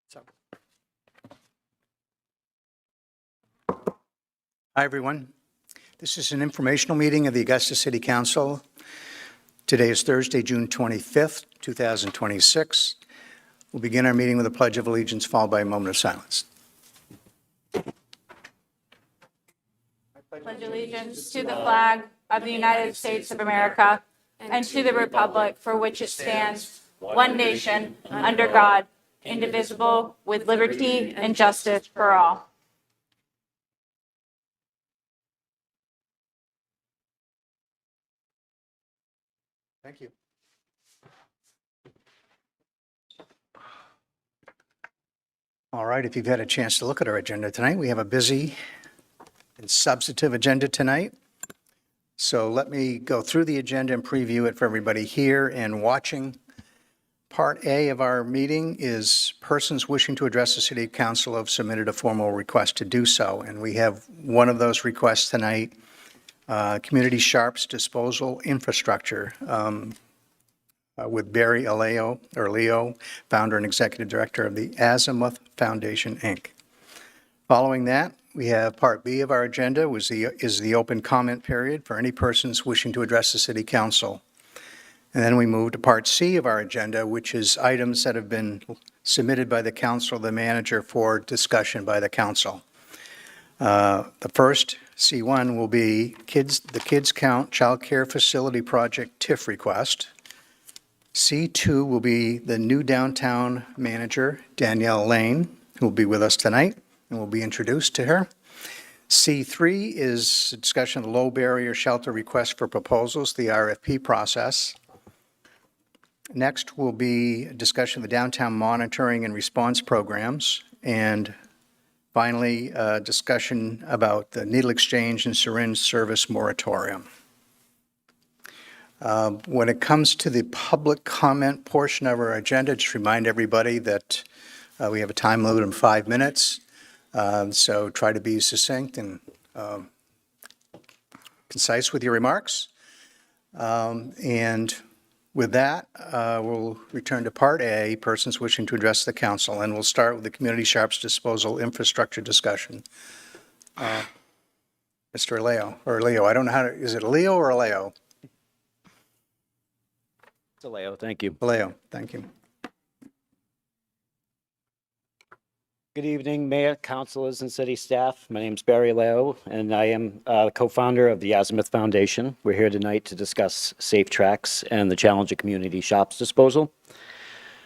So. Hi, everyone. This is an informational meeting of the Augusta City Council. Today is Thursday, June 25th, 2026. We'll begin our meeting with a Pledge of Allegiance, followed by a moment of silence. Pledge allegiance to the flag of the United States of America and to the republic for which it stands, one nation, under God, indivisible, with liberty and justice for all. Thank you. All right, if you've had a chance to look at our agenda tonight, we have a busy and substantive agenda tonight. So let me go through the agenda and preview it for everybody here and watching. Part A of our meeting is persons wishing to address the City Council have submitted a formal request to do so. And we have one of those requests tonight, Community Sharps Disposal Infrastructure, with Barry Leo, founder and executive director of the Azimuth Foundation, Inc. Following that, we have Part B of our agenda is the open comment period for any persons wishing to address the City Council. And then we move to Part C of our agenda, which is items that have been submitted by the council, the manager, for discussion by the council. The first, C1, will be the Kids Count Child Care Facility Project TIF request. C2 will be the new downtown manager, Danielle Lane, who will be with us tonight, and we'll be introduced to her. C3 is a discussion of the low barrier shelter request for proposals, the RFP process. Next will be a discussion of the downtown monitoring and response programs. And finally, a discussion about the needle exchange and syringe service moratorium. When it comes to the public comment portion of our agenda, just remind everybody that we have a time limit of 5 minutes. So try to be succinct and concise with your remarks. And with that, we'll return to Part A, persons wishing to address the council, and we'll start with the Community Sharps Disposal Infrastructure discussion. Mr. Leo, I don't know is it Leo or Leo? It's Leo, thank you. Leo, thank you. Good evening, Mayor, councilors, and city staff. My name's Barry Leo, and I am co-founder of the Azimuth Foundation. We're here tonight to discuss Safe Tracks and the challenge of community shops disposal.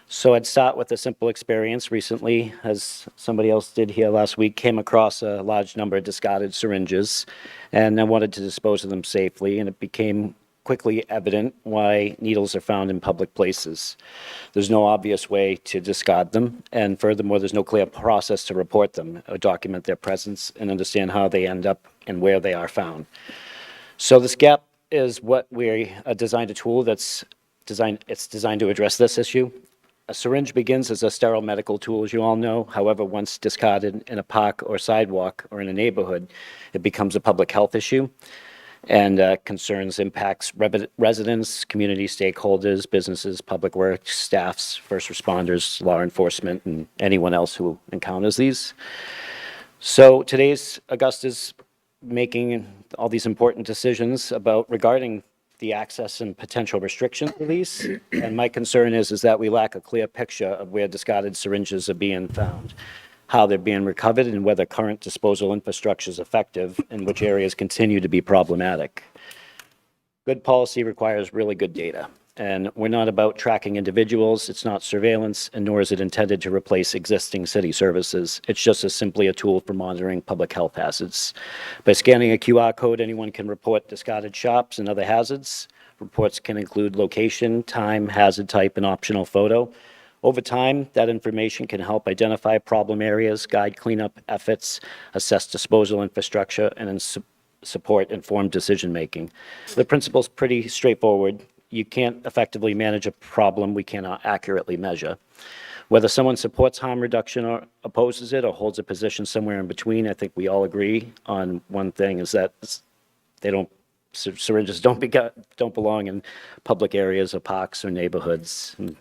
So I'd start with a simple experience. Recently, as somebody else did here last week, came across a large number of discarded syringes, and I wanted to dispose of them safely, and it became quickly evident why needles are found in public places. There's no obvious way to discard them, and furthermore, there's no clear process to report them, or document their presence, and understand how they end up and where they are found. So this gap is what we designed a tool that's designed to address this issue. A syringe begins as a sterile medical tool, as you all know. However, once discarded in a park or sidewalk or in a neighborhood, it becomes a public health issue and impacts residents, community stakeholders, businesses, public works, staffs, first responders, law enforcement, and anyone else who encounters these. So today's Augusta's making all these important decisions regarding the access and potential restrictions of these. And my concern is that we lack a clear picture of where discarded syringes are being found, how they're being recovered, and whether current disposal infrastructure is effective and which areas continue to be problematic. Good policy requires really good data, and we're not about tracking individuals. It's not surveillance, and nor is it intended to replace existing city services. It's just simply a tool for monitoring public health hazards. By scanning a QR code, anyone can report discarded shops and other hazards. Reports can include location, time, hazard type, and optional photo. Over time, that information can help identify problem areas, guide cleanup efforts, assess disposal infrastructure, and support informed decision-making. The principle is pretty straightforward. You can't effectively manage a problem we cannot accurately measure. Whether someone supports harm reduction or opposes it or holds a position somewhere in between, I think we all agree on one thing, is that syringes don't belong in public areas or parks or neighborhoods. And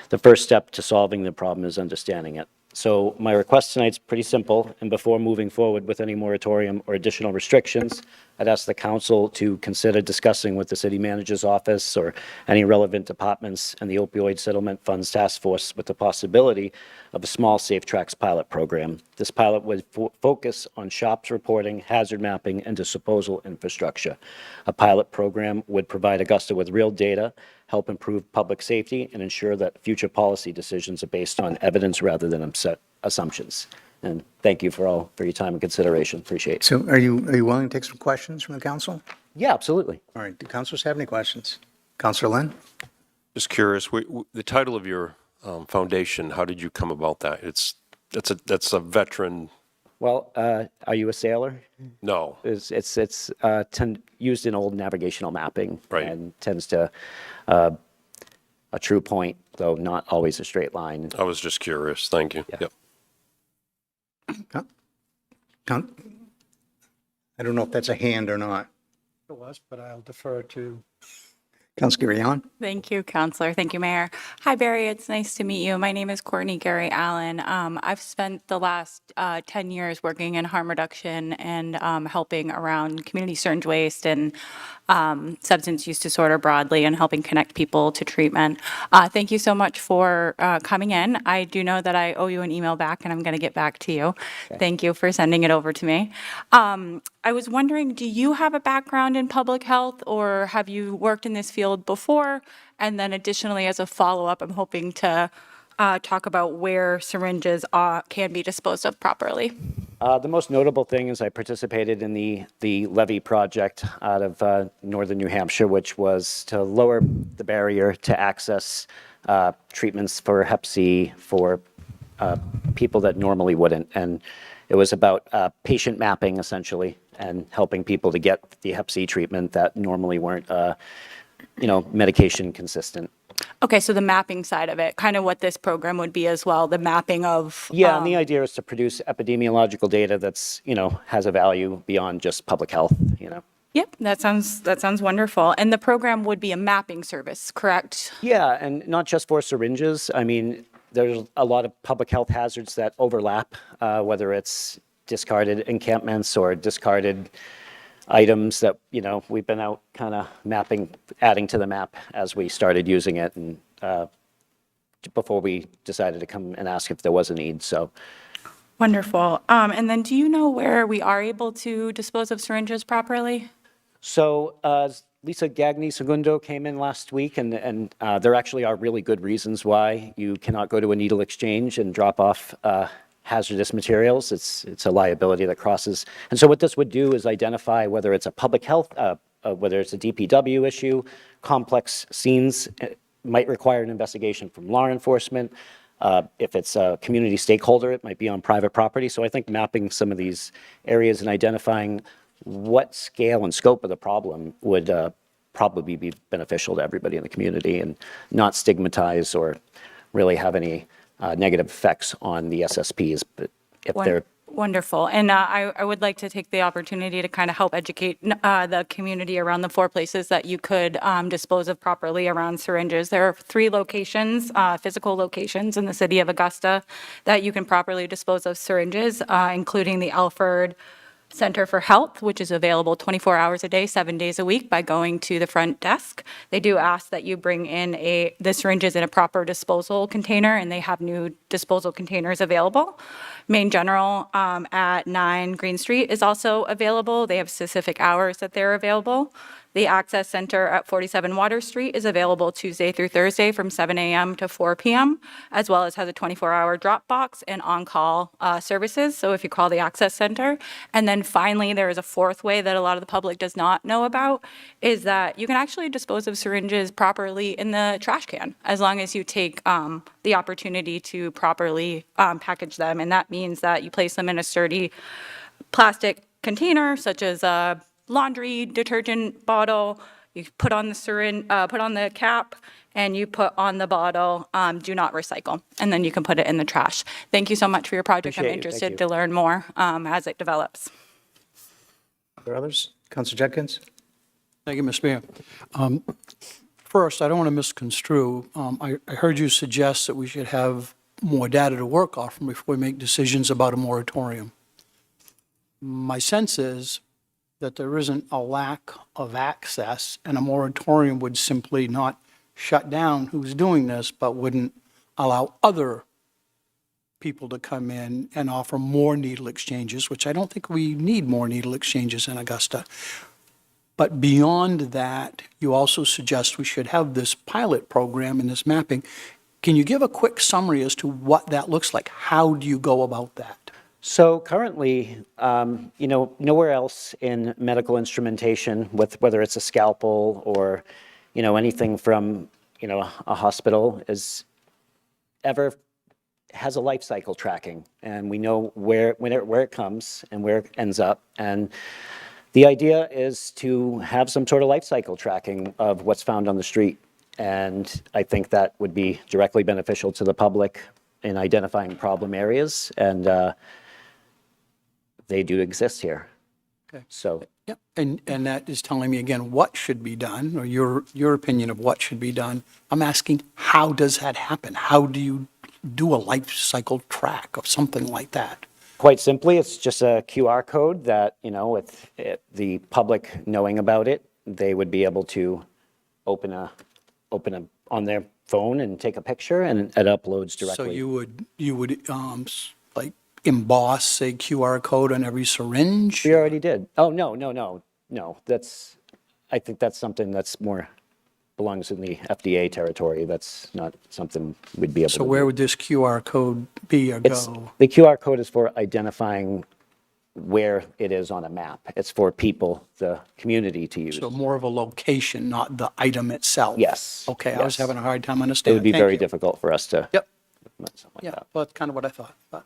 the first step to solving the problem is understanding it. So my request tonight's pretty simple, and before moving forward with any moratorium or additional restrictions, I'd ask the council to consider discussing with the city manager's office or any relevant departments and the opioid settlement funds task force with the possibility of a small Safe Tracks pilot program. This pilot would focus on shops reporting, hazard mapping, and disposal infrastructure. A pilot program would provide Augusta with real data, help improve public safety, and ensure that future policy decisions are based on evidence rather than assumptions. And thank you for your time and consideration. Appreciate it. So are you willing to take some questions from the council? Yeah, absolutely. All right, do councilors have any questions? Councilor Lynn? Just curious, the title of your foundation, how did you come about that? That's a veteran, Well, are you a sailor? no. It's used in old navigational mapping. Right. And tends to a true point, though not always a straight line. I was just curious. Thank you. Yeah. Yep. I don't know if that's a hand or not. It was, but I'll defer to. Councilor Gary-Allen? Thank you, Counselor. Thank you, Mayor. Hi, Barry. It's nice to meet you. My name is Courtney Gary Allen. I've spent the last 10 years working in harm reduction and helping around community syringe waste and substance use disorder broadly and helping connect people to treatment. Thank you so much for coming in. I do know that I owe you an email back, and I'm going to get back to you. Okay. Thank you for sending it over to me. I was wondering, do you have a background in public health, or have you worked in this field before? And then additionally, as a follow-up, I'm hoping to talk about where syringes can be disposed of properly. The most notable thing is I participated in the levy project out of northern New Hampshire, which was to lower the barrier to access treatments for Hep C for people that normally wouldn't. And it was about patient mapping, essentially, and helping people to get the Hep C treatment that normally weren't, medication consistent. Okay, so the mapping side of it, kind of what this program would be as well, the mapping of. Yeah, and the idea is to produce epidemiological data that's, has a value beyond just public health, Yep, that sounds wonderful. And the program would be a mapping service, correct? Yeah, and not just for syringes. I mean, there's a lot of public health hazards that overlap, whether it's discarded encampments or discarded items that, we've been out kind of mapping, adding to the map as we started using it and before we decided to come and ask if there was a need, so. Wonderful. And then do you know where we are able to dispose of syringes properly? So Lisa Gagni Segundo came in last week, and there actually are really good reasons why you cannot go to a needle exchange and drop off hazardous materials. It's a liability that crosses. And so what this would do is identify whether it's a public health, whether it's a DPW issue, complex scenes might require an investigation from law enforcement. If it's a community stakeholder, it might be on private property. So I think mapping some of these areas and identifying what scale and scope of the problem would probably be beneficial to everybody in the community and not stigmatize or really have any negative effects on the SSPs. But if they're Wonderful. And I would like to take the opportunity to kind of help educate the community around the 4 places that you could dispose of properly around syringes. There are 3 locations, physical locations in the city of Augusta that you can properly dispose of syringes, including the Alford Center for Health, which is available 24 hours a day, 7 days a week by going to the front desk. They do ask that you bring in the syringes in a proper disposal container, and they have new disposal containers available. Main General at 9 Green Street is also available. They have specific hours that they're available. The Access Center at 47 Water Street is available Tuesday through Thursday from 7 a.m. to 4 p.m., as well as has a 24-hour drop box and on-call services, so if you call the Access Center. And then finally, there is a 4th way that a lot of the public does not know about, is that you can actually dispose of syringes properly in the trash can, as long as you take the opportunity to properly package them. And that means that you place them in a sturdy plastic container, such as a laundry detergent bottle. You put on the syringe, put on the cap, and you put on the bottle, do not recycle. And then you can put it in the trash. Thank you so much for your project. Appreciate I'm it. Thank interested you. to learn more as it develops. Are there others? Councilor Judkins? Thank you, Mr. Mayor. First, I don't want to misconstrue. I heard you suggest that we should have more data to work off from before we make decisions about a moratorium. My sense is that there isn't a lack of access, and a moratorium would simply not shut down who's doing this, but wouldn't allow other people to come in and offer more needle exchanges, which I don't think we need more needle exchanges in Augusta. But beyond that, you also suggest we should have this pilot program and this mapping. Can you give a quick summary as to what that looks like? How do you go about that? So currently, nowhere else in medical instrumentation, with whether it's a scalpel or, anything from, a hospital, is ever has a life cycle tracking, and we know where it comes and where it ends up. And the idea is to have some sort of life cycle tracking of what's found on the street. And I think that would be directly beneficial to the public in identifying problem areas. And they do exist here. Okay. So, Yep, and that is telling me again what should be done, or your opinion of what should be done. I'm asking, how does that happen? How do you do a life cycle track of something like that? quite simply, it's just a QR code that, with the public knowing about it, they would be able to open on their phone and take a picture, and it uploads directly. So you would like emboss a QR code on every syringe? We already did. Oh, no. I think that's something that's more belongs in the FDA territory. That's not something we'd be able to So do. where would this QR code be or go? The QR code is for identifying where it is on a map. It's for people, the community, to use. So more of a location, not the item itself? Yes, Okay, I was yes. having a hard time It understanding. would be Thank very you. difficult for us to Yep, implement something like yeah, that. well, that's kind of what I thought, but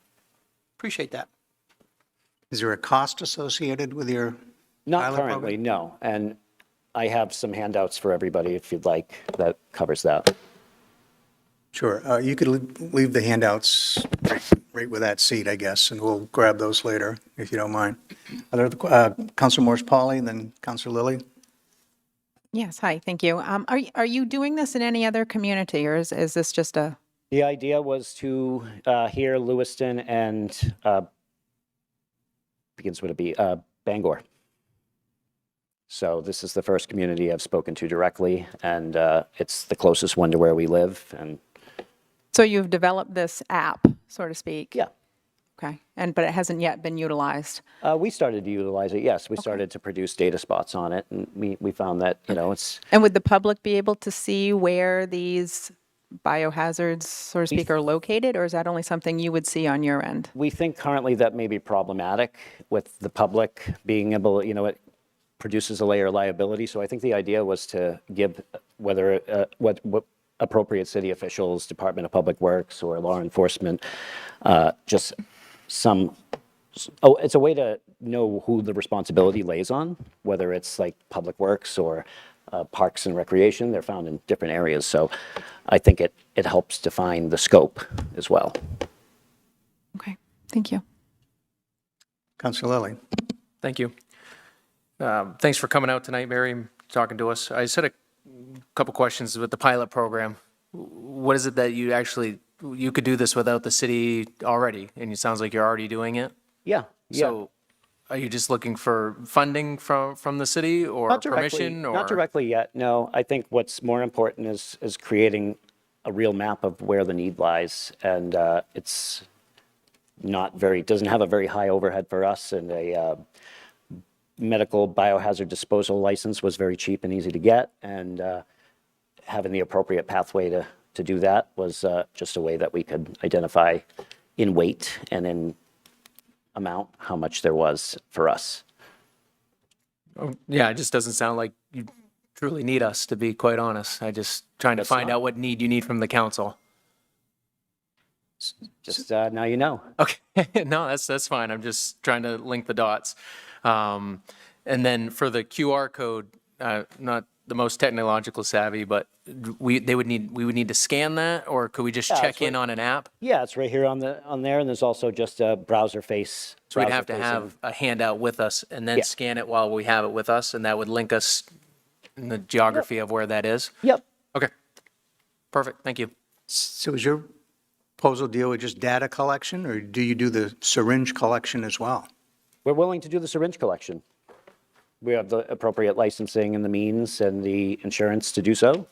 appreciate that. Is there a cost associated with your Not pilot currently, program? no. And I have some handouts for everybody if you'd like that covers that. Sure. You could leave the handouts right with that seat, I guess, and we'll grab those later, if you don't mind. Are there, Counselor Morse-Polly, then Counselor Lilly? Yes, hi, thank you. Are you doing this in any other community, or is this just a, The idea was to hear Lewiston and begins with a B, Bangor. So this is the first community I've spoken to directly, and it's the closest one to where we live. And so you've developed this app, so to speak? yeah, Okay, but it hasn't yet been utilized? we started to utilize it. Yes, we started to produce data spots on it, and we found that it's And would the public be able to see where these biohazards, so to speak, are located, or is that only something you would see on your end? we think currently that may be problematic with the public being able, it produces a layer of liability. So I think the idea was to give whether what appropriate city officials, Department of Public Works or law enforcement, just it's a way to know who the responsibility lays on, whether it's like Public Works or Parks and Recreation. They're found in different areas. So I think it helps define the scope as well. Okay, thank you. Counselor Lilly? Thank you. Thanks for coming out tonight, Barry, and talking to us. I just had a couple questions with the pilot program. What is it that you could do this without the city already? And it sounds like you're already doing it. Yeah. So are you just looking for funding from the city or Not directly, permission? Or not directly yet, no. I think what's more important is creating a real map of where the need lies. And it's doesn't have a very high overhead for us, and a medical biohazard disposal license was very cheap and easy to get. And having the appropriate pathway to do that was just a way that we could identify in weight and in amount how much there was for us. Yeah, it just doesn't sound like you truly need us, to be quite honest. I just trying to find out what need you need from the council. Just now you know. Okay, no, that's fine. I'm just trying to link the dots. And then for the QR code, not the most technological savvy, but we would need to scan that, or could we just Yeah, check it's in on an app? Yeah, it's right here on there, and there's also just a browser face. So we'd have to browser-facing. have a handout with us and then Yeah. scan it while we have it with us, and that would link us in the geography of where that is? Yep. Okay, perfect, thank you. So is your proposal deal with just data collection, or do you do the syringe collection as well? We're willing to do the syringe collection. We have the appropriate licensing and the means and the insurance to do so.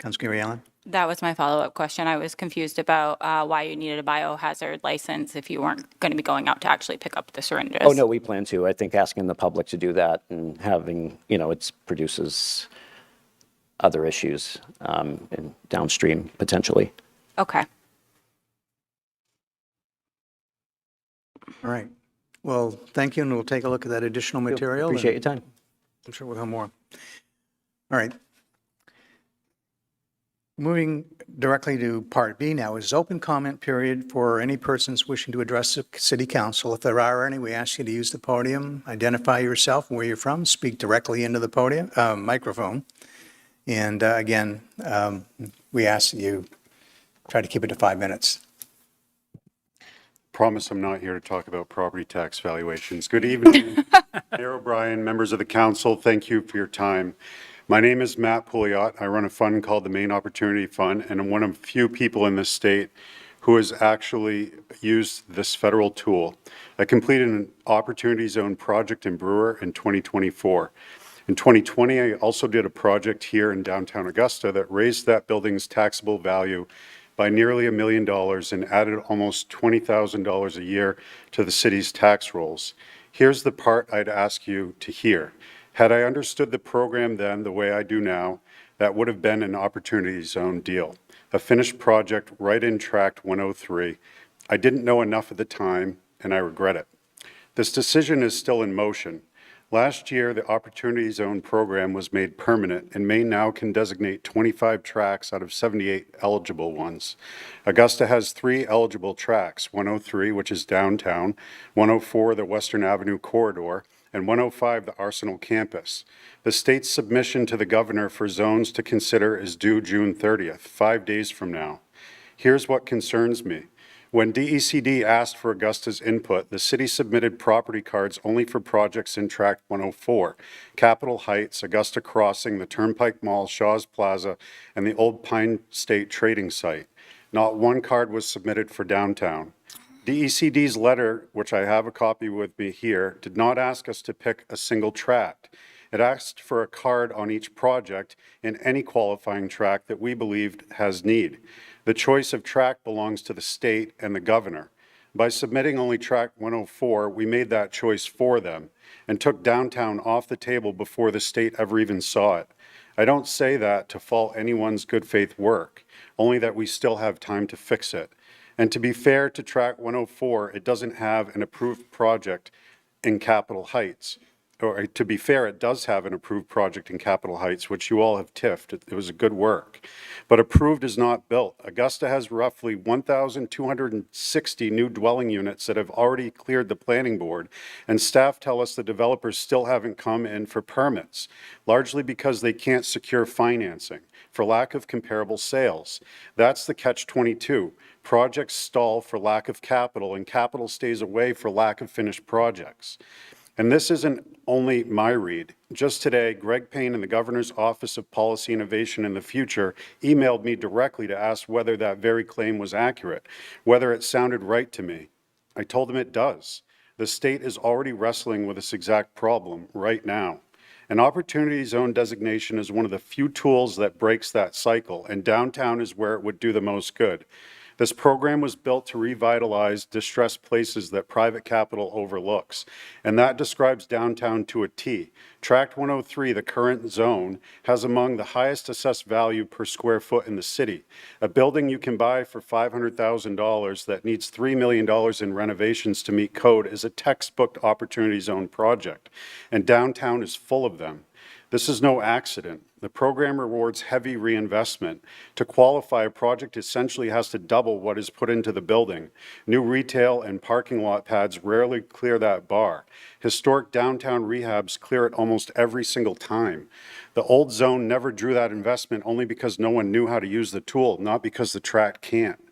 Councilor Gary Allen? That was my follow-up question. I was confused about why you needed a biohazard license if you weren't going to be going out to actually pick up the syringes. Oh, no, we plan to. I think asking the public to do that and having, it produces other issues and downstream potentially. Okay. All right. Well, thank you, and we'll take a look at that additional material. Appreciate your time. I'm sure we'll have more. All right. Moving directly to Part B now is open comment period for any persons wishing to address the City Council. If there are any, we ask you to use the podium, identify yourself, where you're from, speak directly into the podium, microphone. And again, we ask that you try to keep it to 5 minutes. Promise I'm not here to talk about property tax valuations. Good evening, Mayor O'Brien, members of the council. Thank you for your time. My name is Matt Pouliot. I run a fund called the Maine Opportunity Fund, and I'm one of few people in this state who has actually used this federal tool. I completed an Opportunity Zone project in Brewer in 2024. In 2020, I also did a project here in downtown Augusta that raised that building's taxable value by nearly $1 million and added almost $20,000 a year to the city's tax rolls. Here's the part I'd ask you to hear. Had I understood the program then the way I do now, that would have been an Opportunity Zone deal, a finished project right in Tract 103. I didn't know enough at the time, and I regret it. This decision is still in motion. Last year, the Opportunity Zone program was made permanent, and Maine now can designate 25 tracts out of 78 eligible ones. Augusta has 3 eligible tracts, 103, which is downtown, 104, the Western Avenue corridor, and 105, the Arsenal campus. The state's submission to the governor for zones to consider is due June 30th, 5 days from now. Here's what concerns me. When DECD asked for Augusta's input, the city submitted property cards only for projects in Tract 104, Capitol Heights, Augusta Crossing, the Turnpike Mall, Shaw's Plaza, and the Old Pine State Trading Site. Not one card was submitted for downtown. DECD's letter, which I have a copy with me here, did not ask us to pick a single tract. It asked for a card on each project in any qualifying tract that we believed has need. The choice of tract belongs to the state and the governor. By submitting only Tract 104, we made that choice for them and took downtown off the table before the state ever even saw it. I don't say that to fault anyone's good faith work, only that we still have time to fix it. And to be fair to Tract 104, it doesn't have an approved project in Capitol Heights. Or to be fair, it does have an approved project in Capitol Heights, which you all have tiffed. It was a good work. But approved is not built. Augusta has roughly 1,260 new dwelling units that have already cleared the planning board, and staff tell us the developers still haven't come in for permits, largely because they can't secure financing for lack of comparable sales. That's the catch-22. Projects stall for lack of capital, and capital stays away for lack of finished projects. And this isn't only my read. Just today, Greg Payne in the Governor's Office of Policy Innovation in the Future emailed me directly to ask whether that very claim was accurate, whether it sounded right to me. I told him it does. The state is already wrestling with this exact problem right now. An Opportunity Zone designation is one of the few tools that breaks that cycle, and downtown is where it would do the most good. This program was built to revitalize distressed places that private capital overlooks, and that describes downtown to a T. Tract 103, the current zone, has among the highest assessed value per square foot in the city. A building you can buy for $500,000 that needs $3 million in renovations to meet code is a textbook Opportunity Zone project, and downtown is full of them. This is no accident. The program rewards heavy reinvestment. To qualify, a project essentially has to double what is put into the building. New retail and parking lot pads rarely clear that bar. Historic downtown rehabs clear it almost every single time. The old zone never drew that investment only because no one knew how to use the tool, not because the tract can't.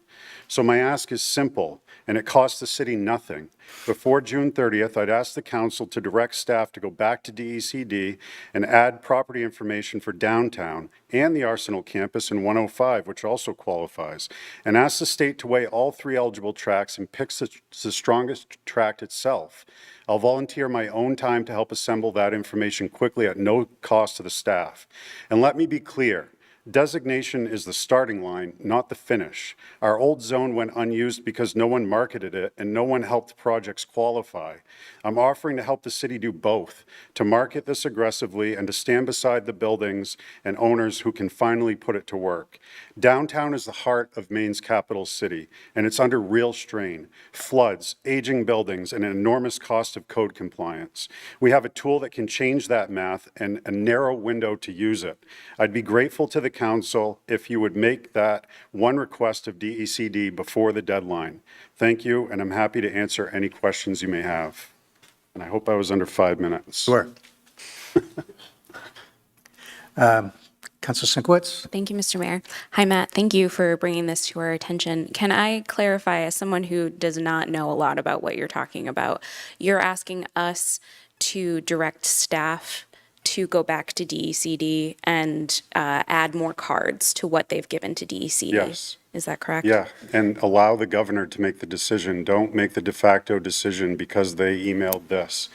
So my ask is simple, and it costs the city nothing. Before June 30th, I'd ask the council to direct staff to go back to DECD and add property information for downtown and the Arsenal campus in 105, which also qualifies, and ask the state to weigh all 3 eligible tracts and pick the strongest tract itself. I'll volunteer my own time to help assemble that information quickly at no cost to the staff. And let me be clear, designation is the starting line, not the finish. Our old zone went unused because no one marketed it and no one helped projects qualify. I'm offering to help the city do both, to market this aggressively and to stand beside the buildings and owners who can finally put it to work. Downtown is the heart of Maine's capital city, and it's under real strain. Floods, aging buildings, and an enormous cost of code compliance. We have a tool that can change that math and a narrow window to use it. I'd be grateful to the council if you would make that one request of DECD before the deadline. Thank you, and I'm happy to answer any questions you may have. And I hope I was under 5 minutes. Sure. Council Sinkwitz? Thank you, Mr. Mayor. Hi, Matt. Thank you for bringing this to our attention. Can I clarify, as someone who does not know a lot about what you're talking about, you're asking us to direct staff to go back to DECD and add more cards to what they've given to DECD? Yes. Is that correct? Yeah, and allow the governor to make the decision. Don't make the de facto decision because they emailed this.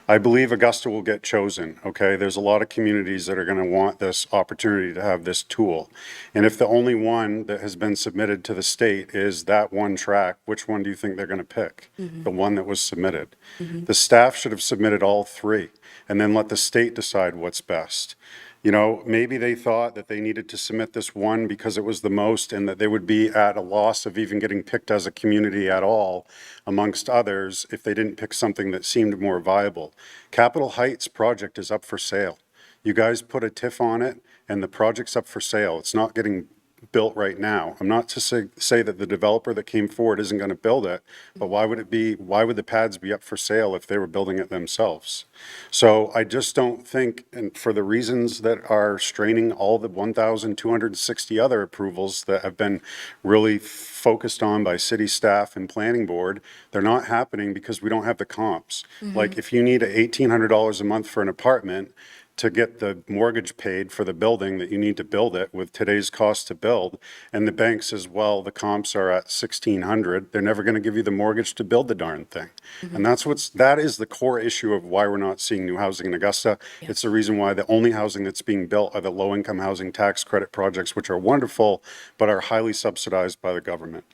I believe Augusta will get chosen, okay? There's a lot of communities that are going to want this opportunity to have this tool. And if the only one that has been submitted to the state is that one track, which one do you think they're going to pick? The one that was submitted. The staff should have submitted all 3 and then let the state decide what's best. You know, maybe they thought that they needed to submit this one because it was the most and that they would be at a loss of even getting picked as a community at all amongst others if they didn't pick something that seemed more viable. Capitol Heights project is up for sale. You guys put a TIF on it and the project's up for sale. It's not getting built right now. I'm not to say that the developer that came forward isn't going to build it, but why would the pads be up for sale if they were building it themselves? So I just don't think, and for the reasons that are straining all the 1,260 other approvals that have been really focused on by city staff and planning board, they're not happening because we don't have the comps. Like if you need $1,800 a month for an apartment, to get the mortgage paid for the building that you need to build it with today's cost to build, and the bank says, well, the comps are at 1,600, they're never going to give you the mortgage to build the darn thing. And that is the core issue of why we're not seeing new housing in Augusta. It's the reason why the only housing that's being built are the low-income housing tax credit projects, which are wonderful, but are highly subsidized by the government.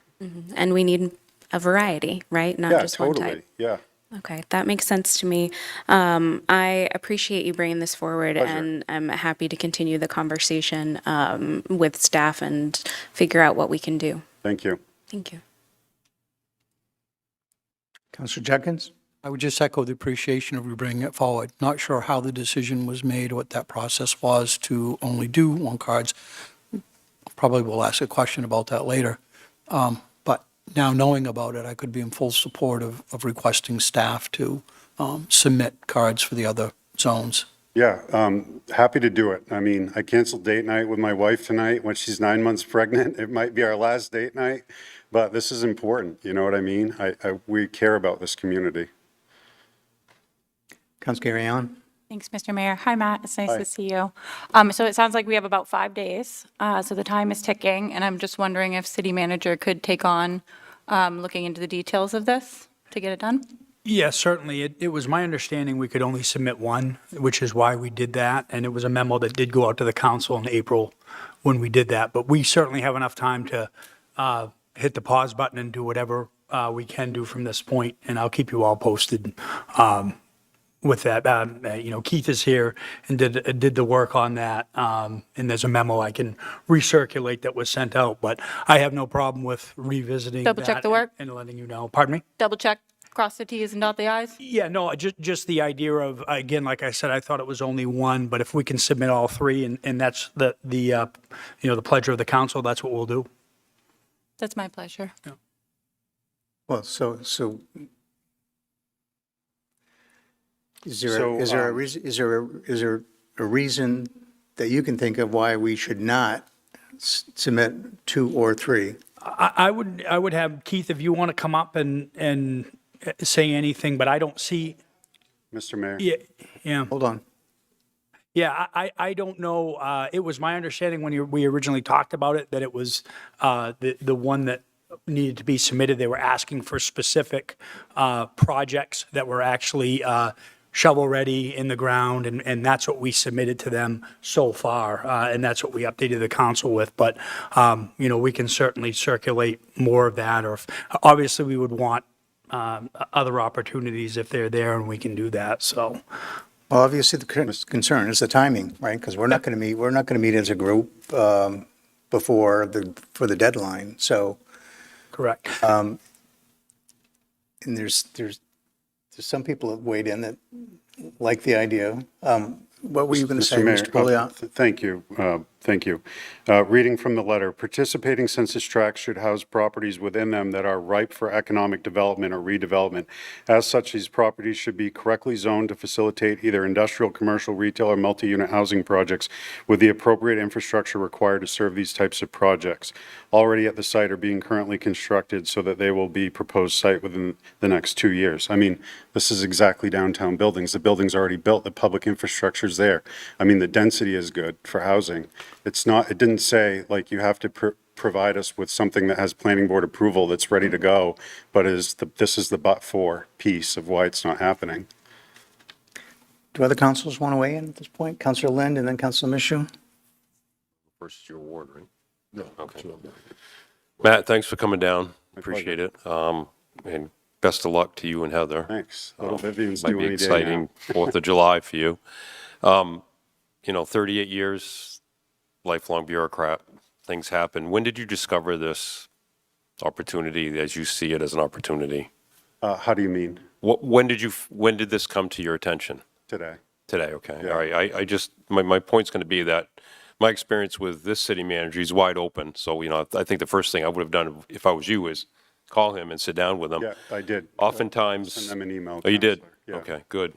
And we need a variety, right? Not Yeah, just one totally, type. yeah. Okay, that makes sense to me. I appreciate you bringing this forward, Pleasure. and I'm happy to continue the conversation with staff and figure out what we can do. Thank you. Thank you. Councilor Judkins? I would just echo the appreciation of you bringing it forward. Not sure how the decision was made, what that process was to only do 1 cards. Probably will ask a question about that later. But now knowing about it, I could be in full support of requesting staff to submit cards for the other zones. Yeah, happy to do it. I mean, I canceled date night with my wife tonight when she's 9 months pregnant. It might be our last date night, but this is important. You know what I mean? We care about this community. Councilor Garyon? Thanks, Mr. Mayor. Hi, Matt. It's nice Hi. to see you. So it sounds like we have about 5 days, so the time is ticking, and I'm just wondering if city manager could take on looking into the details of this to get it done? Yes, certainly. It was my understanding we could only submit one, which is why we did that. And it was a memo that did go out to the council in April when we did that. But we certainly have enough time to hit the pause button and do whatever we can do from this point. And I'll keep you all posted with that. Keith is here and did the work on that. And there's a memo I can recirculate that was sent out. But I have no problem with revisiting Double check that the work? and letting you know. Pardon me? Double check, cross the Ts and dot the Is? Yeah, no, just the idea of, again, like I said, I thought it was only one, but if we can submit all 3 and that's the pleasure of the council, that's what we'll do. That's my pleasure. Well, so is there a reason that you can think of why we should not submit 2 or 3? I would have, Keith, if you want to come up and say anything, but I don't see, Mr. Mayor? yeah. Hold on. Yeah, I don't know. It was my understanding when we originally talked about it that it was the one that needed to be submitted. They were asking for specific projects that were actually shovel-ready in the ground, and that's what we submitted to them so far, and that's what we updated the council with. But, we can certainly circulate more of that, or obviously, we would want other opportunities if they're there, and we can do that, so. Well, obviously, the concern is the timing, right? Because we're not going to meet as a group for the deadline, so. Correct. And there's some people that weighed in that like the idea. What were you going to say, Mr. Mayor, Mr. Pouliot? Thank you. Thank you. Reading from the letter, participating census tracts should house properties within them that are ripe for economic development or redevelopment. As such, these properties should be correctly zoned to facilitate either industrial, commercial, retail, or multi-unit housing projects with the appropriate infrastructure required to serve these types of projects. Already at the site are being currently constructed so that they will be proposed site within the next 2 years. I mean, this is exactly downtown buildings. The building's already built, the public infrastructure's there. I mean, the density is good for housing. It didn't say, like, you have to provide us with something that has planning board approval that's ready to go, but this is the but-for piece of why it's not happening. Do other councils want to weigh in at this point? Councilor Lind and then Councilor Michoud? First is your award, right? No. Okay. Matt, thanks for coming down. Appreciate it. And best of luck to you and Heather. Thanks. Little Vivian's Might due be any day exciting, now. 4th of July for you. 38 years, lifelong bureaucrat, things happen. When did you discover this opportunity as you see it as an opportunity? How do you mean? When did this come to your attention? Today. Today, okay. Yeah. All right. I just, my point's going to be that my experience with this city manager, he's wide open. So, I think the first thing I would have done if I was you is call him and sit down with him. Yeah, I did. Oftentimes. Send them an email. Oh, you did? Counselor. Yeah. Okay, good.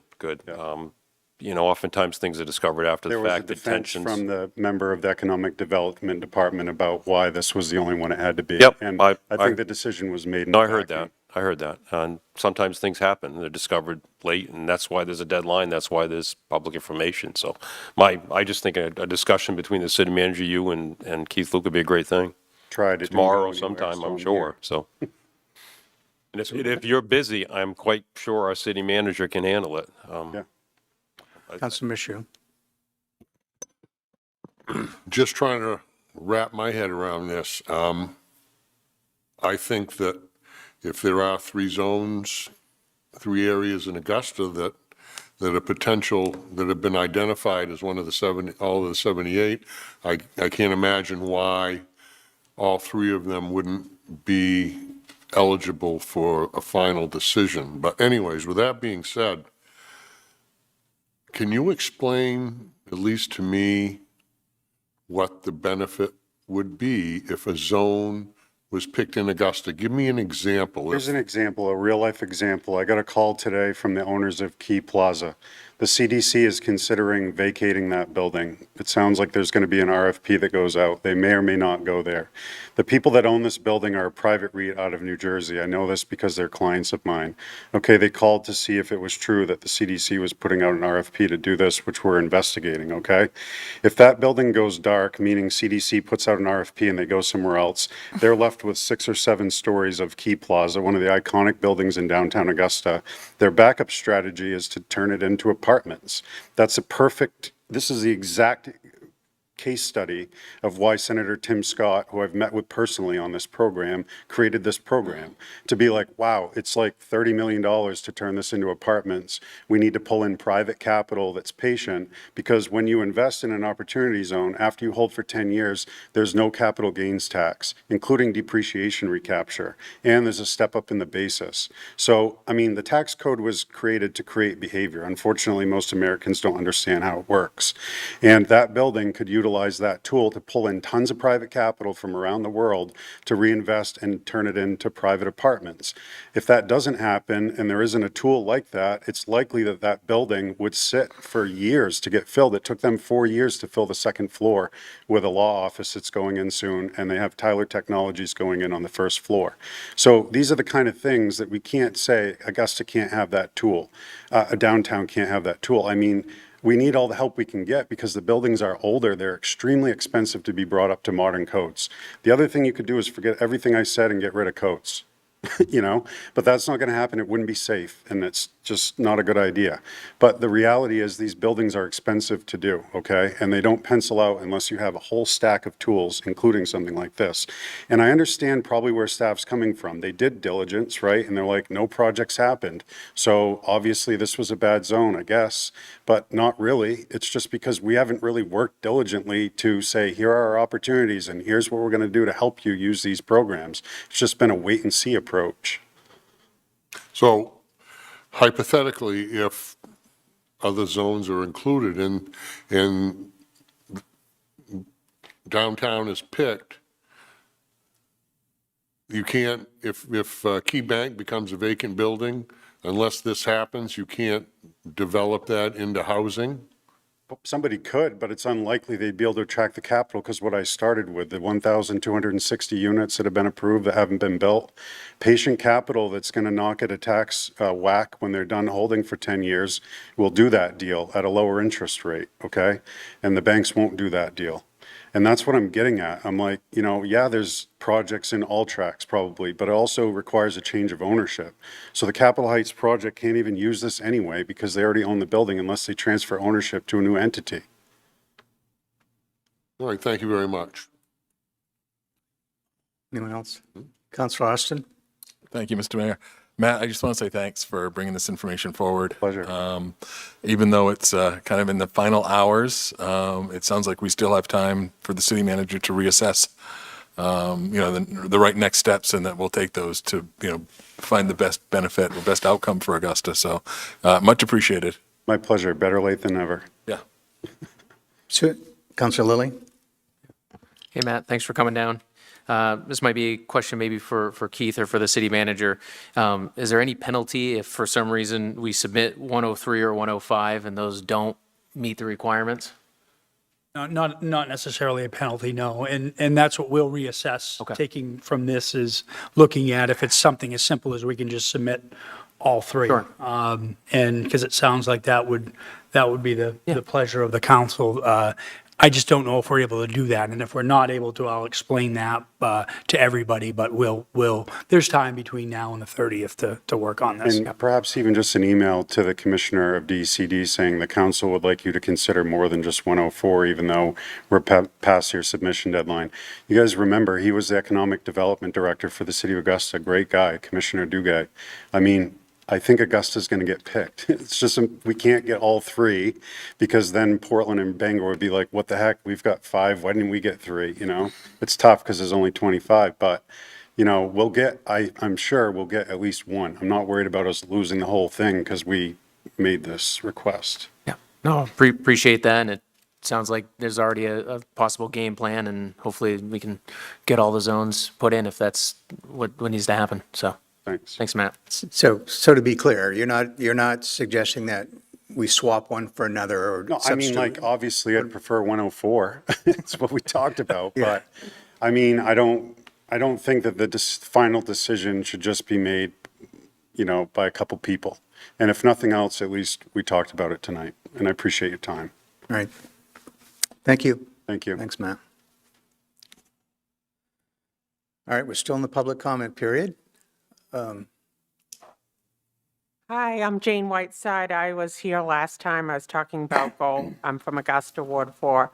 Yeah. Oftentimes things are discovered after There the was a fact, defense intentions. from the member of the Economic Development Department about why this was the only one it had to be. Yep, And I think the decision was made in No, a I heard vacuum. that. I heard that. And sometimes things happen. They're discovered late, and that's why there's a deadline. That's why there's public information. So I just think a discussion between the city manager, you, and Keith Luke would be a great thing. Tried. It didn't go Tomorrow anywhere, sometime, so I'm I'm sure. here. So, and if you're busy, I'm quite sure our city manager can handle it. Yeah. Councilor Michoud? Just trying to wrap my head around this. I think that if there are 3 zones, 3 areas in Augusta that are potential, that have been identified as one of all of the 78, I can't imagine why all 3 of them wouldn't be eligible for a final decision. But anyways, with that being said, can you explain, at least to me, what the benefit would be if a zone was picked in Augusta? Give me an example. Here's an example, a real-life example. I got a call today from the owners of Key Plaza. The CDC is considering vacating that building. It sounds like there's going to be an RFP that goes out. They may or may not go there. The people that own this building are a private REIT out of New Jersey. I know this because they're clients of mine. Okay, they called to see if it was true that the CDC was putting out an RFP to do this, which we're investigating, okay? If that building goes dark, meaning CDC puts out an RFP and they go somewhere else, they're left with 6 or 7 stories of Key Plaza, one of the iconic buildings in downtown Augusta. Their backup strategy is to turn it into apartments. This is the exact case study of why Senator Tim Scott, who I've met with personally on this program, created this program. To be like, wow, it's like $30 million to turn this into apartments. We need to pull in private capital that's patient, because when you invest in an opportunity zone, after you hold for 10 years, there's no capital gains tax, including depreciation recapture, and there's a step up in the basis. So, I mean, the tax code was created to create behavior. Unfortunately, most Americans don't understand how it works. And that building could utilize that tool to pull in tons of private capital from around the world to reinvest and turn it into private apartments. If that doesn't happen and there isn't a tool like that, it's likely that that building would sit for years to get filled. It took them 4 years to fill the second floor with a law office that's going in soon, and they have Tyler Technologies going in on the first floor. So these are the kind of things that we can't say Augusta can't have that tool. A downtown can't have that tool. I mean, we need all the help we can get because the buildings are older. They're extremely expensive to be brought up to modern codes. The other thing you could do is forget everything I said and get rid of codes. You know, but that's not going to happen. It wouldn't be safe, and it's just not a good idea. But the reality is these buildings are expensive to do, okay? And they don't pencil out unless you have a whole stack of tools, including something like this. And I understand probably where staff's coming from. They did diligence, right? And they're like, no projects happened. So obviously this was a bad zone, I guess, but not really. It's just because we haven't really worked diligently to say, here are our opportunities and here's what we're going to do to help you use these programs. It's just been a wait and see approach. So hypothetically, if other zones are included and downtown is picked, you can't, if Key Bank becomes a vacant building, unless this happens, you can't develop that into housing? Somebody could, but it's unlikely they'd be able to attract the capital because what I started with, the 1,260 units that have been approved that haven't been built, patient capital that's going to knock at a tax whack when they're done holding for 10 years will do that deal at a lower interest rate, okay? And the banks won't do that deal. And that's what I'm getting at. I'm like, you know, yeah, there's projects in all tracks probably, but it also requires a change of ownership. So the Capitol Heights project can't even use this anyway because they already own the building unless they transfer ownership to a new entity. All right, thank you very much. Anyone else? Councilor Austin? Thank you, Mr. Mayor. Matt, I just want to say thanks for bringing this information forward. Pleasure. Even though it's kind of in the final hours, it sounds like we still have time for the city manager to reassess, you know, the right next steps, and that we'll take those to, you know, find the best benefit or best outcome for Augusta. So much appreciated. My pleasure. Better late than never. Yeah. So, Councilor Lilly? Hey, Matt, thanks for coming down. This might be a question maybe for Keith or for the city manager. Is there any penalty if for some reason we submit 103 or 105 and those don't meet the requirements? Not necessarily a penalty, no. And that's what we'll reassess. Okay. Taking from this is looking at if it's something as simple as we can just submit all three. Sure. And because it sounds like that would be the pleasure of the council. I just don't know if we're able to do that. And if we're not able to, I'll explain that to everybody. But there's time between now and the 30th to work on this. And perhaps even just an email to the commissioner of DCD saying the council would like you to consider more than just 104, even though we're past your submission deadline. You guys remember, he was the economic development director for the city of Augusta, great guy, Commissioner Duguay. I mean, I think Augusta's going to get picked. It's just, we can't get all three because then Portland and Bangor would be like, what the heck? We've got 5. Why didn't we get 3? You know, it's tough because there's only 25, but you know, we'll get, I'm sure we'll get at least one. I'm not worried about us losing the whole thing because we made this request. Yeah, no, appreciate that. And it sounds like there's already a possible game plan, and hopefully we can get all the zones put in if that's what needs to happen. So thanks, Matt. So to be clear, you're not suggesting that we swap one for another or No, I mean, like, obviously I'd prefer 104. It's what we talked about, but I mean, I don't think that the final decision should just be made, you know, by a couple people. And if nothing else, at least we talked about it tonight, and I appreciate your time. All right. Thank you. Thank you. Thanks, Matt. All right, we're still in the public comment period. Hi, I'm Jane Whiteside. I was here last time. I was talking about goal. I'm from Augusta, Ward 4.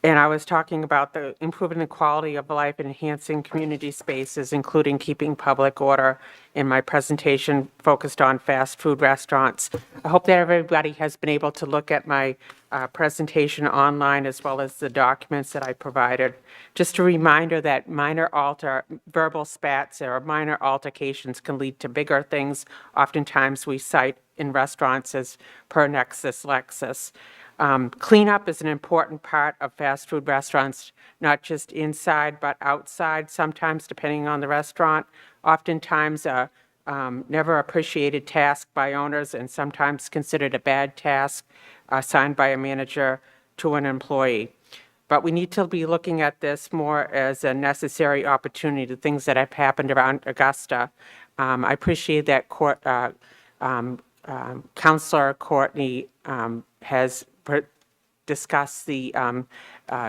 And I was talking about the improving the quality of life and enhancing community spaces, including keeping public order. In my presentation focused on fast food restaurants. I hope that everybody has been able to look at my presentation online as well as the documents that I provided. Just a reminder that verbal spats or minor altercations can lead to bigger things. Oftentimes we cite in restaurants as per nexus lexus. Cleanup is an important part of fast food restaurants, not just inside but outside, sometimes depending on the restaurant. Oftentimes a never appreciated task by owners and sometimes considered a bad task assigned by a manager to an employee. But we need to be looking at this more as a necessary opportunity, the things that have happened around Augusta. I appreciate that Counselor Courtney has discussed the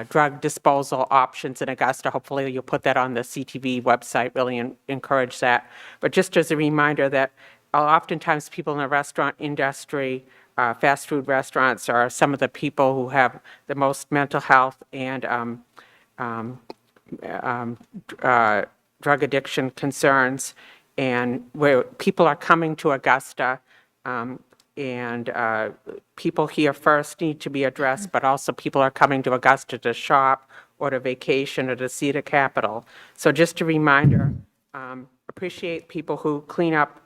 drug disposal options in Augusta. Hopefully you'll put that on the CTV website, really encourage that. But just as a reminder that oftentimes people in the restaurant industry, fast food restaurants are some of the people who have the most mental health and drug addiction concerns, and where people are coming to Augusta, and people here first need to be addressed, but also people are coming to Augusta to shop or to vacation or to see the Capitol. So just a reminder, appreciate people who clean up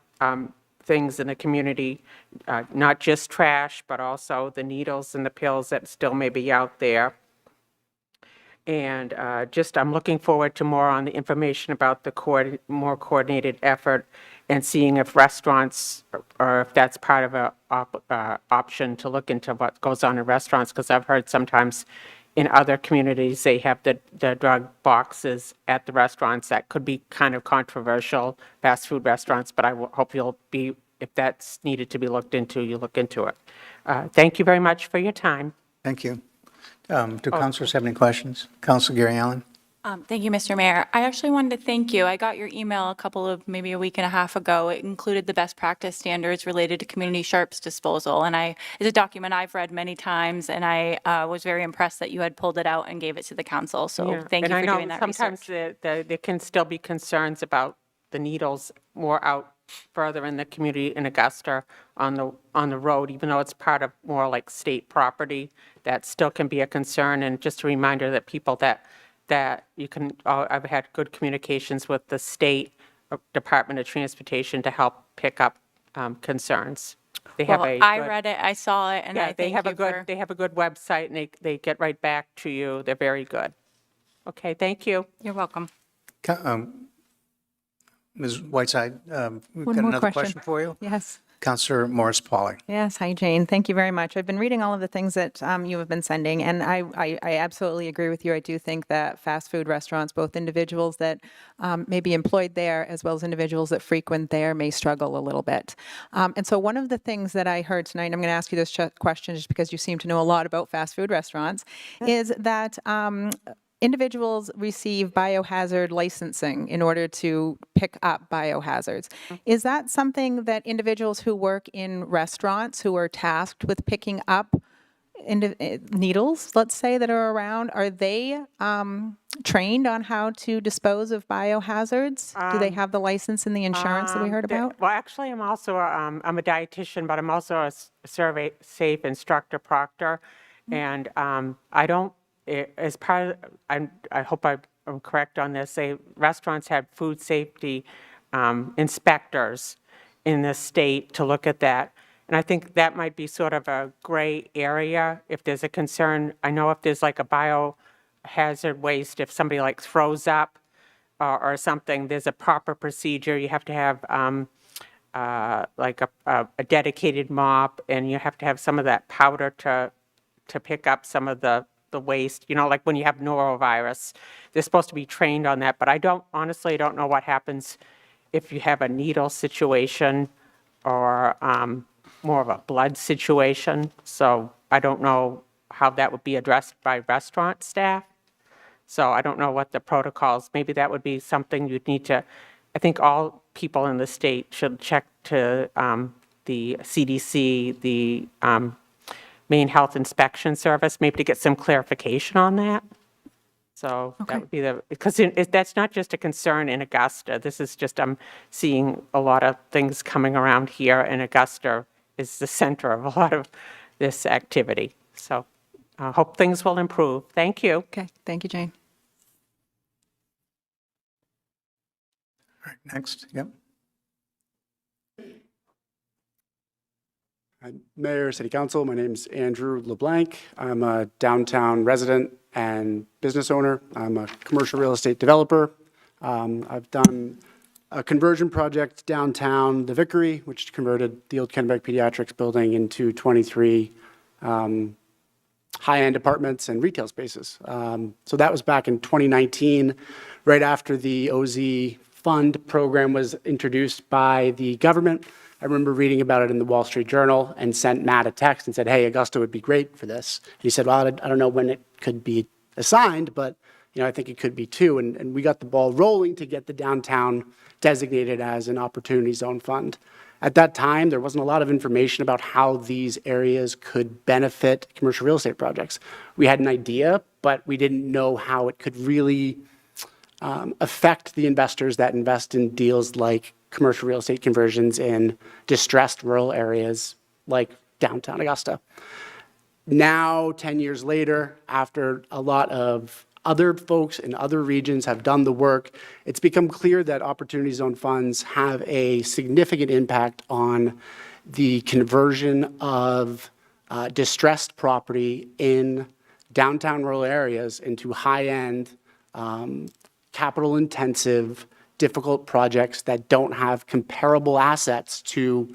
things in the community, not just trash, but also the needles and the pills that still may be out there. And I'm looking forward to more on the information about the more coordinated effort and seeing if restaurants, or if that's part of a option to look into what goes on in restaurants, because I've heard sometimes in other communities, they have the drug boxes at the restaurants. That could be kind of controversial, fast food restaurants, but I hope you'll be, if that's needed to be looked into, you look into it. Thank you very much for your time. Thank you. Do councilors have any questions? Councilor Gary Allen? Thank you, Mr. Mayor. I actually wanted to thank you. I got your email maybe a week and a half ago. It included the best practice standards related to community sharps disposal. And it's a document I've read many times, and I was very impressed that you had pulled it out and gave it to the council. So Yeah. thank you for doing that And I know sometimes there can still be concerns about the needles more out further in the community in Augusta on the road, even though it's part of more like state property, that still can be a concern. And just a reminder that people that you can, I've had good communications with the state Department of Transportation to help pick up concerns. They have Well, I read it, I saw it, and yeah, I thank you for. they have a good website, and they get right back to you. They're very good. Okay, thank you. You're welcome. Ms. Whiteside, we've One got more another question for you. Yes. Councilor Morris Pauly. Yes. Hi, Jane. Thank you very much. I've been reading all of the things that you have been sending, and I absolutely agree with you. I do think that fast food restaurants, both individuals that may be employed there as well as individuals that frequent there, may struggle a little bit. And so one of the things that I heard tonight, and I'm going to ask you this question just because you seem to know a lot about fast food restaurants, is that individuals receive biohazard licensing in order to pick up biohazards. Is that something that individuals who work in restaurants who are tasked with picking up needles, let's say, that are around, are they trained on how to dispose of biohazards? Do they have the license and the insurance that we heard about? Well, actually, I'm also I'm a dietitian, but I'm also a survey safe instructor proctor, and I don't. As part of, I hope I'm correct on this, restaurants have food safety inspectors in the state to look at that. And I think that might be sort of a gray area if there's a concern. I know if there's like a biohazard waste, if somebody like throws up or something, there's a proper procedure. You have to have like a dedicated mop, and you have to have some of that powder to pick up some of the waste, like when you have norovirus, they're supposed to be trained on that. But I honestly don't know what happens if you have a needle situation or more of a blood situation. So I don't know how that would be addressed by restaurant staff. So I don't know what the protocols, maybe that would be something you'd need to, I think all people in the state should check to the CDC, the Maine Health Inspection Service, maybe to get some clarification on that. So that would be because that's not just a concern in Augusta. This is just, I'm seeing a lot of things coming around here, and Augusta is the center of a lot of this activity. So I hope things will improve. Thank you. Okay. Thank you, Jane. All right, next, yep. Mayor, City Council, my name's Andrew LeBlanc. I'm a downtown resident and business owner. I'm a commercial real estate developer. I've done a conversion project downtown, the Vickery, which converted the old Kennebec Pediatrics building into 23 high-end apartments and retail spaces. So that was back in 2019, right after the OZ Fund program was introduced by the government. I remember reading about it in the Wall Street Journal and sent Matt a text and said, hey, Augusta would be great for this. And he said, well, I don't know when it could be assigned, but I think it could be too. And we got the ball rolling to get the downtown designated as an opportunity zone fund. At that time, there wasn't a lot of information about how these areas could benefit commercial real estate projects. We had an idea, but we didn't know how it could really affect the investors that invest in deals like commercial real estate conversions in distressed rural areas like downtown Augusta. Now, 10 years later, after a lot of other folks in other regions have done the work, it's become clear that Opportunity Zone funds have a significant impact on the conversion of distressed property in downtown rural areas into high-end, capital-intensive, difficult projects that don't have comparable assets to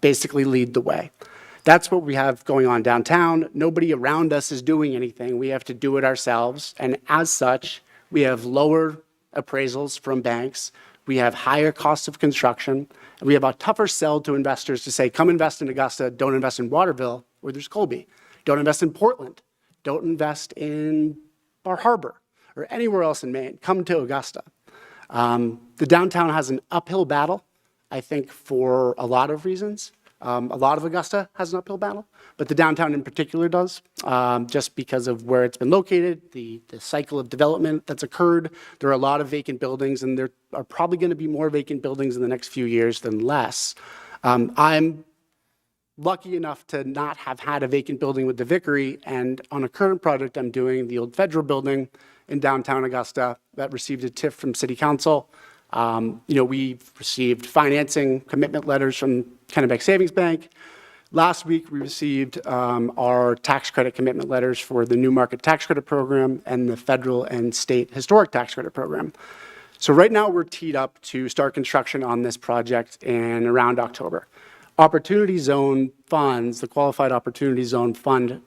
basically lead the way. That's what we have going on downtown. Nobody around us is doing anything. We have to do it ourselves. And as such, we have lower appraisals from banks. We have higher costs of construction. And we have a tougher sell to investors to say, come invest in Augusta, don't invest in Waterville, where there's Colby. Don't invest in Portland. Don't invest in Bar Harbor or anywhere else in Maine. Come to Augusta. The downtown has an uphill battle, I think, for a lot of reasons. A lot of Augusta has an uphill battle, but the downtown in particular does, just because of where it's been located, the cycle of development that's occurred. There are a lot of vacant buildings, and there are probably going to be more vacant buildings in the next few years than less. I'm lucky enough to not have had a vacant building with the Vickery, and on a current project I'm doing, the old Federal building in downtown Augusta that received a TIF from City Council. We've received financing commitment letters from Kennebec Savings Bank. Last week, we received our tax credit commitment letters for the New Market Tax Credit Program and the federal and state historic tax credit program. So right now, we're teed up to start construction on this project in around October. Opportunity Zone funds, the Qualified Opportunity Zone Fund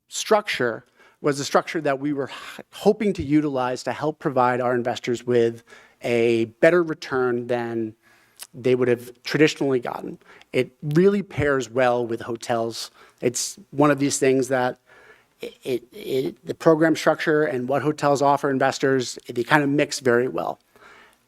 structure was a structure that we were hoping to utilize to help provide our investors with a better return than they would have traditionally gotten. It really pairs well with hotels. It's one of these things that the program structure and what hotels offer investors, they kind of mix very well.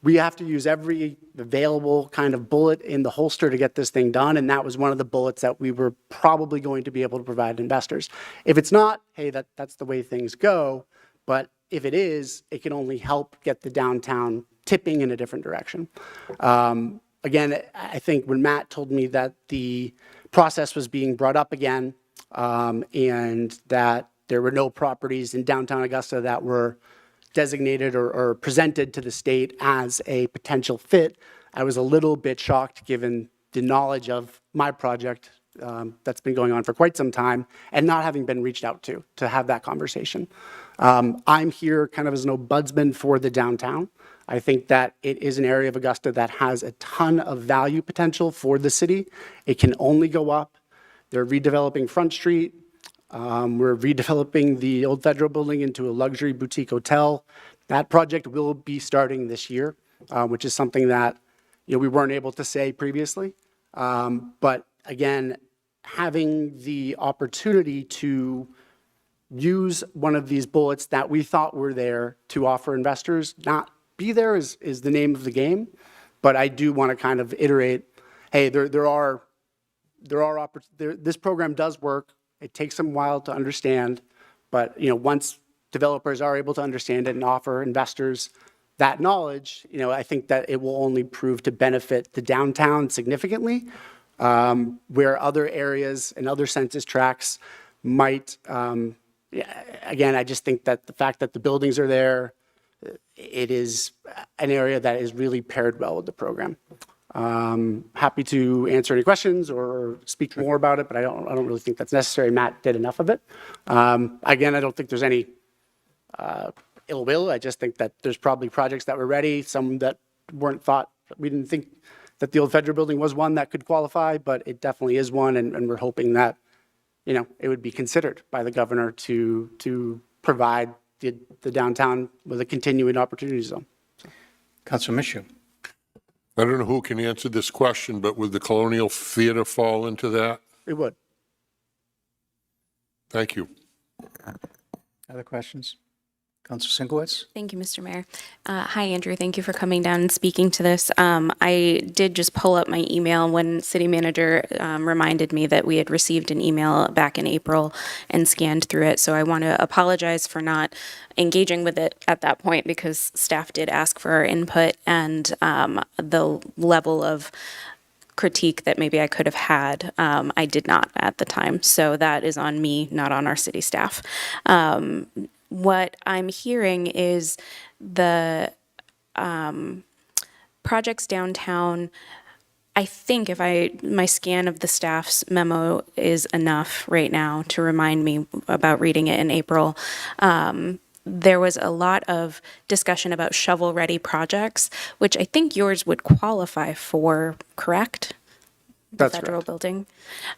We have to use every available kind of bullet in the holster to get this thing done, and that was one of the bullets that we were probably going to be able to provide investors. If it's not, hey, that's the way things go, but if it is, it can only help get the downtown tipping in a different direction. Again, I think when Matt told me that the process was being brought up again, and that there were no properties in downtown Augusta that were designated or presented to the state as a potential fit, I was a little bit shocked given the knowledge of my project that's been going on for quite some time and not having been reached out to have that conversation. I'm here kind of as an ombudsman for the downtown. I think that it is an area of Augusta that has a ton of value potential for the city. It can only go up. They're redeveloping Front Street. We're redeveloping the old Federal building into a luxury boutique hotel. That project will be starting this year, which is something that we weren't able to say previously. But again, having the opportunity to use one of these bullets that we thought were there to offer investors, not be there is the name of the game. But I do want to kind of iterate, hey, this program does work. It takes some while to understand, but once developers are able to understand it and offer investors that knowledge, I think that it will only prove to benefit the downtown significantly, where other areas and other census tracts might. Again, I just think that the fact that the buildings are there, it is an area that is really paired well with the program. Happy to answer any questions or speak more about it, but I don't really think that's necessary. Matt did enough of it. Again, I don't think there's any ill will. I just think that there's probably projects that were ready, some that weren't thought. We didn't think that the old federal building was one that could qualify, but it definitely is one, and we're hoping that, you know, it would be considered by the governor to provide the downtown with a continuing opportunity zone. Councilor Michoud. I don't know who can answer this question, but would the Colonial Theater fall into that? It would. Thank you. Other questions? Councilor Sinkowitz? Thank you, Mr. Mayor. Hi, Andrew. Thank you for coming down and speaking to this. I did just pull up my email when city manager reminded me that we had received an email back in April and scanned through it. So I want to apologize for not engaging with it at that point because staff did ask for our input and the level of critique that maybe I could have had, I did not at the time. So that is on me, not on our city staff. What I'm hearing is the projects downtown. I think if my scan of the staff's memo is enough right now to remind me about reading it in April. There was a lot of discussion about shovel-ready projects, which I think yours would qualify for, correct? That's federal correct. building.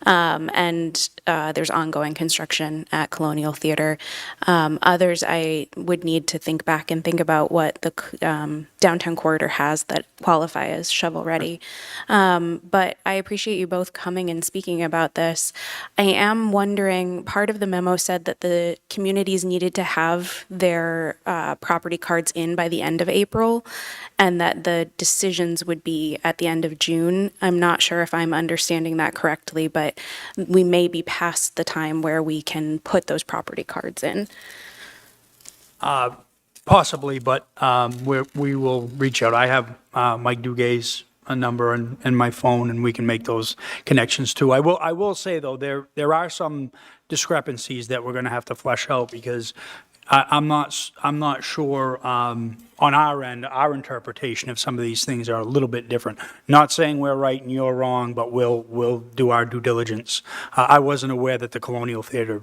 And there's ongoing construction at Colonial Theater. Others, I would need to think back and think about what the downtown corridor has that qualify as shovel-ready. But I appreciate you both coming and speaking about this. I am wondering, part of the memo said that the communities needed to have their property cards in by the end of April, and that the decisions would be at the end of June. I'm not sure if I'm understanding that correctly, but we may be past the time where we can put those property cards in. Possibly, but we will reach out. I have Mike Duguay's number and my phone, and we can make those connections too. I will say, though, there are some discrepancies that we're going to have to flesh out because I'm not sure on our end, our interpretation of some of these things are a little bit different. Not saying we're right and you're wrong, but we'll do our due diligence. I wasn't aware that the Colonial Theater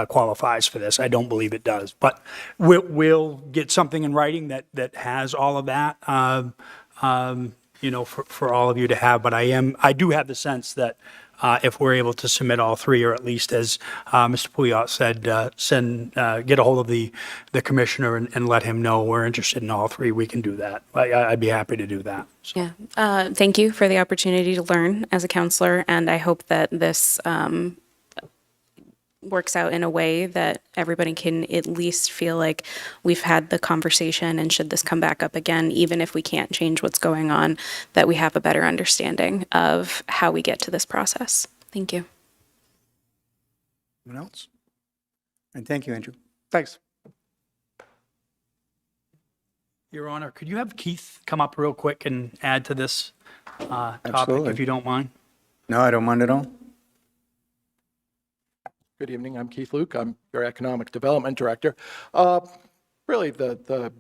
qualifies for this. I don't believe it does, but we'll get something in writing that has all of that. You know, for all of you to have. But I do have the sense that. If we're able to submit all three, or at least, as Mr. Pouliot said, get a hold of the commissioner and let him know we're interested in all three, we can do that. I'd be happy to do that. So. Yeah. Thank you for the opportunity to learn as a counselor, and I hope that this works out in a way that everybody can at least feel like we've had the conversation, and should this come back up again, even if we can't change what's going on, that we have a better understanding of how we get to this process. Thank you. Anyone else? And thank you, Andrew. Thanks. Your Honor, could you have Keith come up real quick and add to this topic, Absolutely. if you don't mind? No, I don't mind at all. Good evening. I'm Keith Luke. I'm your Economic Development Director. Really, the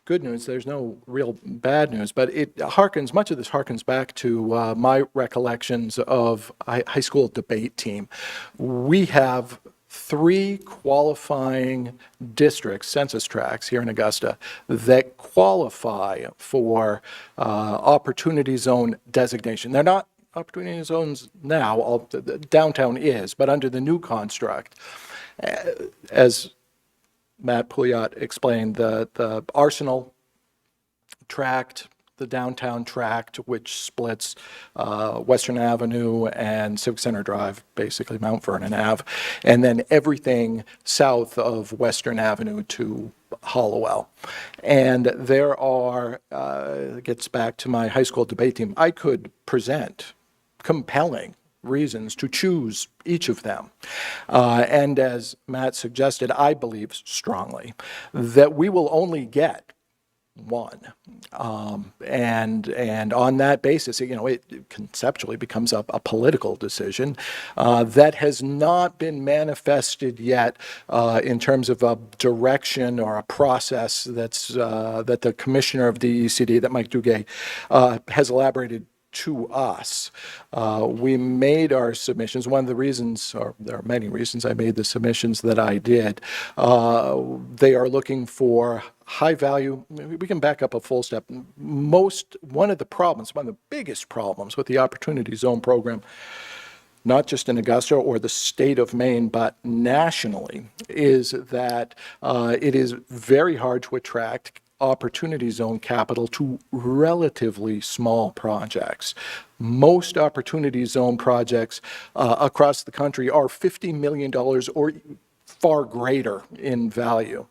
good news, there's no real bad news, but much of this harkens back to my recollections of high school debate team. We have 3 qualifying districts, census tracts here in Augusta, that qualify for Opportunity Zone designation. They're not Opportunity Zones now, downtown is, but under the new construct, as Matt Pouliot explained, the Arsenal tract, the downtown tract, which splits Western Avenue and Civic Center Drive, basically Mount Vernon Ave, and then everything south of Western Avenue to Hollowell. And there are, gets back to my high school debate team, I could present compelling reasons to choose each of them. And as Matt suggested, I believe strongly that we will only get one. And on that basis, it conceptually becomes a political decision that has not been manifested yet in terms of a direction or a process that the commissioner of the ECD, that Mike Duguay, has elaborated to us. We made our submissions. One of the reasons, or there are many reasons I made the submissions that I did, they are looking for high value. We can back up a full step. One of the biggest problems with the Opportunity Zone program, not just in Augusta or the state of Maine, but nationally, is that it is very hard to attract Opportunity Zone capital to relatively small projects. Most Opportunity Zone projects across the country are $50 million or far greater in value.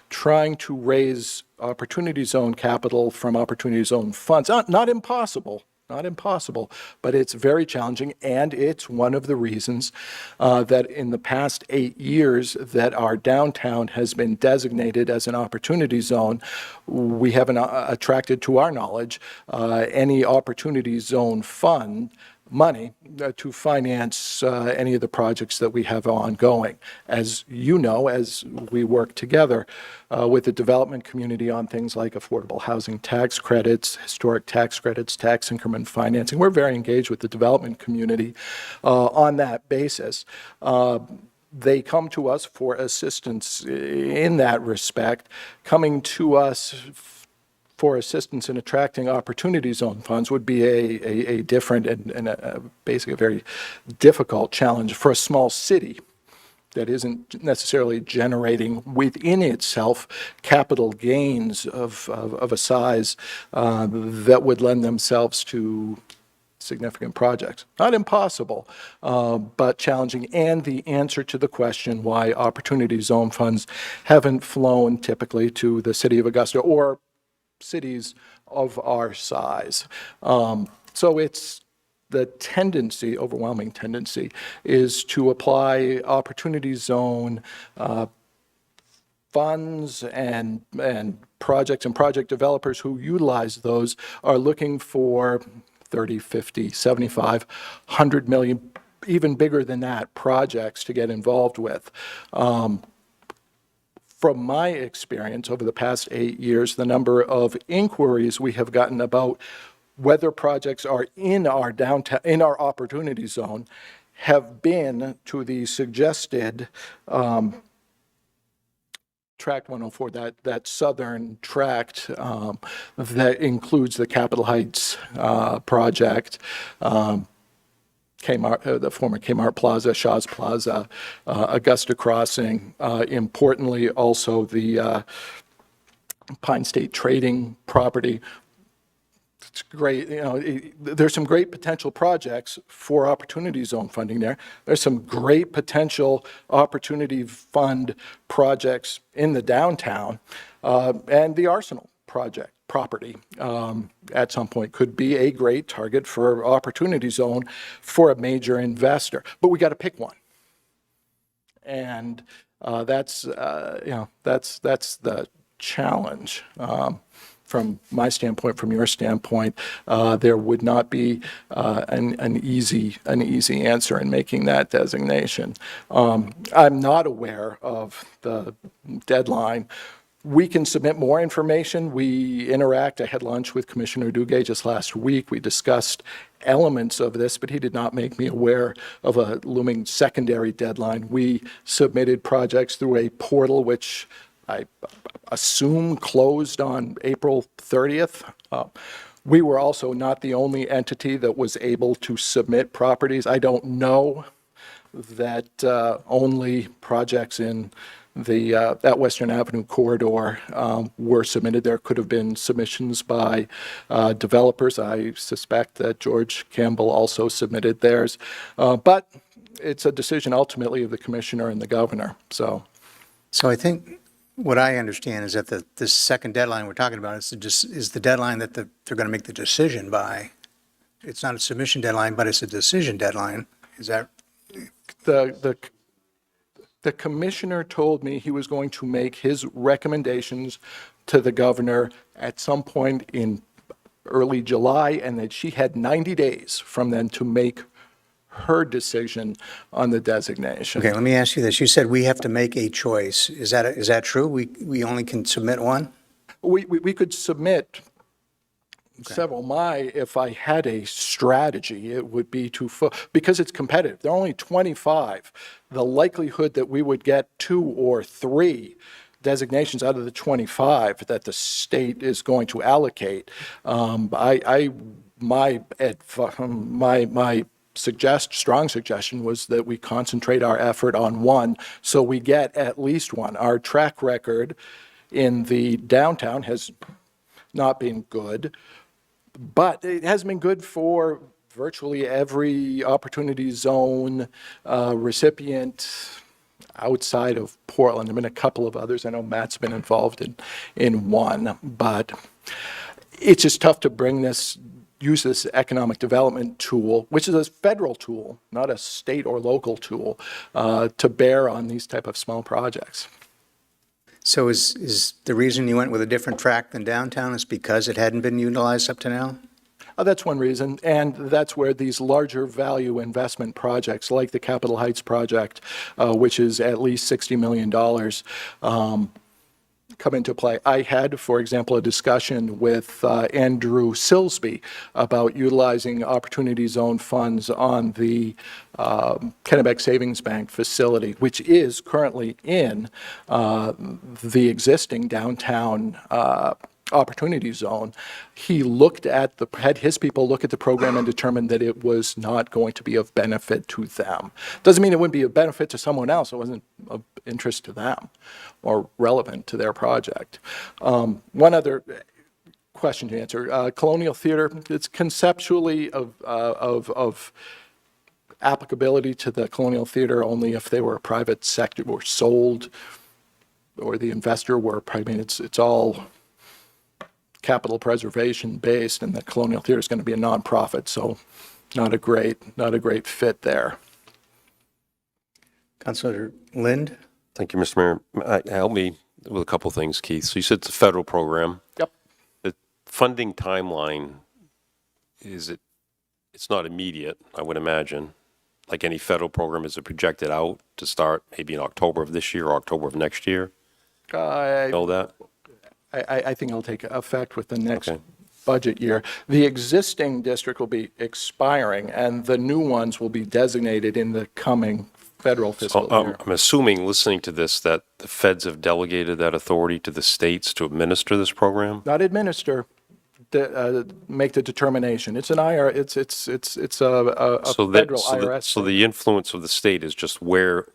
Trying to raise Opportunity Zone capital from Opportunity Zone funds, not impossible, but it's very challenging, and it's one of the reasons that in the past 8 years that our downtown has been designated as an Opportunity Zone, we haven't attracted, to our knowledge, any Opportunity Zone fund money to finance any of the projects that we have ongoing. As you know, as we work together with the development community on things like affordable housing tax credits, historic tax credits, tax increment financing, we're very engaged with the development community on that basis. They come to us for assistance in that respect, coming to us for assistance in attracting Opportunity Zone funds would be a different and basically a very difficult challenge for a small city that isn't necessarily generating within itself capital gains of a size that would lend themselves to significant projects. Not impossible, but challenging. And the answer to the question why Opportunity Zone funds haven't flown typically to the city of Augusta or cities of our size. So it's the tendency, overwhelming tendency, is to apply Opportunity Zone funds and projects and project developers who utilize those are looking for 30, 50, 75, 100 million, even bigger than that, projects to get involved with. From my experience over the past 8 years, the number of inquiries we have gotten about whether projects are in our downtown, in our Opportunity Zone, have been to the suggested Tract 104, that southern tract that includes the Capitol Heights project, Kmart, the former Kmart Plaza, Shaw's Plaza, Augusta Crossing, importantly also the Pine State Trading property. It's great, there's some great potential projects for Opportunity Zone funding there. There's some great potential Opportunity Fund projects in the downtown, and the Arsenal project property at some point could be a great target for Opportunity Zone for a major investor. But we got to pick one. And that's the challenge. From my standpoint, from your standpoint, there would not be an easy answer in making that designation. I'm not aware of the deadline. We can submit more information. We interact. I had lunch with Commissioner Duguay just last week. We discussed elements of this, but he did not make me aware of a looming secondary deadline. We submitted projects through a portal, which I assume closed on April 30th. We were also not the only entity that was able to submit properties. I don't know that only projects in that Western Avenue corridor were submitted. There could have been submissions by developers. I suspect that George Campbell also submitted theirs. But it's a decision ultimately of the commissioner and the governor. So I think what I understand is that this second deadline we're talking about is the deadline that they're going to make the decision by. It's not a submission deadline, but it's a decision deadline. Is that? The The commissioner told me he was going to make his recommendations to the governor at some point in early July, and that she had 90 days from then to make her decision on the designation. Okay, let me ask you this. You said we have to make a choice. Is that true? We only can submit one? We could submit several. If I had a strategy, it would be because it's competitive. There are only 25. The likelihood that we would get 2 or 3 designations out of the 25 that the state is going to allocate, my strong suggestion was that we concentrate our effort on one, so we get at least one. Our track record in the downtown has not been good, but it has been good for virtually every opportunity zone recipient outside of Portland. There have been a couple of others. I know Matt's been involved in one, but it's just tough to use this economic development tool, which is a federal tool, not a state or local tool, to bear on these type of small projects. So is the reason you went with a different track than downtown is because it hadn't been utilized up to now? That's one reason, and that's where these larger value investment projects, like the Capitol Heights project, which is at least $60 million, come into play. I had, for example, a discussion with Andrew Silsby about utilizing Opportunity Zone funds on the Kennebec Savings Bank facility, which is currently in the existing downtown Opportunity Zone. He had his people look at the program and determined that it was not going to be of benefit to them. Doesn't mean it wouldn't be of benefit to someone else. It wasn't of interest to them or relevant to their project. One other question to answer. Colonial Theater, it's conceptually of applicability to the Colonial Theater only if they were a private sector or sold, or the investor were, it's all capital preservation based, and the Colonial Theater is going to be a nonprofit, so not a great fit there. Councilor Lind? Thank you, Mr. Mayor. Help me with a couple things, Keith. So you said it's a federal program. Yep. The funding timeline, it's not immediate, I would imagine. Like any federal program, is it projected out to start maybe in October of this year or October of next year? Know that? I think it'll take effect with the next budget year. The existing district will be expiring, and the new ones will be designated in the coming federal fiscal year. I'm assuming, listening to this, that the feds have delegated that authority to the states to administer this program? Not administer, make the determination. It's an IR. It's a federal IRS. So the influence of the state is just where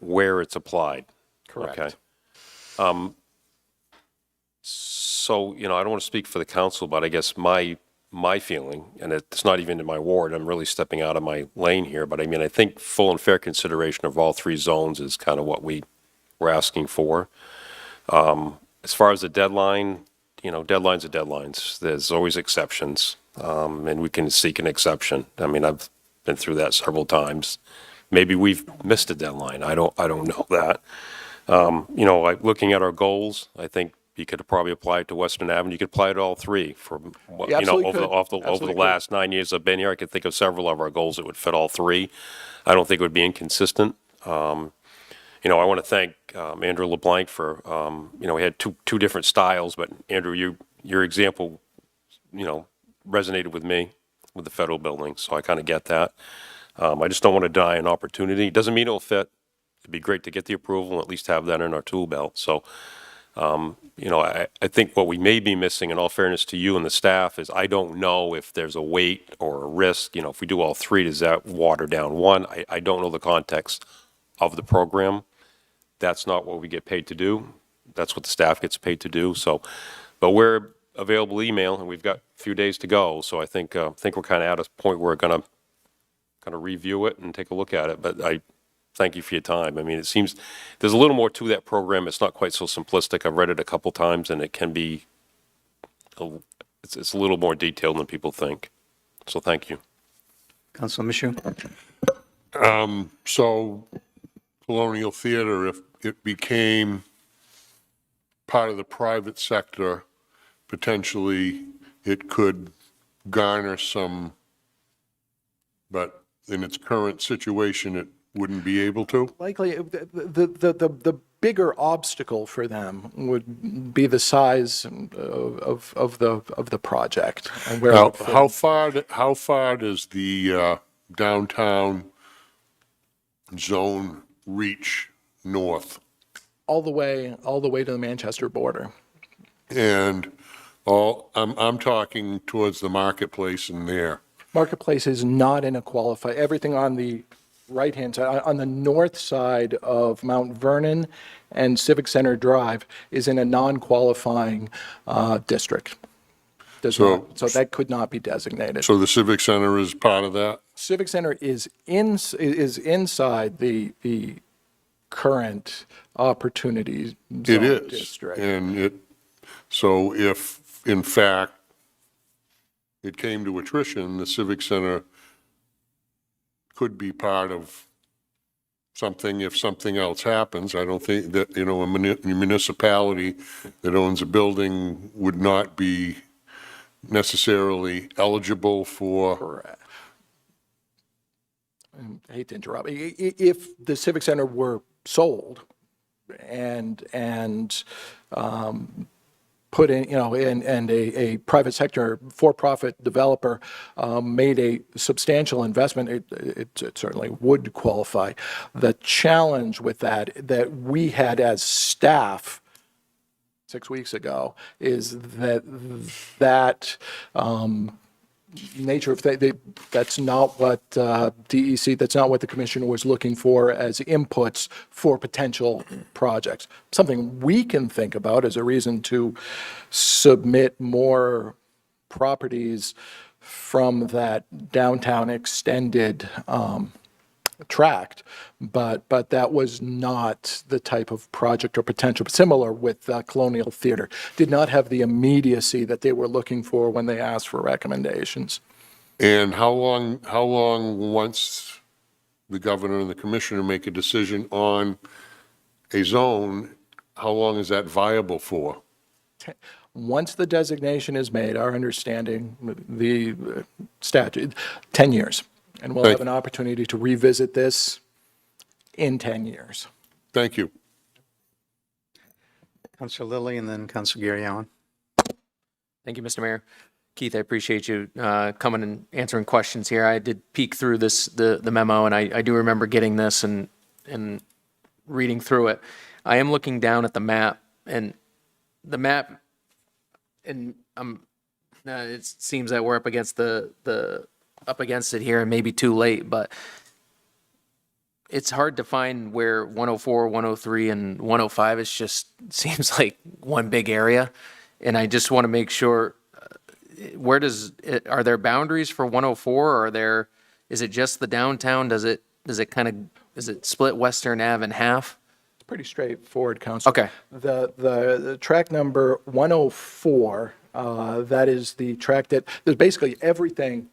it's applied. Correct. Okay. So, I don't want to speak for the council, but I guess my feeling, and it's not even in my ward, I'm really stepping out of my lane here, but I think full and fair consideration of all 3 zones is kind of what we're asking for. As far as the deadline, deadlines are deadlines. There's always exceptions, and we can seek an exception. I've been through that several times. Maybe we've missed a deadline. I don't know that. Looking at our goals, I think you could probably apply it to Western Avenue. You could apply it to all 3 for, over the last 9 years I've been here. I could think of several of our goals that would fit all 3. I don't think it would be inconsistent. I want to thank Andrew LeBlanc for, we had two different styles, but Andrew, your example, resonated with me with the federal building, so I kind of get that. I just don't want to deny an opportunity. It doesn't mean it'll fit. It'd be great to get the approval and at least have that in our tool belt. So, I think what we may be missing, in all fairness to you and the staff, is I don't know if there's a weight or a risk. If we do all 3, does that water down one? I don't know the context of the program. That's not what we get paid to do. That's what the staff gets paid to do. So, but we're available email, and we've got a few days to go. So I think we're kind of at a point where we're going to kind of review it and take a look at it. But I thank you for your time. It seems there's a little more to that program. It's not quite so simplistic. I've read it a couple times, and it can be, it's a little more detailed than people think. So thank you. Councilor Michoud? So Colonial Theater, it became part of the private sector, potentially it could garner some, but in its current situation, it wouldn't be able to? Likely, the bigger obstacle for them would be the size of the project and where it Now, would fit. how far does the downtown zone reach north? All the way to the Manchester border. And I'm talking towards the marketplace in there. Marketplace is not in a qualify, everything on the right-hand side, on the north side of Mount Vernon and Civic Center Drive is in a non-qualifying district. So that could not be designated. So the Civic Center is part of that? Civic Center is inside the current opportunity It zone is. district. And so if, in fact, it came to attrition, the Civic Center could be part of something if something else happens. I don't think that, a municipality that owns a building would not be necessarily eligible for. Correct. I hate to interrupt. If the Civic Center were sold and put in, and a private sector for-profit developer made a substantial investment, it certainly would qualify. The challenge with that we had as staff 6 weeks ago is that nature of that's not what DEC, that's not what the commissioner was looking for as inputs for potential projects. Something we can think about as a reason to submit more properties from that downtown extended tract, but that was not the type of project or potential. Similar with Colonial Theater, did not have the immediacy that they were looking for when they asked for recommendations. And how long once the governor and the commissioner make a decision on a zone, how long is that viable for? Once the designation is made, our understanding, the statute, 10 years. And we'll have an opportunity to revisit this in 10 years. Thank you. Councilor Lilly and then Councilor Gary Allen. Thank you, Mr. Mayor. Keith, I appreciate you coming and answering questions here. I did peek through the memo, and I do remember getting this and reading through it. I am looking down at the map, and the map, and it seems that we're up against up against it here and maybe too late, but it's hard to find where 104, 103, and 105 is just seems like one big area. And I just want to make sure, are there boundaries for 104, or is it just the downtown? Is it split Western Ave in half? It's pretty straightforward, Councilor. Okay. The track number 104, that is the track that, there's basically everything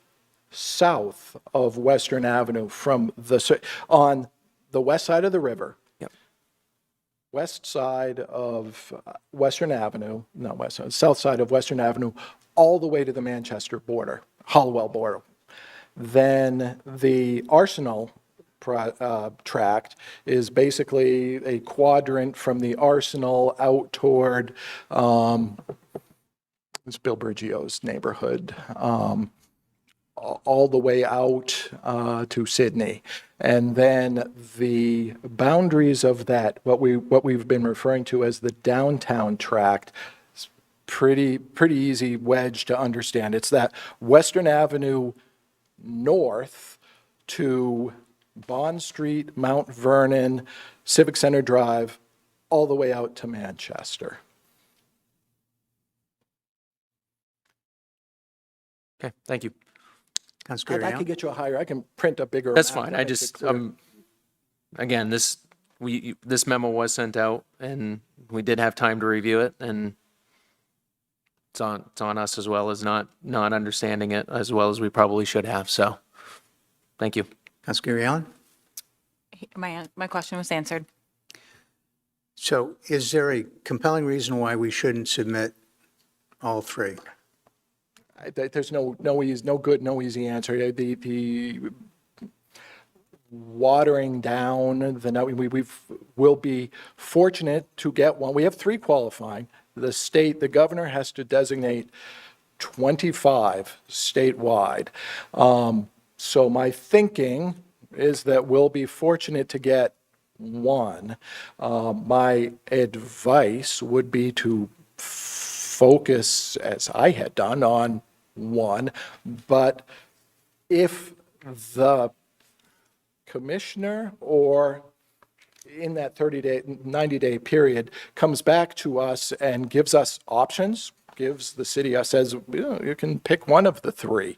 south of Western Avenue on the west side of the river. Yep. West side of Western Avenue, not west side, south side of Western Avenue, all the way to the Manchester border, Hollowell border. Then the Arsenal tract is basically a quadrant from the Arsenal out toward it's Bill Bergio's neighborhood, all the way out to Sydney. And then the boundaries of that, what we've been referring to as the downtown tract, is pretty easy wedge to understand. It's that Western Avenue north to Bond Street, Mount Vernon, Civic Center Drive, all the way out to Manchester. Okay, thank you. I could get you a higher, I can print a bigger. That's map fine. to I make it just, clear. again, this memo was sent out, and we did have time to review it, and it's on us as well as not understanding it as well as we probably should have. So, thank you. Councilor Gary Allen. My question was answered. So is there a compelling reason why we shouldn't submit all three? There's no good, no easy answer. The watering down, we'll be fortunate to get one. We have 3 qualifying. The governor has to designate 25 statewide. So my thinking is that we'll be fortunate to get 1. My advice would be to focus, as I had done, on 1. But if the commissioner or in that 30-day, 90-day period comes back to us and gives us options, gives the city, says, you can pick one of the 3.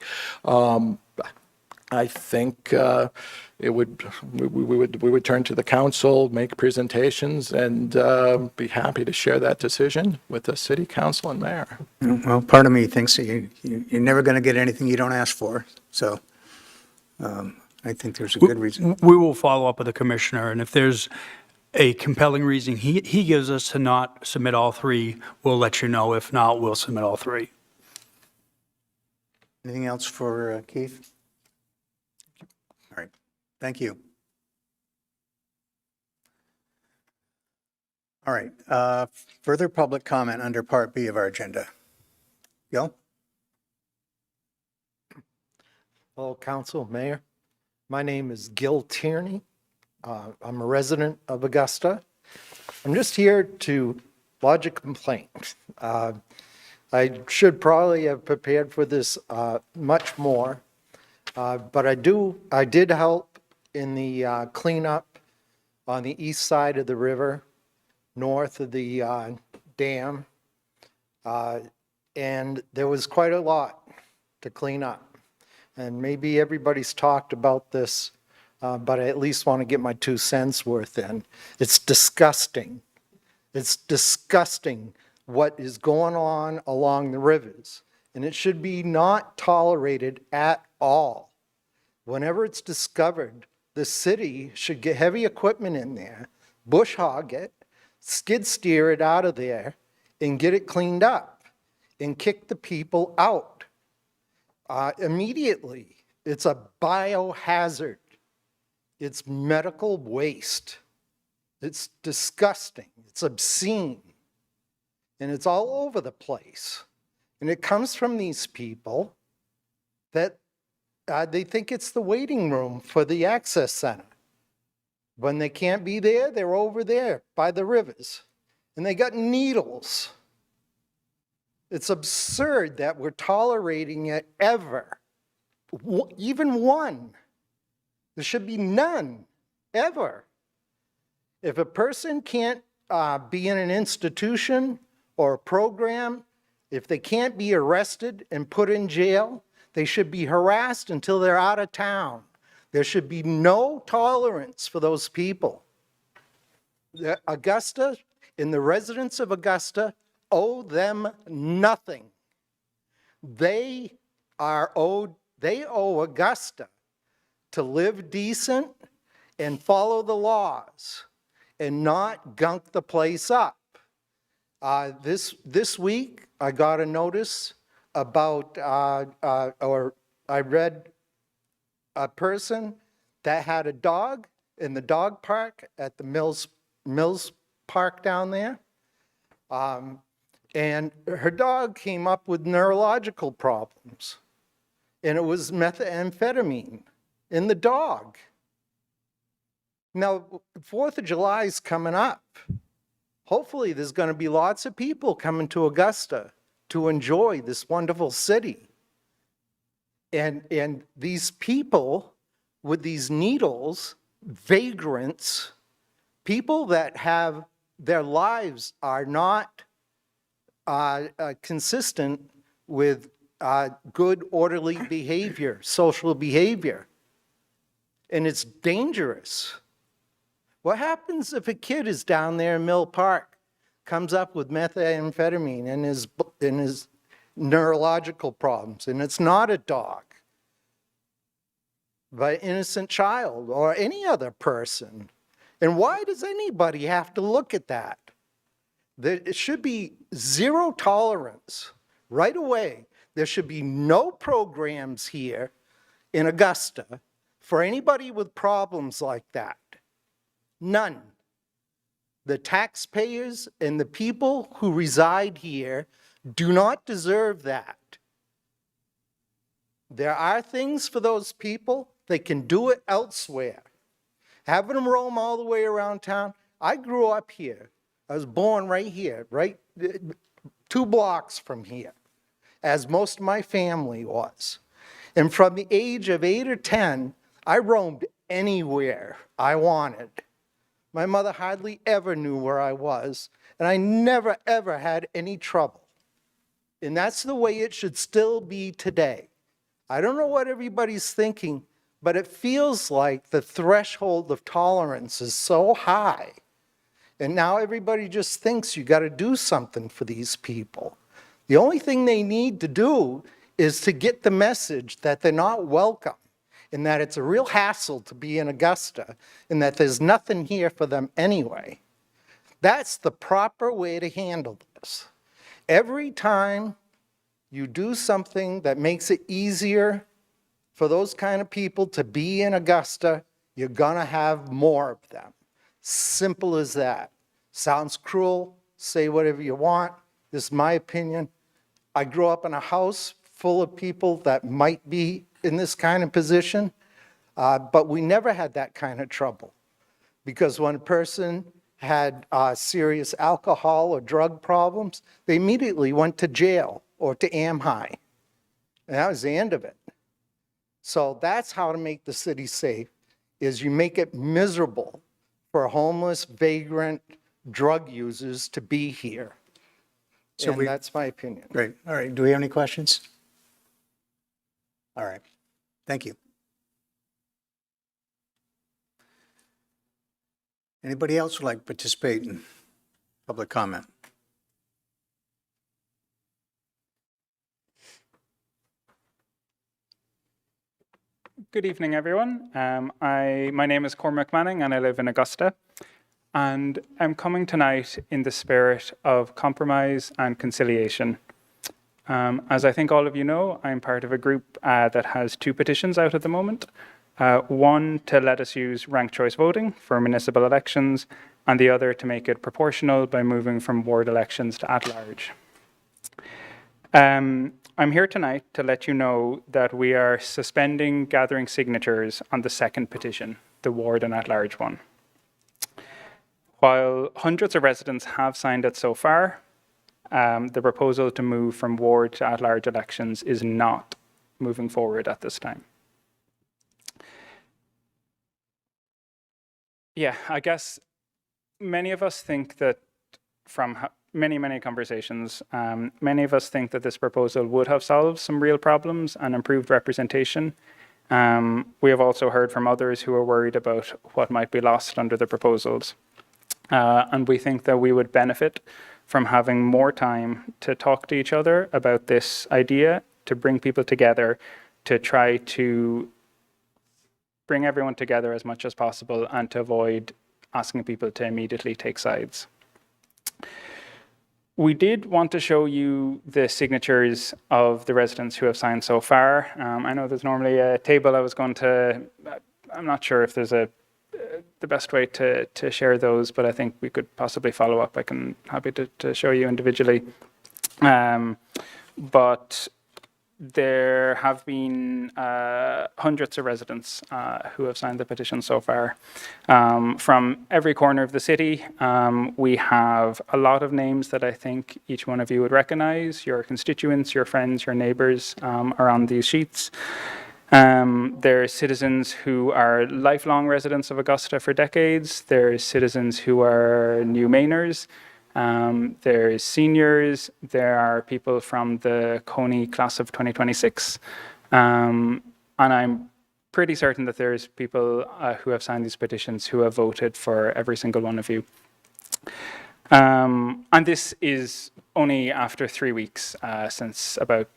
I think we would turn to the council, make presentations, and be happy to share that decision with the city council and mayor. Well, part of me thinks that you're never going to get anything you don't ask for, so I think there's a good reason. We will follow up with the commissioner, and if there's a compelling reason he gives us to not submit all 3, we'll let you know. If not, we'll submit all 3. Anything else for Keith? All right, thank you. All right, further public comment under Part B of our agenda. Gil? Hello, Council, Mayor. My name is Gil Tierney. I'm a resident of Augusta. I'm just here to lodge a complaint. I should probably have prepared for this much more, but I did help in the cleanup on the east side of the river, north of the dam, and there was quite a lot to clean up. And maybe everybody's talked about this, but I at least want to get my 2 cents worth in. It's disgusting. It's disgusting what is going on along the rivers, and it should be not tolerated at all. Whenever it's discovered, the city should get heavy equipment in there, bush hog it, skid steer it out of there, and get it cleaned up, and kick the people out. Immediately. It's a biohazard. It's medical waste. It's disgusting. It's obscene. And it's all over the place. And it comes from these people that they think it's the waiting room for the access center. When they can't be there, they're over there by the rivers. And they got needles. It's absurd that we're tolerating it ever. Even one. There should be none, ever. If a person can't be in an institution or a program, if they can't be arrested and put in jail, they should be harassed until they're out of town. There should be no tolerance for those people. Augusta and the residents of Augusta owe them nothing. They owe Augusta to live decent and follow the laws and not gunk the place up. This week, I got a notice about, or I read a person that had a dog in the dog park at the Mills Park down there. And her dog came up with neurological problems. And it was methamphetamine in the dog. Now, 4th of July is coming up. Hopefully, there's going to be lots of people coming to Augusta to enjoy this wonderful city. And these people with these needles, vagrants, people that have their lives are not consistent with good, orderly behavior, social behavior. And it's dangerous. What happens if a kid is down there in Mill Park, comes up with methamphetamine in his neurological problems, and it's not a dog, but an innocent child or any other person? And why does anybody have to look at that? It should be zero tolerance right away. There should be no programs here in Augusta for anybody with problems like that. None. The taxpayers and the people who reside here do not deserve that. There are things for those people. They can do it elsewhere. Having them roam all the way around town. I grew up here. I was born right here, right 2 blocks from here, as most of my family was. And from the age of 8 or 10, I roamed anywhere I wanted. My mother hardly ever knew where I was, and I never, ever had any trouble. And that's the way it should still be today. I don't know what everybody's thinking, but it feels like the threshold of tolerance is so high. And now everybody just thinks you got to do something for these people. The only thing they need to do is to get the message that they're not welcome, and that it's a real hassle to be in Augusta, and that there's nothing here for them anyway. That's the proper way to handle this. Every time you do something that makes it easier for those kind of people to be in Augusta, you're gonna have more of them. Simple as that. Sounds cruel, say whatever you want. This is my opinion. I grew up in a house full of people that might be in this kind of position, but we never had that kind of trouble. Because when a person had serious alcohol or drug problems, they immediately went to jail or to AMHI. And that was the end of it. So that's how to make the city safe, is you make it miserable for homeless, vagrant, drug users to be here. So And that's my opinion. Great. All right. Do we have any questions? All right. Thank you. Anybody else would like to participate in public comment? Good evening, everyone. My name is Cormac Manning, and I live in Augusta. And I'm coming tonight in the spirit of compromise and conciliation. As I think all of you know, I'm part of a group that has 2 petitions out at the moment. One to let us use ranked choice voting for municipal elections, and the other to make it proportional by moving from ward elections to at-large. I'm here tonight to let you know that we are suspending gathering signatures on the second petition, the ward and at-large one. While hundreds of residents have signed it so far, the proposal to move from ward to at-large elections is not moving forward at this time. Yeah, I guess many of us think that from many conversations, many of us think that this proposal would have solved some real problems and improved representation. We have also heard from others who are worried about what might be lost under the proposals. And we think that we would benefit from having more time to talk to each other about this idea, to bring people together, to try to bring everyone together as much as possible, and to avoid asking people to immediately take sides. We did want to show you the signatures of the residents who have signed so far. I know there's normally a table I was going to, I'm not sure if there's the best way to share those, but I think we could possibly follow up. Happy to show you individually. But there have been hundreds of residents who have signed the petition so far. From every corner of the city, we have a lot of names that I think each one of you would recognize. Your constituents, your friends, your neighbors are on these sheets. There are citizens who are lifelong residents of Augusta for decades. There's citizens who are new Mainers. There's seniors. There are people from the Coney class of 2026. And I'm pretty certain that there's people who have signed these petitions who have voted for every single one of you. And this is only after 3 weeks, since about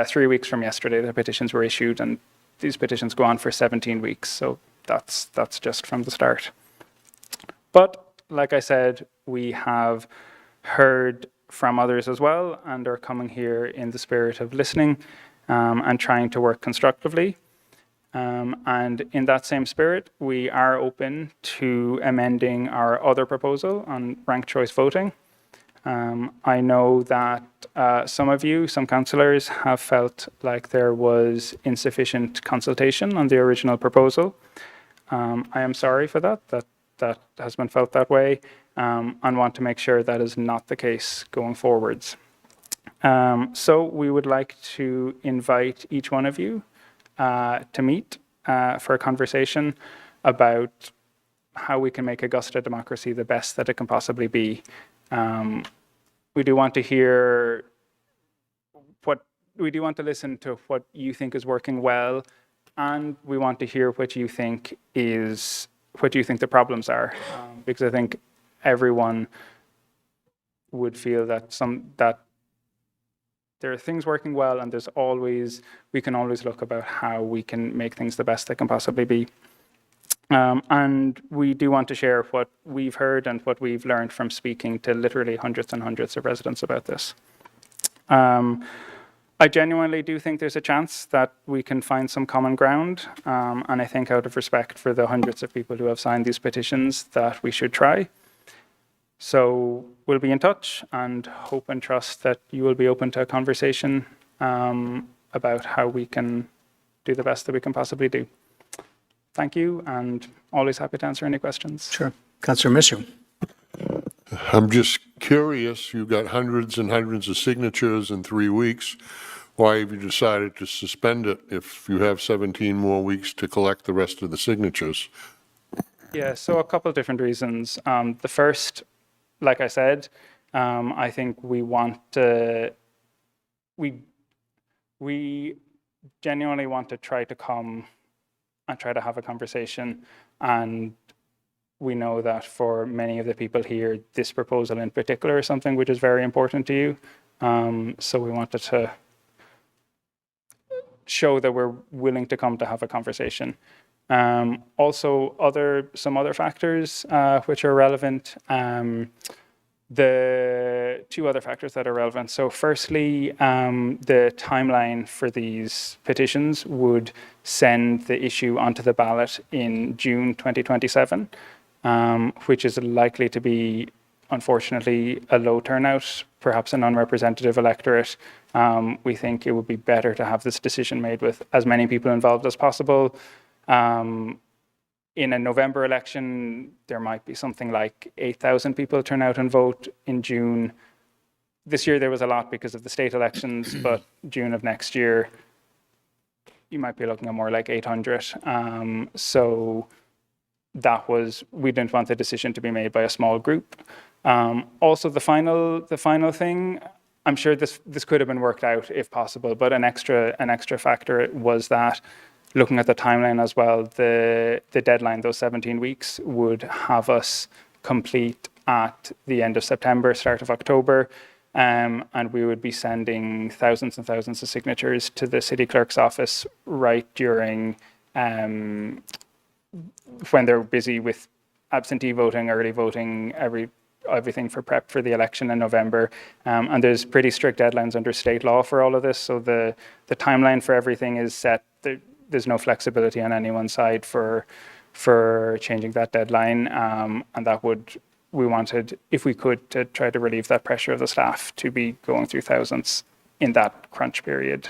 3 weeks from yesterday, the petitions were issued, and these petitions go on for 17 weeks, so that's just from the start. But like I said, we have heard from others as well and are coming here in the spirit of listening and trying to work constructively. And in that same spirit, we are open to amending our other proposal on ranked choice voting. I know that some of you, some councillors, have felt like there was insufficient consultation on the original proposal. I am sorry for that has been felt that way, and want to make sure that is not the case going forwards. So we would like to invite each one of you to meet for a conversation about how we can make Augusta democracy the best that it can possibly be. We do want to hear we do want to listen to what you think is working well, and we want to hear what you think the problems are, because I think everyone would feel that there are things working well, and we can always look about how we can make things the best they can possibly be. And we do want to share what we've heard and what we've learned from speaking to literally hundreds and hundreds of residents about this. I genuinely do think there's a chance that we can find some common ground, and I think out of respect for the hundreds of people who have signed these petitions that we should try. So we'll be in touch and hope and trust that you will be open to a conversation about how we can do the best that we can possibly do. Thank you, and always happy to answer any questions. Sure. Councillor Mishu. I'm just curious, you got hundreds and hundreds of signatures in 3 weeks. Why have you decided to suspend it if you have 17 more weeks to collect the rest of the signatures? Yeah, so a couple of different reasons. The first, like I said, I think we genuinely want to try to come and try to have a conversation, and we know that for many of the people here, this proposal in particular is something which is very important to you. So we wanted to show that we're willing to come to have a conversation. Also, some other factors which are relevant. The two other factors that are relevant. So firstly, the timeline for these petitions would send the issue onto the ballot in June 2027, which is likely to be, unfortunately, a low turnout, perhaps an unrepresentative electorate. We think it would be better to have this decision made with as many people involved as possible. In a November election, there might be something like 8,000 people turn out and vote. In June, this year there was a lot because of the state elections, but June of next year, you might be looking at more like 800. So we didn't want the decision to be made by a small group. Also, the final thing, I'm sure this could have been worked out if possible, but an extra factor was that, looking at the timeline as well, the deadline, those 17 weeks, would have us complete at the end of September, start of October, and we would be sending thousands and thousands of signatures to the city clerk's office right during when they're busy with absentee voting, early voting, everything for prep for the election in November. And there's pretty strict deadlines under state law for all of this, so the timeline for everything is set. There's no flexibility on anyone's side for changing that deadline, and we wanted, if we could, to try to relieve that pressure of the staff to be going through thousands in that crunch period.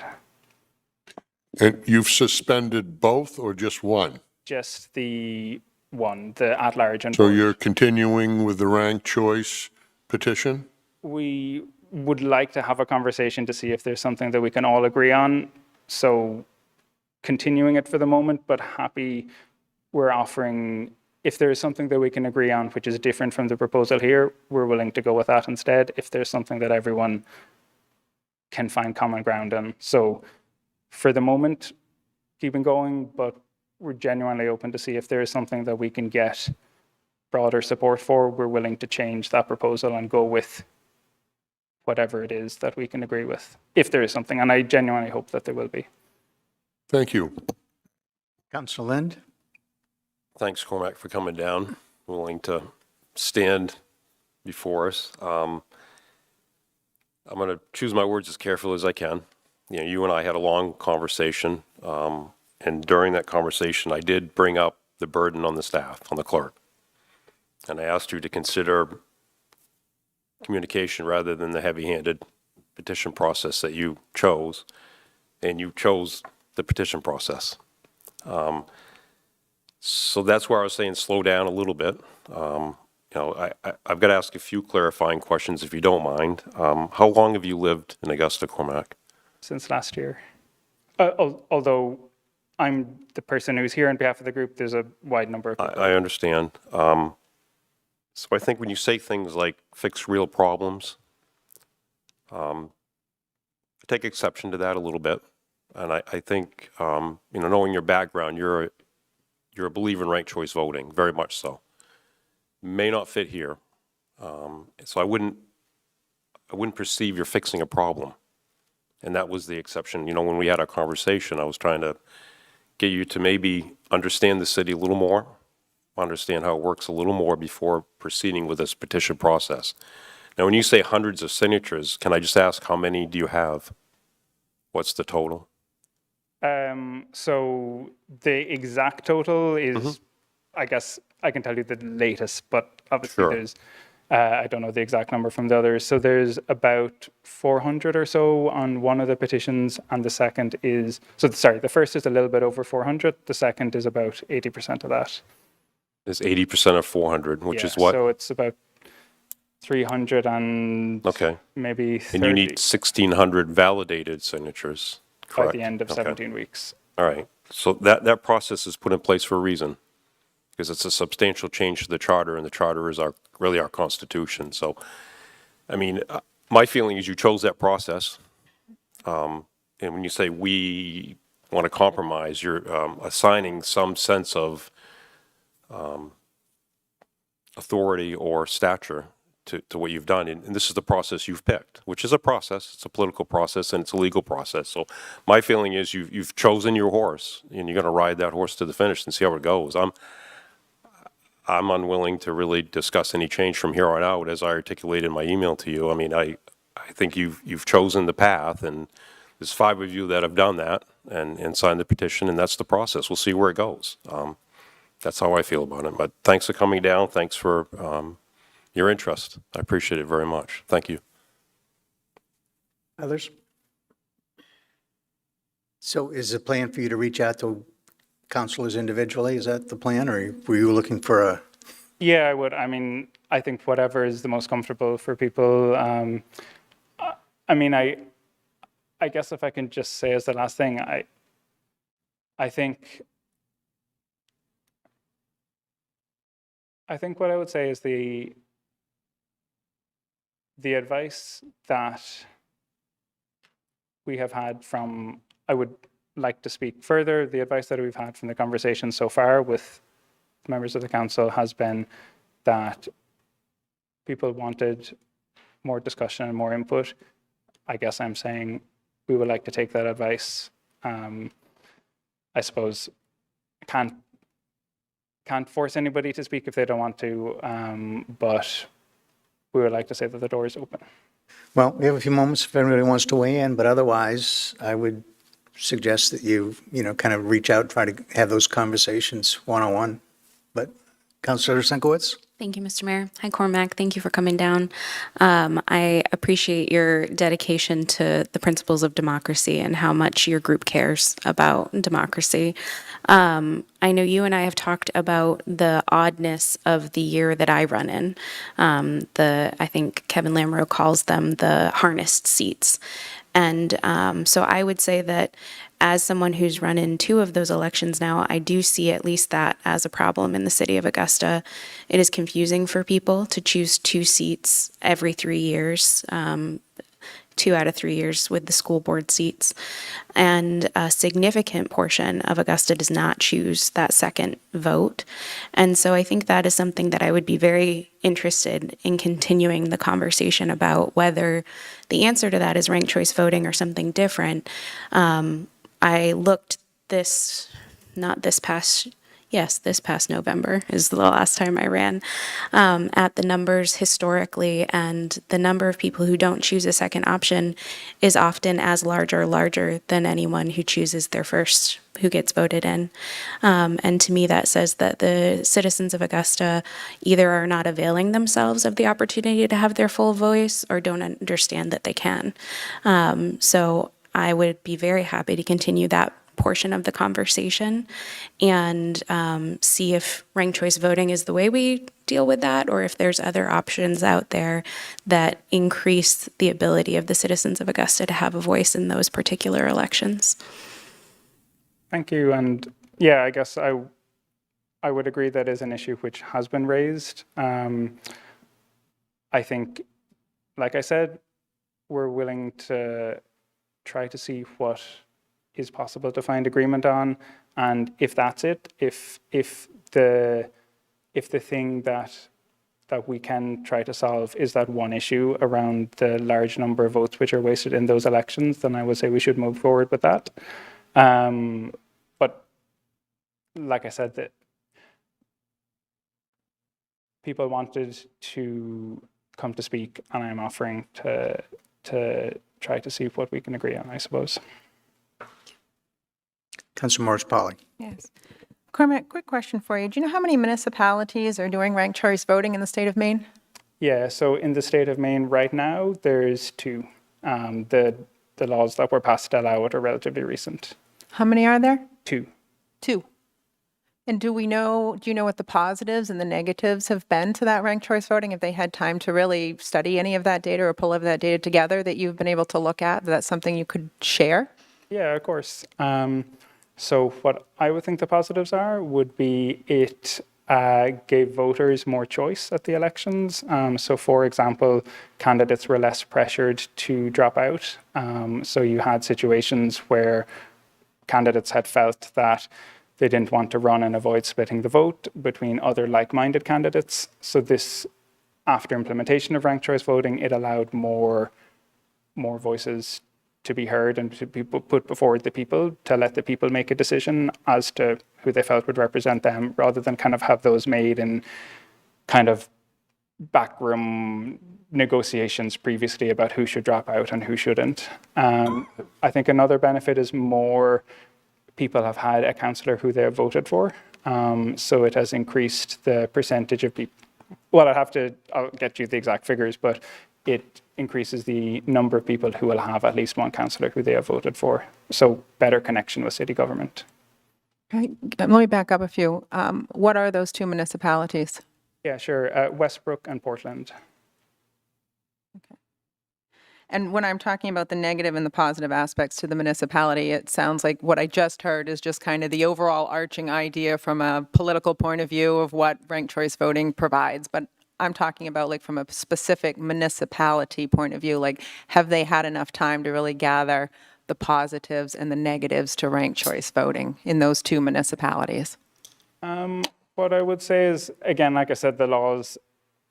And you've suspended both or just one? Just the one, the at-large. So you're continuing with the ranked choice petition? We would like to have a conversation to see if there's something that we can all agree on. So continuing it for the moment, but we're offering, if there is something that we can agree on which is different from the proposal here, we're willing to go with that instead, if there's something that everyone can find common ground on. So for the moment, keeping going, but we're genuinely open to see if there is something that we can get broader support for. We're willing to change that proposal and go with whatever it is that we can agree with, if there is something, and I genuinely hope that there will be. Thank you. Councillor Lind. Thanks, Cormac, for coming down, willing to stand before us. I'm going to choose my words as carefully as I can. You know, you and I had a long conversation, and during that conversation, I did bring up the burden on the staff, on the clerk. And I asked you to consider communication rather than the heavy-handed petition process that you chose, and you chose the petition process. So that's where I was saying slow down a little bit. You know, I've got to ask a few clarifying questions if you don't mind. How long have you lived in Augusta, Cormac? Since last year. Although I'm the person who's here on behalf of the group, there's a wide number of people. I understand. So I think when you say things like fix real problems, I take exception to that a little bit. And I think, you know, knowing your background, you're a believer in ranked choice voting, very much so. May not fit here. So I wouldn't perceive you're fixing a problem. And that was the exception. You know, when we had our conversation, I was trying to get you to maybe understand the city a little more, understand how it works a little more before proceeding with this petition process. Now, when you say hundreds of signatures, can I just ask how many do you have? What's the total? So the exact total is, I guess I can tell you the latest, but obviously Sure. there's, I don't know the exact number from the others. So there's about 400 or so on one of the petitions, and the second is, so sorry, the first is a little bit over 400. The second is about 80% of that. Is 80% of 400, which Yeah, is what? So it's about 300 and Okay. maybe 30 And you need 1,600 validated signatures, by correct? the end of Okay. 17 weeks. All right. So that process is put in place for a reason, because it's a substantial change to the charter, and the charter is really our constitution. So, I mean, my feeling is you chose that process. And when you say we want to compromise, you're assigning some sense of authority or stature to what you've done. And this is the process you've picked, which is a process. It's a political process and it's a legal process. So my feeling is you've chosen your horse, and you're going to ride that horse to the finish and see how it goes. I'm unwilling to really discuss any change from here on out, as I articulated in my email to you. I mean, I think you've chosen the path, and there's 5 of you that have done that and signed the petition, and that's the process. We'll see where it goes. That's how I feel about it. But thanks for coming down. Thanks for your interest. I appreciate it very much. Thank you. Others? So is the plan for you to reach out to councilors individually? Is that the plan, or were you looking for a? Yeah, I would. I mean, I think whatever is the most comfortable for people. I mean, I guess if I can just say as the last thing, I think what I would say is the advice that we have had from, I would like to speak further, the advice that we've had from the conversation so far with members of the council has been that people wanted more discussion and more input. I guess I'm saying we would like to take that advice. I suppose can't force anybody to speak if they don't want to, but we would like to say that the door is open. Well, we have a few moments if anybody wants to weigh in, but otherwise, I would suggest that you kind of reach out, try to have those conversations one-on-one. But Councilor Sienkiewicz? Thank you, Mr. Mayor. Hi, Cormac. Thank you for coming down. I appreciate your dedication to the principles of democracy and how much your group cares about democracy. I know you and I have talked about the oddness of the year that I run in. I think Kevin Lamro calls them the harnessed seats. And so I would say that as someone who's run in 2 of those elections now, I do see at least that as a problem in the city of Augusta. It is confusing for people to choose 2 seats every 3 years, 2 out of 3 years with the school board seats. And a significant portion of Augusta does not choose that second vote. And so I think that is something that I would be very interested in continuing the conversation about, whether the answer to that is ranked choice voting or something different. I looked not this past Yes, this past November is the last time I ran, at the numbers historically, and the number of people who don't choose a second option is often as large or larger than anyone who chooses their first, who gets voted in. And to me, that says that the citizens of Augusta either are not availing themselves of the opportunity to have their full voice or don't understand that they can. So I would be very happy to continue that portion of the conversation and see if ranked choice voting is the way we deal with that, or if there's other options out there that increase the ability of the citizens of Augusta to have a voice in those particular elections. Thank you. And yeah, I guess I would agree that is an issue which has been raised. I think, like I said, we're willing to try to see what is possible to find agreement on, and if that's it, if the thing that we can try to solve is that one issue around the large number of votes which are wasted in those elections, then I would say we should move forward with that. But like I said, that people wanted to come to speak, and I'm offering to try to see what we can agree on, I suppose. Councilor Morris Polly. Yes. Cormac, quick question for you. Do you know how many municipalities are doing ranked choice voting in the state of Maine? Yeah, so in the state of Maine right now, there's two. The laws that were passed to allow it are relatively recent. How many are there? Two. Two. And do you know what the positives and the negatives have been to that ranked choice voting? Have they had time to really study any of that data or pull of that data together that you've been able to look at? That's something you could share? Yeah, of course. So what I would think the positives are would be it gave voters more choice at the elections. So for example, candidates were less pressured to drop out. So you had situations where candidates had felt that they didn't want to run and avoid splitting the vote between other like-minded candidates. So this, after implementation of ranked choice voting, it allowed more voices to be heard and to be put before the people, to let the people make a decision as to who they felt would represent them, rather than kind of have those made in kind of backroom negotiations previously about who should drop out and who shouldn't. I think another benefit is more people have had a councillor who they have voted for. So it has increased the percentage of people. Well, I'll get you the exact figures, but it increases the number of people who will have at least one councillor who they have voted for. So better connection with city government. Right. Let me back up a few. What are those two municipalities? Yeah, sure. Westbrook and Portland. And when I'm talking about the negative and the positive aspects to the municipality, it sounds like what I just heard is just kind of the overall arching idea from a political point of view of what ranked choice voting provides. But I'm talking about like from a specific municipality point of view, like have they had enough time to really gather the positives and the negatives to ranked choice voting in those two municipalities? What I would say is, again, like I said, the laws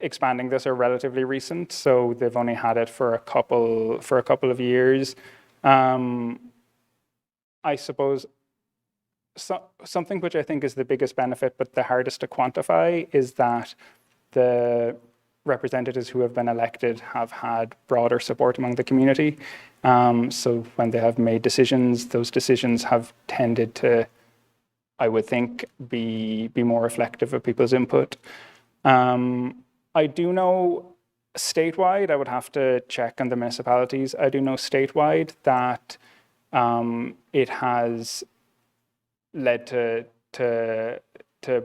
expanding this are relatively recent, so they've only had it for a couple of years. I suppose something which I think is the biggest benefit, but the hardest to quantify, is that the representatives who have been elected have had broader support among the community. So when they have made decisions, those decisions have tended to, I would think, be more reflective of people's input. I do know statewide, I would have to check on the municipalities. I do know statewide that it has led to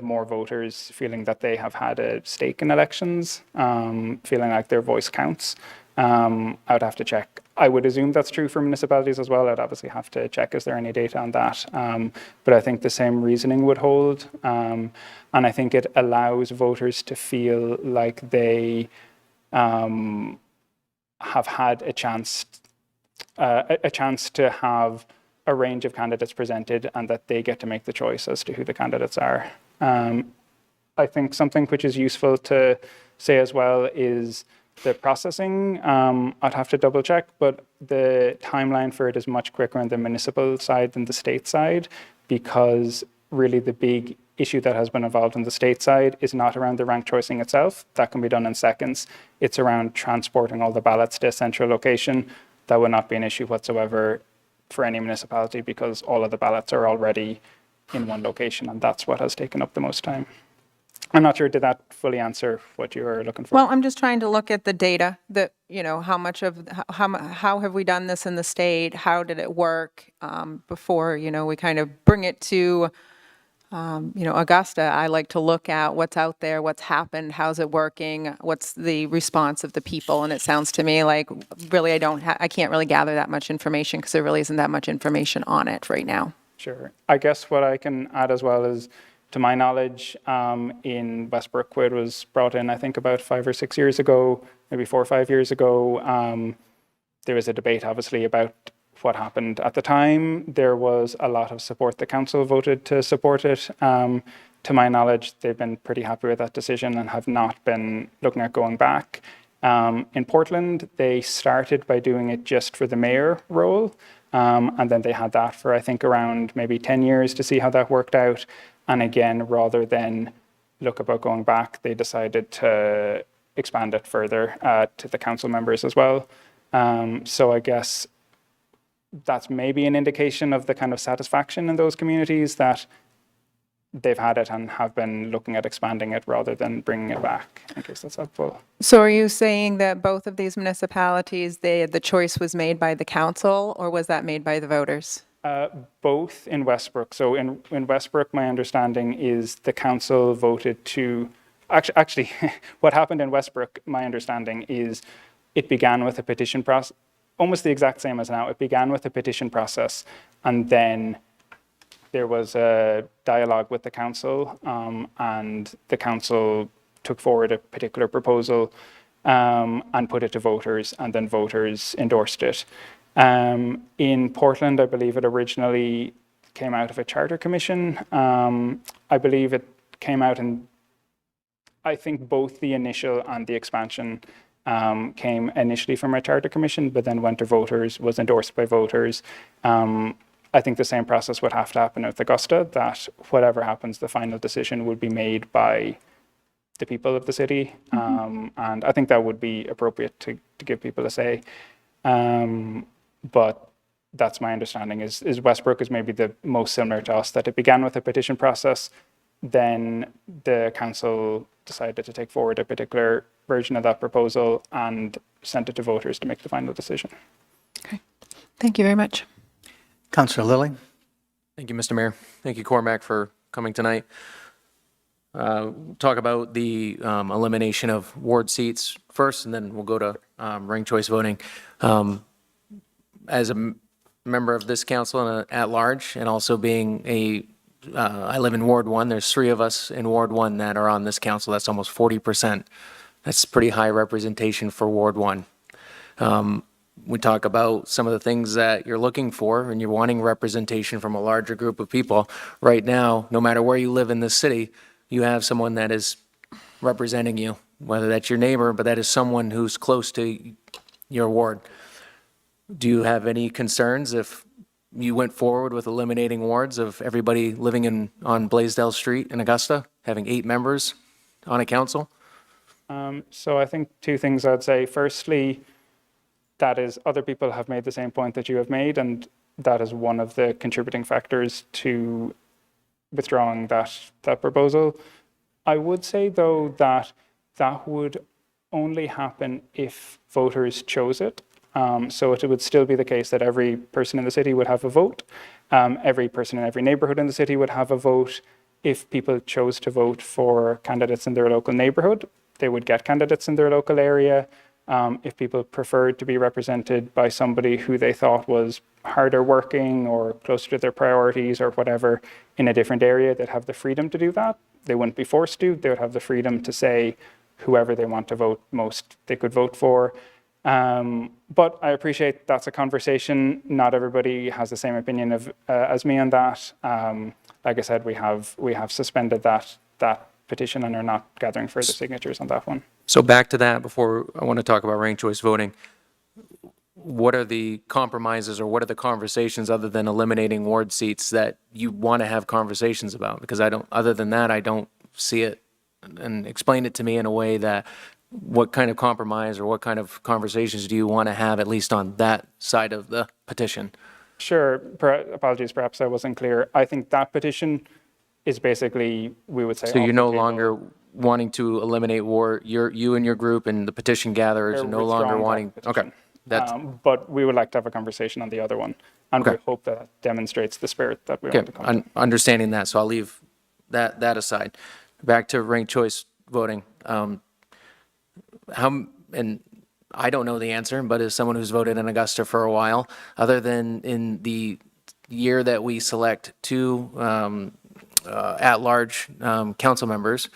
more voters feeling that they have had a stake in elections, feeling like their voice counts. I would have to check. I would assume that's true for municipalities as well. I'd obviously have to check, is there any data on that? But I think the same reasoning would hold. And I think it allows voters to feel like they have had a chance to have a range of candidates presented, and that they get to make the choice as to who the candidates are. I think something which is useful to say as well is the processing. I'd have to double check, but the timeline for it is much quicker on the municipal side than the state side, because really the big issue that has been involved on the state side is not around the rank choicing itself. That can be done in seconds. It's around transporting all the ballots to a central location. That would not be an issue whatsoever for any municipality because all of the ballots are already in one location, and that's what has taken up the most time. I'm not sure, did that fully answer what you were looking for? Well, I'm just trying to look at the data that, how much of, how have we done this in the state? How did it work before, we kind of bring it to, Augusta? I like to look at what's out there, what's happened, how's it working, what's the response of the people. And it sounds to me like really I can't really gather that much information because there really isn't that much information on it right now. Sure. I guess what I can add as well is, to my knowledge, in Westbrook, Quid was brought in, I think, about 5 or 6 years ago, maybe 4 or 5 years ago. There was a debate, obviously, about what happened at the time. There was a lot of support. The council voted to support it. To my knowledge, they've been pretty happy with that decision and have not been looking at going back. In Portland, they started by doing it just for the mayor role. And then they had that for, I think, around maybe 10 years to see how that worked out. And again, rather than look about going back, they decided to expand it further to the council members as well. So I guess that's maybe an indication of the kind of satisfaction in those communities that they've had it and have been looking at expanding it rather than bringing it back. I guess that's helpful. So are you saying that both of these municipalities, the choice was made by the council, or was that made by the voters? Both in Westbrook. So in Westbrook, my understanding is the council voted to, actually what happened in Westbrook, my understanding is it began with a petition process, almost the exact same as now. It began with a petition process, and then there was a dialogue with the council, and the council took forward a particular proposal and put it to voters, and then voters endorsed it. In Portland, I believe it originally came out of a charter commission. I believe it came out in, I think both the initial and the expansion came initially from a charter commission, but then went to voters, was endorsed by voters. I think the same process would have to happen with Augusta, that whatever happens, the final decision would be made by the people of the city. And I think that would be appropriate to give people a say. But that's my understanding, is Westbrook is maybe the most similar to us, that it began with a petition process, then the council decided to take forward a particular version of that proposal and sent it to voters to make the final decision. Okay. Thank you very much. Councillor Lilly. Thank you, Mr. Mayor. Thank you, Cormac, for coming tonight. Talk about the elimination of ward seats first, and then we'll go to ranked choice voting. As a member of this council and at large, and also being I live in Ward 1, there's 3 of us in Ward 1 that are on this council. That's almost 40%. That's pretty high representation for Ward 1. We talk about some of the things that you're looking for, and you're wanting representation from a larger group of people. Right now, no matter where you live in this city, you have someone that is representing you, whether that's your neighbor, but that is someone who's close to your ward. Do you have any concerns if you went forward with eliminating wards of everybody living on Blaisdell Street in Augusta, having 8 members on a council? So I think 2 things I'd say. Firstly, that is, other people have made the same point that you have made, and that is one of the contributing factors to withdrawing that proposal. I would say, though, that that would only happen if voters chose it. So it would still be the case that every person in the city would have a vote. Every person in every neighborhood in the city would have a vote. If people chose to vote for candidates in their local neighborhood, they would get candidates in their local area. If people preferred to be represented by somebody who they thought was harder working or closer to their priorities or whatever in a different area, they'd have the freedom to do that. They wouldn't be forced to. They would have the freedom to say whoever they want to vote most, they could vote for. But I appreciate that's a conversation. Not everybody has the same opinion as me on that. Like I said, we have suspended that petition and are not gathering further signatures on that one. So back to that before I want to talk about ranked choice voting. what are the compromises or what are the conversations other than eliminating ward seats that you want to have conversations about? Because other than that, I don't see it. And explain it to me in a way that what kind of compromise or what kind of conversations do you want to have, at least on that side of the petition? Sure. Apologies, perhaps I wasn't clear. I think that petition is basically, we would say. So off you're the no table. longer wanting to eliminate war, you and your group and the petition gatherers are no longer Withdrawing that wanting, okay. petition. That's, But we would like to have a conversation on the other one. And we hope that demonstrates the spirit that we want to come to. understanding that, so I'll leave that aside. Back to ranked choice voting. And I don't know the answer, but as someone who's voted in Augusta for a while, other than in the year that we select two at-large council members,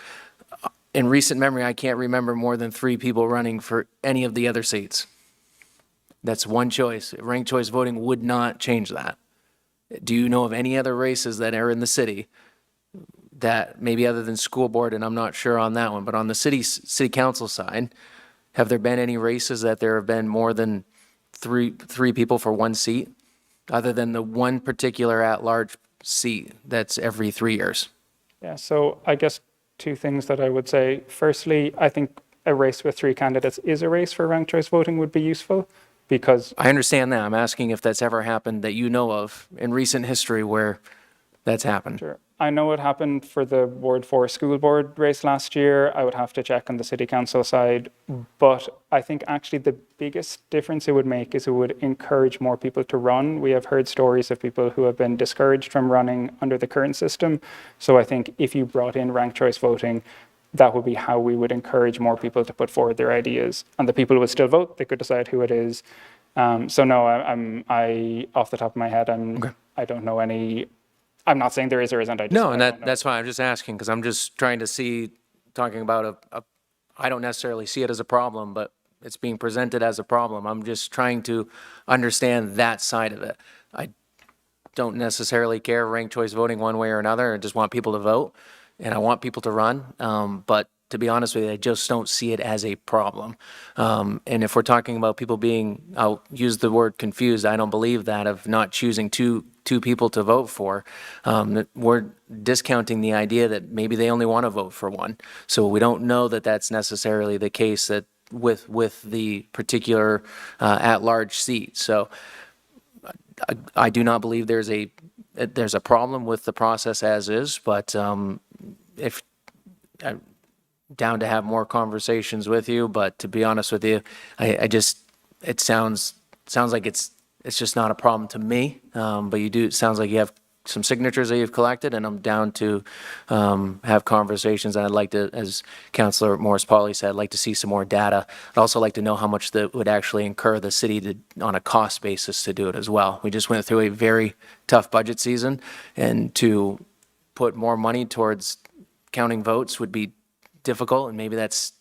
in recent memory, I can't remember more than 3 people running for any of the other seats. That's one choice. Ranked choice voting would not change that. Do you know of any other races that are in the city that, maybe other than school board, and I'm not sure on that one, but on the city council side, have there been any races that there have been more than three people for one seat, other than the one particular at-large seat that's every 3 years? Yeah, so I guess 2 things that I would say. Firstly, I think a race with 3 candidates is a race for ranked choice voting would be useful, because I understand that. I'm asking if that's ever happened that you know of in recent history where that's happened. Sure. I know it happened for the Ward 4 school board race last year. I would have to check on the city council side. But I think actually the biggest difference it would make is it would encourage more people to run. We have heard stories of people who have been discouraged from running under the current system. So I think if you brought in ranked choice voting, that would be how we would encourage more people to put forward their ideas. And the people would still vote. They could decide who it is. So no, I off the top of my head, I don't know any. I'm not saying there is or isn't. No, and that's why I'm just asking, because I'm just trying to see, talking about I don't necessarily see it as a problem, but it's being presented as a problem. I'm just trying to understand that side of it. I don't necessarily care ranked choice voting one way or another. I just want people to vote, and I want people to run. But to be honest with you, I just don't see it as a problem. And if we're talking about people being, I'll use the word confused, I don't believe that, of not choosing two people to vote for. That we're discounting the idea that maybe they only want to vote for one. So we don't know that that's necessarily the case that with the particular at-large seat. So I do not believe there's a problem with the process as is, but if I'm down to have more conversations with you, but to be honest with you, I just, it sounds like it's just not a problem to me. But it sounds like you have some signatures that you've collected, and I'm down to have conversations. And I'd like to, as Councilor Morris-Pauli said, I'd like to see some more data. I'd also like to know how much that would actually incur the city on a cost basis to do it as well. We just went through a very tough budget season, and to put more money towards counting votes would be difficult, and maybe that's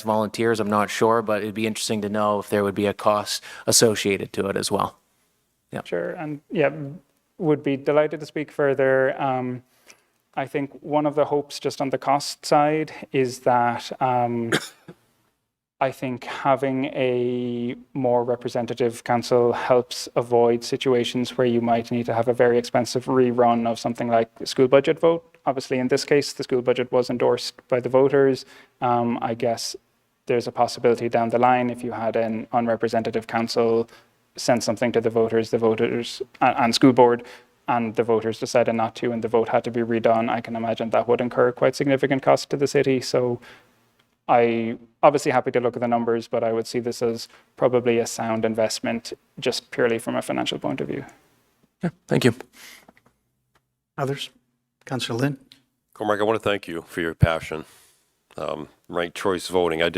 volunteers, I'm not sure, but it'd be interesting to know if there would be a cost associated to it as well. Yeah. Sure, and yeah, would be delighted to speak further. I think one of the hopes just on the cost side is that I think having a more representative council helps avoid situations where you might need to have a very expensive rerun of something like the school budget vote. Obviously, in this case, the school budget was endorsed by the voters. I guess there's a possibility down the line if you had an unrepresentative council send something to the voters and school board, and the voters decided not to, and the vote had to be redone. I can imagine that would incur quite significant cost to the city. So I obviously happy to look at the numbers, but I would see this as probably a sound investment just purely from a financial point of view. Yeah, thank you. Others? Councillor Lynn? Cormac, I want to thank you for your passion. Ranked choice voting, I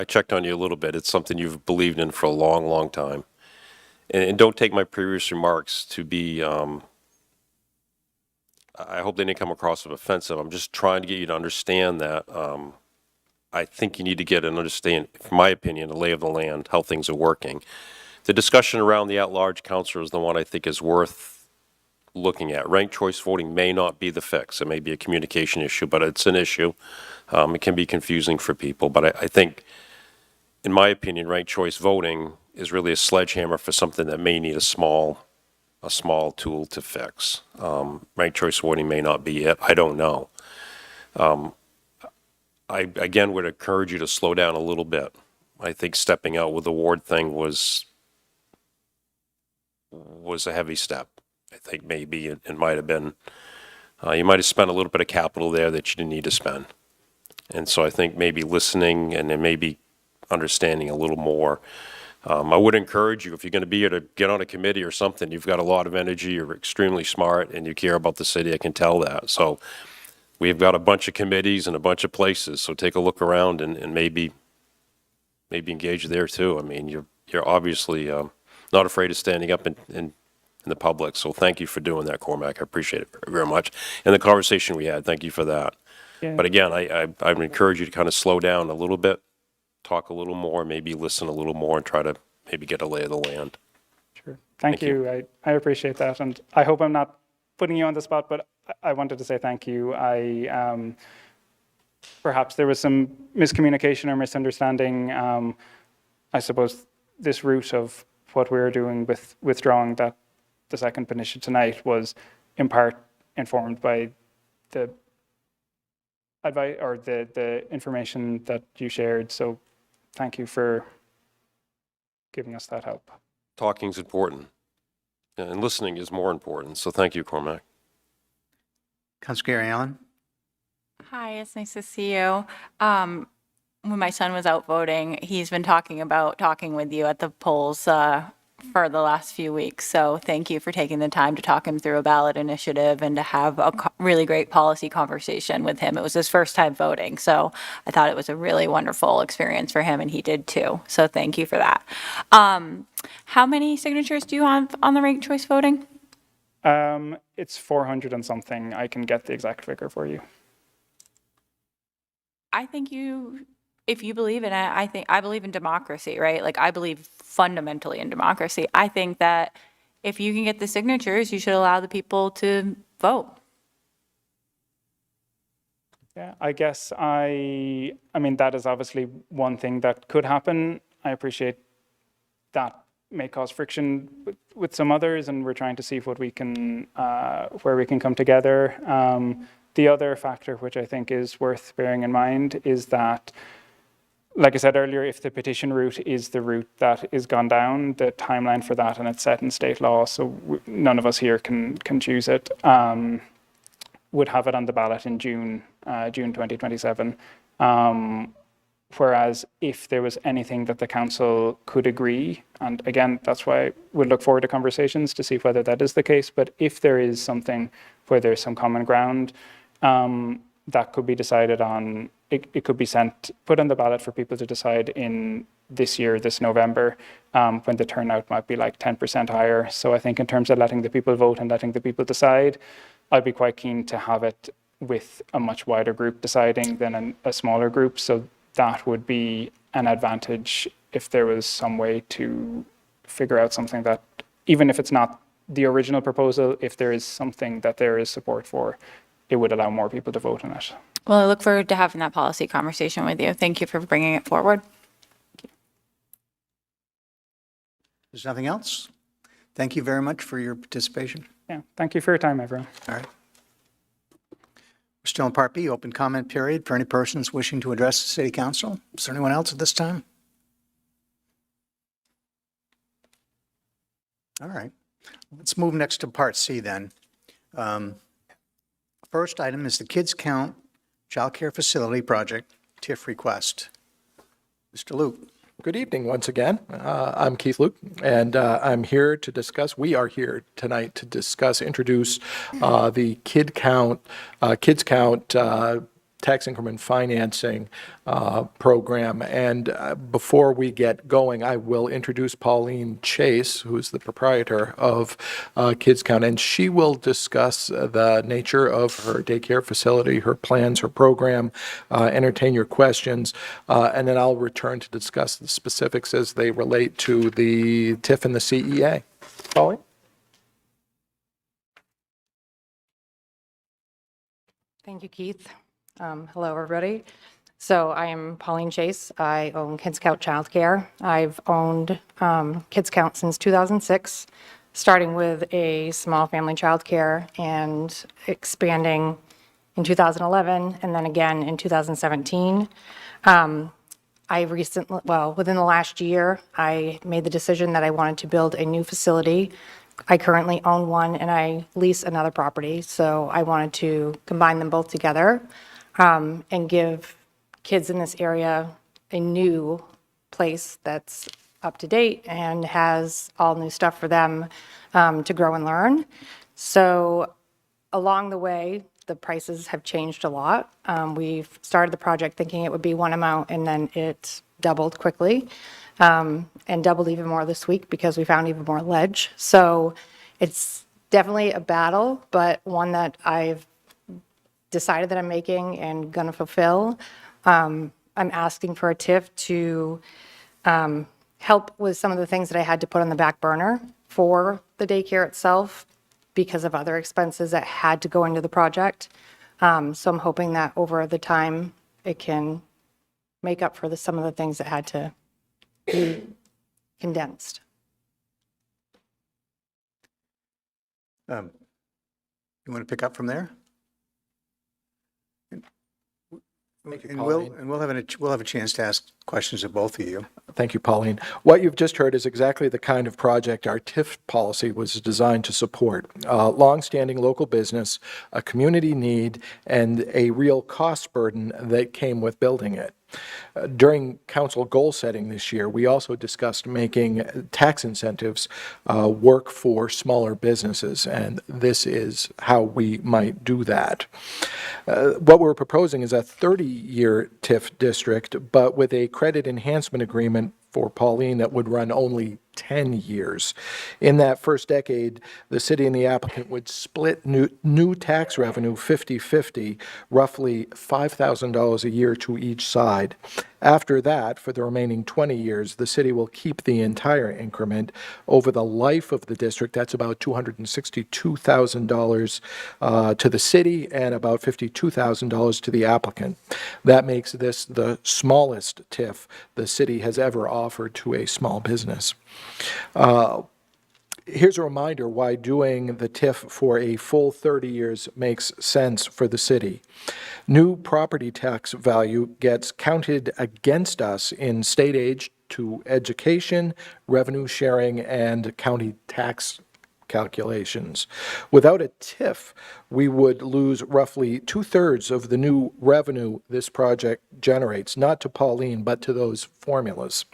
checked on you a little bit. It's something you've believed in for a long, long time. And don't take my previous remarks to be, I hope they didn't come across as offensive. I'm just trying to get you to understand that I think you need to get and understand, from my opinion, the lay of the land, how things are working. The discussion around the at-large council is the one I think is worth looking at. Ranked choice voting may not be the fix. It may be a communication issue, but it's an issue. It can be confusing for people, but I think, in my opinion, ranked choice voting is really a sledgehammer for something that may need a small tool to fix. Ranked choice voting may not be it. I don't know. I, again, would encourage you to slow down a little bit. I think stepping out with the ward thing was a heavy step. I think maybe it might have been, you might have spent a little bit of capital there that you didn't need to spend. And so I think maybe listening and then maybe understanding a little more. I would encourage you, if you're going to be here, to get on a committee or something. You've got a lot of energy, you're extremely smart, and you care about the city. I can tell that. So we've got a bunch of committees and a bunch of places, so take a look around and maybe engage there too. I mean, you're obviously not afraid of standing up in the public, so thank you for doing that, Cormac. I appreciate it very much. And the conversation we had, thank you for that. Yeah. But again, I would encourage you to kind of slow down a little bit, talk a little more, maybe listen a little more, and try to maybe get a lay of the land. Sure. Thank you. I appreciate that. And I hope I'm not putting you on the spot, but I wanted to say thank you. Perhaps there was some miscommunication or misunderstanding. I suppose this route of what we were doing with withdrawing that the second petition tonight was in part informed by the advice or the information that you shared. So thank you for giving us that help. Talking's important, and listening is more important. So thank you, Cormac. Councilor Gary Allen? Hi, it's nice to see you. When my son was out voting, he's been talking with you at the polls for the last few weeks. So thank you for taking the time to talk him through a ballot initiative and to have a really great policy conversation with him. It was his first time voting, so I thought it was a really wonderful experience for him, and he did too. So thank you for that. How many signatures do you have on the ranked choice voting? It's 400 and something. I can get the exact figure for you. I think if you believe in it, I believe in democracy, right? Like, I believe fundamentally in democracy. I think that if you can get the signatures, you should allow the people to vote. Yeah, I guess I mean, that is obviously one thing that could happen. I appreciate that may cause friction with some others, and we're trying to see what we can, where we can come together. The other factor, which I think is worth bearing in mind, is that, like I said earlier, if the petition route is the route that is gone down, the timeline for that, and it's set in state law, so none of us here can choose it, would have it on the ballot in June 2027. Whereas if there was anything that the council could agree, and again, that's why we'll look forward to conversations to see whether that is the case, but if there is something where there's some common ground, that could be decided on, it could be put on the ballot for people to decide in this year, this November, when the turnout might be like 10% higher. So I think in terms of letting the people vote and letting the people decide, I'd be quite keen to have it with a much wider group deciding than a smaller group. So that would be an advantage if there was some way to figure out something that, even if it's not the original proposal, if there is something that there is support for, it would allow more people to vote on it. Well, I look forward to having that policy conversation with you. Thank you for bringing it forward. There's nothing else? Thank you very much for your participation. Yeah, thank you for your time, everyone. All right. We're still in Part B, open comment period for any persons wishing to address the City Council. Is there anyone else at this time? All right. Let's move next to Part C then. First item is the Kids Count Child Care Facility Project TIF request. Mr. Luke. Good evening once again. I'm Keith Luke, and I'm here to discuss, we are here tonight to discuss, introduce the Kids Count tax increment financing program. And before we get going, I will introduce Pauline Chase, who's the proprietor of Kids Count, and she will discuss the nature of her daycare facility, her plans, her program, entertain your questions, and then I'll return to discuss the specifics as they relate to the TIF and the CEA. Pauline? Thank you, Keith. Hello, everybody. So I am Pauline Chase. I own Kids Count Childcare. I've owned Kids Count since 2006, starting with a small family childcare and expanding in 2011 and then again in 2017. I recently, well, within the last year, I made the decision that I wanted to build a new facility. I currently own one and I lease another property, so I wanted to combine them both together and give kids in this area a new place that's up to date and has all new stuff for them to grow and learn. So along the way, the prices have changed a lot. We've started the project thinking it would be one amount, and then it doubled quickly, and doubled even more this week because we found even more ledge. So it's definitely a battle, but one that I've decided that I'm making and going to fulfill. I'm asking for a TIF to help with some of the things that I had to put on the back burner for the daycare itself because of other expenses that had to go into the project. So I'm hoping that over the time, it can make up for some of the things that had to be condensed. You want to pick up from there? And we'll have a chance to ask questions of both of you. Thank you, Pauline. What you've just heard is exactly the kind of project our TIF policy was designed to support. Long-standing local business, a community need, and a real cost burden that came with building it. During council goal setting this year, we also discussed making tax incentives work for smaller businesses, and this is how we might do that. What we're proposing is a 30-year TIF district, but with a credit enhancement agreement for Pauline that would run only 10 years. In that first decade, the city and the applicant would split new tax revenue 50-50, roughly $5,000 a year to each side. After that, for the remaining 20 years, the city will keep the entire increment. Over the life of the district, that's about $262,000 to the city and about $52,000 to the applicant. That makes this the smallest TIF the city has ever offered to a small business. Here's a reminder why doing the TIF for a full 30 years makes sense for the city. New property tax value gets counted against us in state aid to education, revenue sharing, and county tax calculations. Without a TIF, we would lose roughly 2/3 of the new revenue this project generates, not to Pauline, but to those formulas.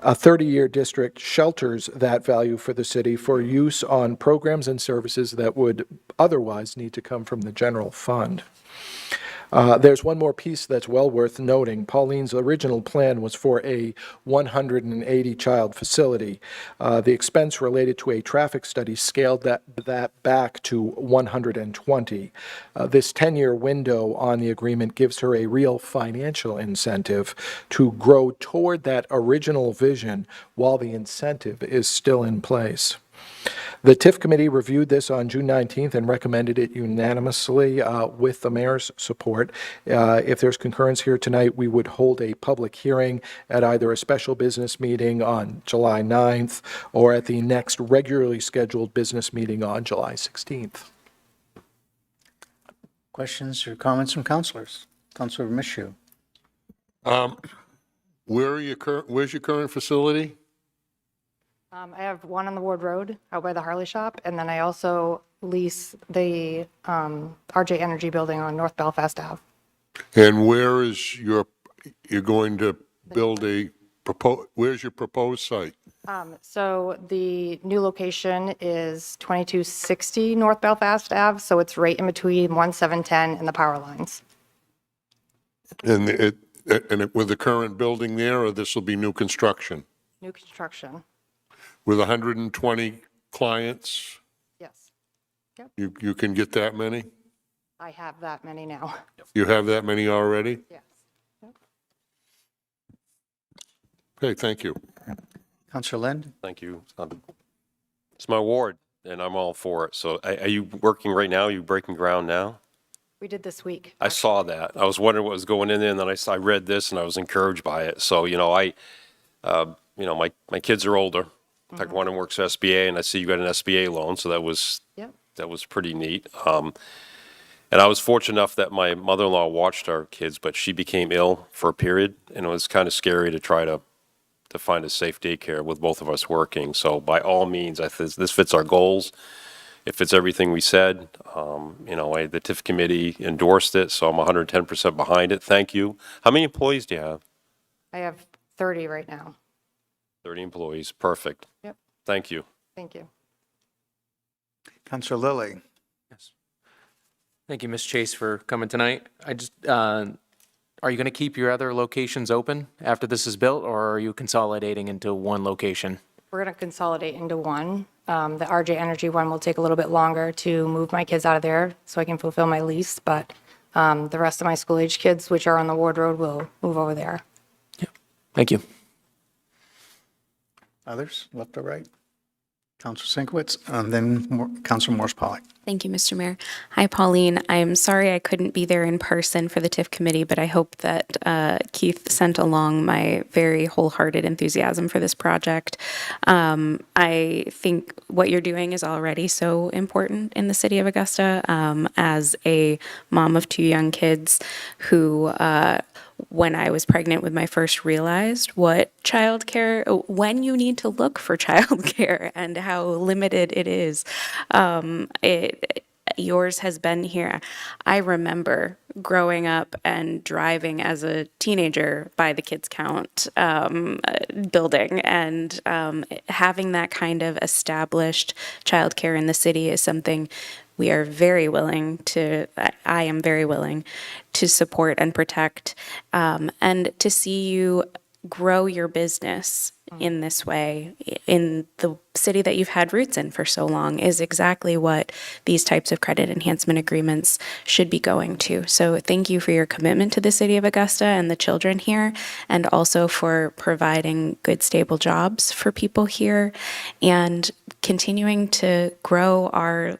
A 30-year district shelters that value for the city for use on programs and services that would otherwise need to come from the general fund. There's one more piece that's well worth noting. Pauline's original plan was for a 180-child facility. The expense related to a traffic study scaled that back to 120. This 10-year window on the agreement gives her a real financial incentive to grow toward that original vision while the incentive is still in place. The TIF committee reviewed this on June 19th and recommended it unanimously with the mayor's support. If there's concurrence here tonight, we would hold a public hearing at either a special business meeting on July 9th or at the next regularly scheduled business meeting on July 16th. Questions or comments from councilors? Councilor Michoud. Where's your current facility? I have one on the Ward Road out by the Harley shop, and then I also lease the RJ Energy building on North Belfast Ave. And where is you're going to build where's your proposed site? So the new location is 2260 North Belfast Ave, so it's right in between 1710 and the power lines. And with the current building there, or this will be new construction? New construction. With 120 clients? Yes. Yep. You can get that many? I have that many now. You have that many already? Yes. Yep. Okay, thank you. Councilor Lind. Thank you. It's my ward, and I'm all for it. So are you working right now? Are you breaking ground now? We did this week. I saw that. I was wondering what was going in there, and then I read this, and I was encouraged by it. So, my kids are older. In fact, one of them works for SBA, and I see you got an SBA loan, so that was pretty neat. And I was fortunate enough that my mother-in-law watched our kids, but she became ill for a period, and it was kind of scary to try to find a safe daycare with both of us working. So by all means, this fits our goals. It fits everything we said. The TIF committee endorsed it, so I'm 110% behind it. Thank you. How many employees do you have? I have 30 right now. 30 employees. Perfect. Yep. Thank you. Thank you. Councillor Lilly. Thank you, Ms. Chase, for coming tonight. Are you going to keep your other locations open after this is built, or are you consolidating into one location? We're going to consolidate into one. The RJ Energy one will take a little bit longer to move my kids out of there so I can fulfill my lease, but the rest of my school-age kids, which are on the Ward Road, will move over there. Thank you. Others, left or right? Councillor Sinkwitz, then Councillor Morse-Pollock. Thank you, Mr. Mayor. Hi, Pauline. I'm sorry I couldn't be there in person for the TIF committee, but I hope that Keith sent along my very wholehearted enthusiasm for this project. I think what you're doing is already so important in the city of Augusta. As a mom of 2 young kids who, when I was pregnant with my first, realized what childcare, when you need to look for childcare and how limited it is. Yours has been here. I remember growing up and driving as a teenager by the Kids Count building, and having that kind of established childcare in the city is something we are very willing to, I am very willing to support and protect, and to see you grow your business in this way in the city that you've had roots in for so long is exactly what these types of credit enhancement agreements should be going to. So thank you for your commitment to the city of Augusta and the children here, and also for providing good, stable jobs for people here, and continuing to grow our,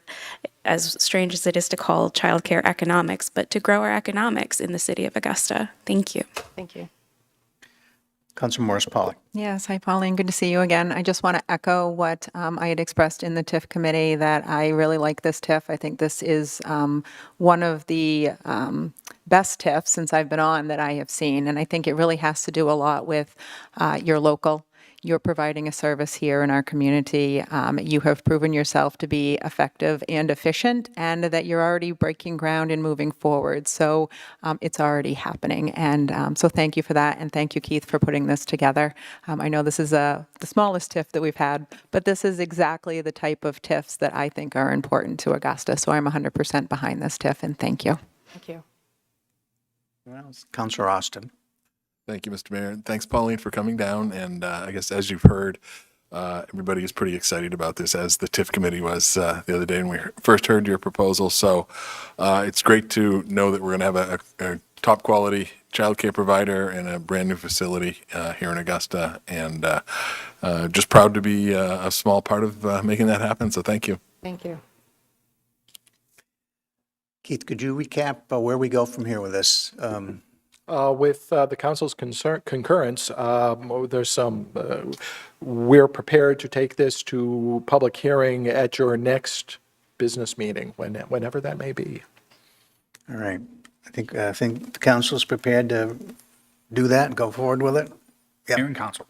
as strange as it is to call childcare economics, but to grow our economics in the city of Augusta. Thank you. Thank you. Councillor Morse-Pollock. Yes, hi Pauline, good to see you again. I just want to echo what I had expressed in the TIF committee, that I really like this TIF. I think this is one of the best TIFs since I've been on that I have seen, and I think it really has to do a lot with your local. You're providing a service here in our community. You have proven yourself to be effective and efficient, and that you're already breaking ground and moving forward. So it's already happening. And so thank you for that. And thank you, Keith, for putting this together. I know this is the smallest TIF that we've had, but this is exactly the type of TIFs that I think are important to Augusta. So I'm 100% behind this TIF, and thank you. Thank you. Councillor Austin. Thank you, Mr. Mayor. And thanks, Pauline, for coming down. And I guess as you've heard, everybody is pretty excited about this, as the TIF committee was the other day when we first heard your proposal. So it's great to know that we're going to have a top quality childcare provider and a brand new facility here in Augusta. And just proud to be a small part of making that happen. So thank you. Thank you. Keith, could you recap where we go from here with this? With the council's concurrence, there's some, we're prepared to take this to public hearing at your next business meeting, whenever that may be. All right. I think the council's prepared to do that and go forward with it. Yep. Mayor and council.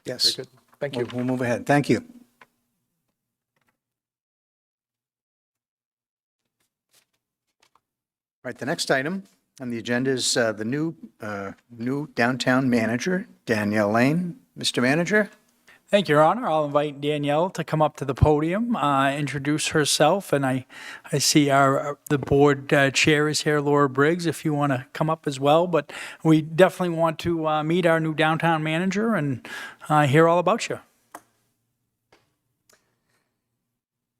Yes. Very good. Thank you. We'll move ahead. Thank you. All right, the next item on the agenda is the new downtown manager, Danielle Lane. Mr. Manager? Thank you, Your Honor. I'll invite Danielle to come up to the podium, introduce herself, and I see the board chair is here, Laura Briggs, if you want to come up as well. But we definitely want to meet our new downtown manager and hear all about you.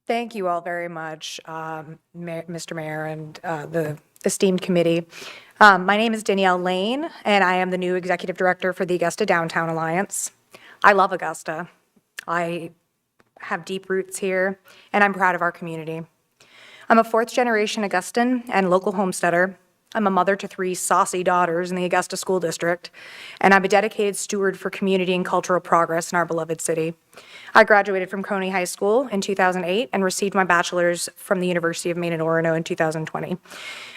Thank you all very much, Mr. Mayor and the esteemed committee. My name is Danielle Lane, and I am the new Executive Director for the Augusta Downtown Alliance. I love Augusta. I have deep roots here, and I'm proud of our community. I'm a fourth-generation Augustan and local homesteader. I'm a mother to 3 saucy daughters in the Augusta School District, and I'm a dedicated steward for community and cultural progress in our beloved city. I graduated from Coney High School in 2008 and received my bachelor's from the University of Maine in Orono in 2020.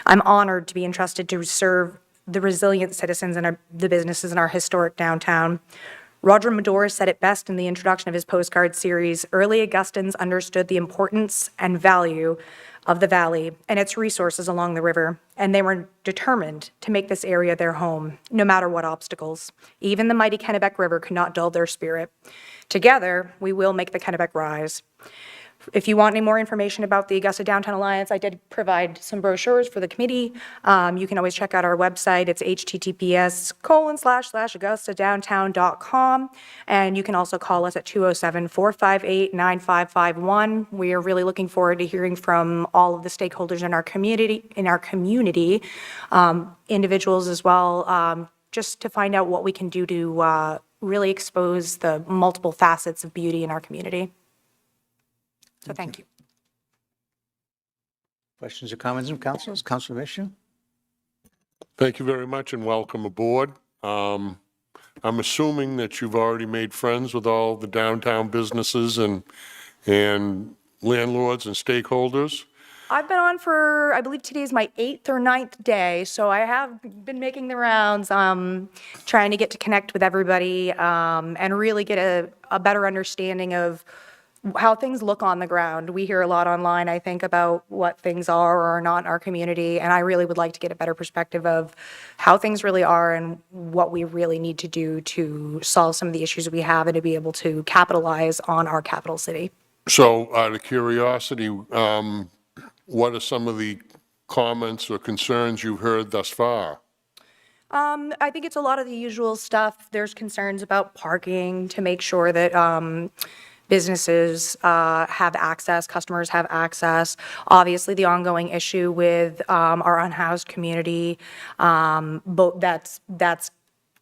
I'm honored to be entrusted to serve the resilient citizens and the businesses in our historic downtown. Roger Medora said it best in the introduction of his postcard series, early Augustans understood the importance and value of the valley and its resources along the river, and they were determined to make this area their home, no matter what obstacles. Even the mighty Kennebec River could not dull their spirit. Together, we will make the Kennebec rise. If you want any more information about the Augusta Downtown Alliance, I did provide some brochures for the committee. You can always check out our website. It's https://augustadowntown.com. And you can also call us at 207-458-9551. We are really looking forward to hearing from all of the stakeholders in our community, individuals as well, just to find out what we can do to really expose the multiple facets of beauty in our community. So thank you. Questions or comments from councilors? Councilor Mission? Thank you very much and welcome aboard. I'm assuming that you've already made friends with all the downtown businesses and landlords and stakeholders. I've been on for, I believe today's my 8th or 9th day, so I have been making the rounds, trying to get to connect with everybody and really get a better understanding of how things look on the ground. We hear a lot online, I think, about what things are or are not in our community, and I really would like to get a better perspective of how things really are and what we really need to do to solve some of the issues we have and to be able to capitalize on our capital city. So out of curiosity, what are some of the comments or concerns you've heard thus far? I think it's a lot of the usual stuff. There's concerns about parking to make sure that businesses have access, customers have access. Obviously, the ongoing issue with our unhoused community, but that's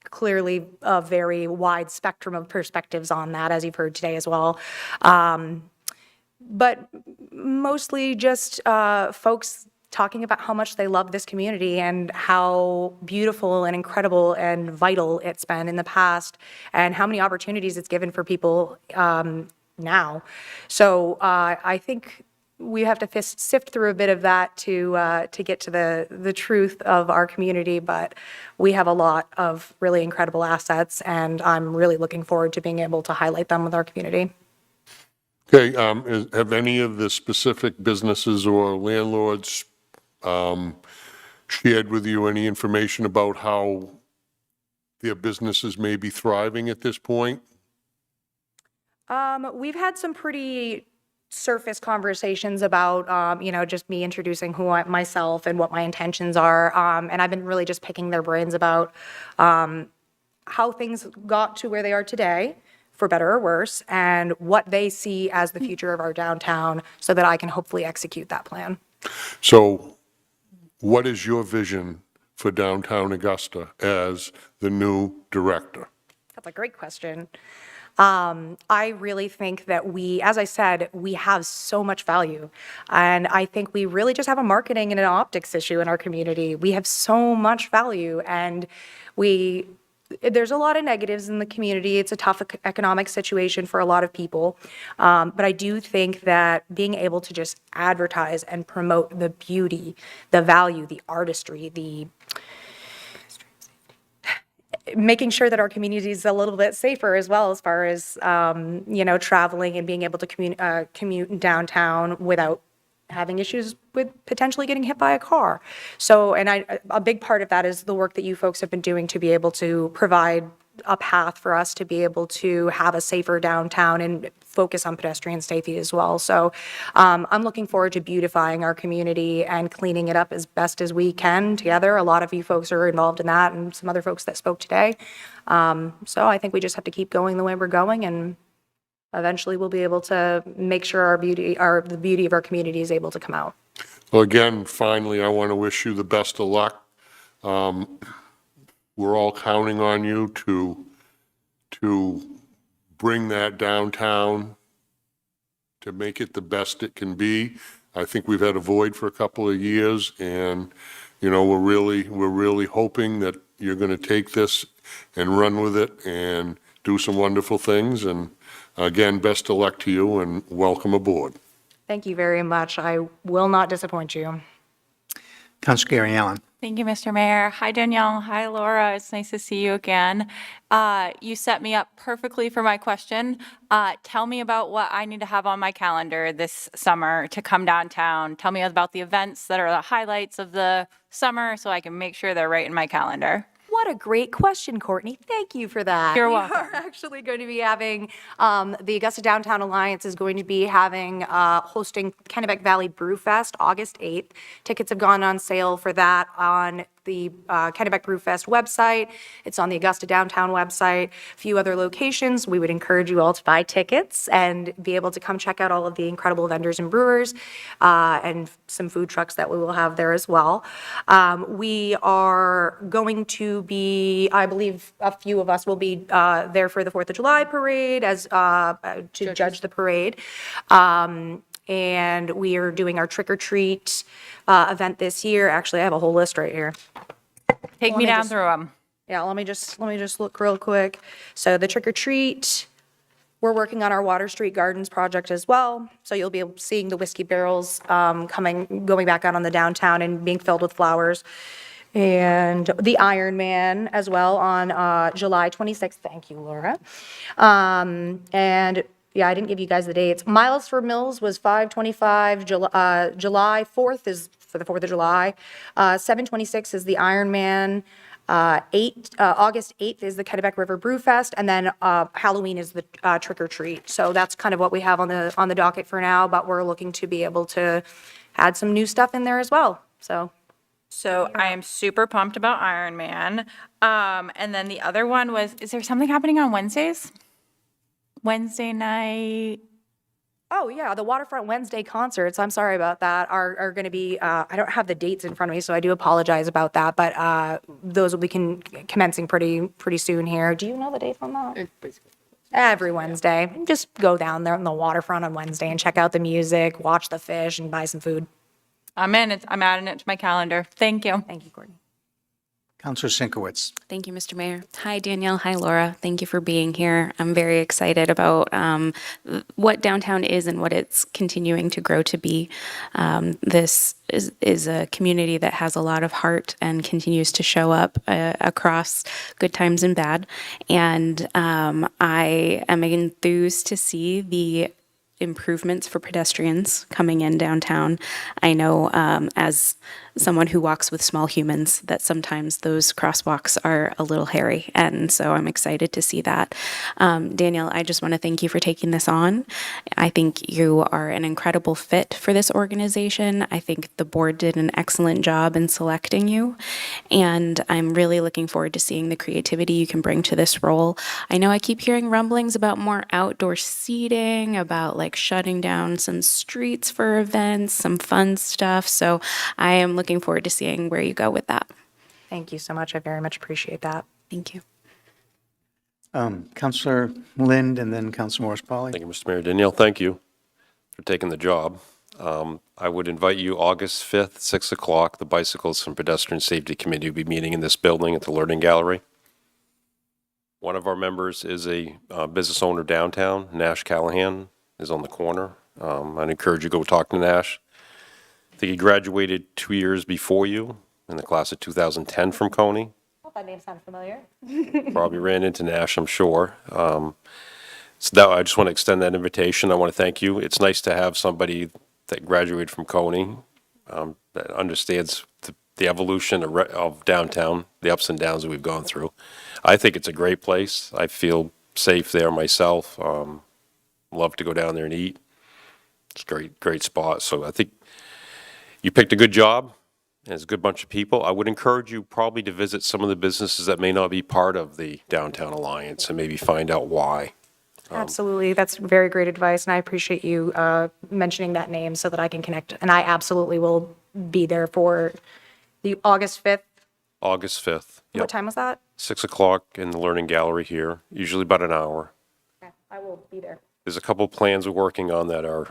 clearly a very wide spectrum of perspectives on that, as you've heard today as well. But mostly just folks talking about how much they love this community and how beautiful and incredible and vital it's been in the past and how many opportunities it's given for people now. So I think we have to sift through a bit of that to get to the truth of our community, but we have a lot of really incredible assets, and I'm really looking forward to being able to highlight them with our community. Okay, have any of the specific businesses or landlords shared with you any information about how their businesses may be thriving at this point? We've had some pretty surface conversations about, just me introducing myself and what my intentions are. And I've been really just picking their brains about how things got to where they are today, for better or worse, and what they see as the future of our downtown so that I can hopefully execute that plan. So what is your vision for downtown Augusta as the new director? That's a great question. I really think that as I said, we have so much value. And I think we really just have a marketing and an optics issue in our community. We have so much value, and there's a lot of negatives in the community. It's a tough economic situation for a lot of people. But I do think that being able to just advertise and promote the beauty, the value, the artistry, making sure that our community is a little bit safer as well, as far as, traveling and being able to commute in downtown without having issues with potentially getting hit by a car. So, and a big part of that is the work that you folks have been doing to be able to provide a path for us to be able to have a safer downtown and focus on pedestrian safety as well. So I'm looking forward to beautifying our community and cleaning it up as best as we can together. A lot of you folks are involved in that, and some other folks that spoke today. So I think we just have to keep going the way we're going, and eventually we'll be able to make sure the beauty of our community is able to come out. Well, again, finally, I want to wish you the best of luck. We're all counting on you to bring that downtown, to make it the best it can be. I think we've had a void for a couple of years, and, you know, we're really hoping that you're going to take this and run with it and do some wonderful things. And again, best of luck to you and welcome aboard. Thank you very much. I will not disappoint you. Councilor Gary Allen. Thank you, Mr. Mayor. Hi, Danielle. Hi, Laura. It's nice to see you again. You set me up perfectly for my question. Tell me about what I need to have on my calendar this summer to come downtown. Tell me about the events that are the highlights of the summer so I can make sure they're right in my calendar. What a great question, Courtney. Thank you for that. You're We welcome. are actually going to be having, the Augusta Downtown Alliance is going to be having, hosting Kennebec Valley Brew Fest, August 8th. Tickets have gone on sale for that on the Kennebec Brew Fest website. It's on the Augusta Downtown website. A few other locations. We would encourage you all to buy tickets and be able to come check out all of the incredible vendors and brewers and some food trucks that we will have there as well. We are going to be, I believe a few of us will be there for the 4th of July parade as to judge the parade. And we are doing our trick or treat event this year. Actually, I have a whole list right here. Take me down through them. Yeah, let me just look real quick. So the trick or treat, we're working on our Water Street Gardens project as well. So you'll be seeing the whiskey barrels going back out on the downtown and being filled with flowers. And the Iron Man as well on July 26th. Thank you, Laura. And yeah, I didn't give you guys the dates. Miles for Mills was 5/25. July 4th is for the 4th of July. 7/26 is the Iron Man. August 8th is the Kennebec River Brew Fest, and then Halloween is the trick or treat. So that's kind of what we have on the docket for now, but we're looking to be able to add some new stuff in there as well. So I am super pumped about Iron Man. And then the other one was, is there something happening on Wednesdays? Wednesday night? Oh, yeah, the Waterfront Wednesday concerts, I'm sorry about that, are going to be, I don't have the dates in front of me, so I do apologize about that, but those will be commencing pretty soon here. Do you know the dates on that? Every Wednesday. Just go down there on the waterfront on Wednesday and check out the music, watch the fish, and buy some food. I'm in. I'm adding it to my calendar. Thank you. Thank you, Courtney. Councilor Sinkowitz. Thank you, Mr. Mayor. Hi, Danielle. Hi, Laura. Thank you for being here. I'm very excited about what downtown is and what it's continuing to grow to be. This is a community that has a lot of heart and continues to show up across good times and bad. And I am enthused to see the improvements for pedestrians coming in downtown. I know as someone who walks with small humans that sometimes those crosswalks are a little hairy, and so I'm excited to see that. Danielle, I just want to thank you for taking this on. I think you are an incredible fit for this organization. I think the board did an excellent job in selecting you, and I'm really looking forward to seeing the creativity you can bring to this role. I know I keep hearing rumblings about more outdoor seating, about like shutting down some streets for events, some fun stuff, so I am looking forward to seeing where you go with that. Thank you so much. I very much appreciate that. Thank you. Councilor Lind and then Councilor Morris-Polly. Thank you, Mr. Mayor. Danielle, thank you for taking the job. I would invite you August 5th, 6 o'clock. The Bicycles and Pedestrian Safety Committee will be meeting in this building at the Learning Gallery. One of our members is a business owner downtown. Nash Callahan is on the corner. I'd encourage you to go talk to Nash. I think he graduated 2 years before you in the class of 2010 from Coney. Oh, that name sounds familiar. Probably ran into Nash, I'm sure. So that, I just want to extend that invitation. I want to thank you. It's nice to have somebody that graduated from Coney that understands the evolution of downtown, the ups and downs that we've gone through. I think it's a great place. I feel safe there myself. Love to go down there and eat. It's a great spot. So I think you picked a good job, and it's a good bunch of people. I would encourage you probably to visit some of the businesses that may not be part of the Downtown Alliance and maybe find out why. Absolutely. That's very great advice, and I appreciate you mentioning that name so that I can connect. And I absolutely will be there for the August 5th. August 5th. Yep. What time was that? 6 o'clock in the Learning Gallery here, usually about an hour. Okay, I will be there. There's a couple of plans we're working on that are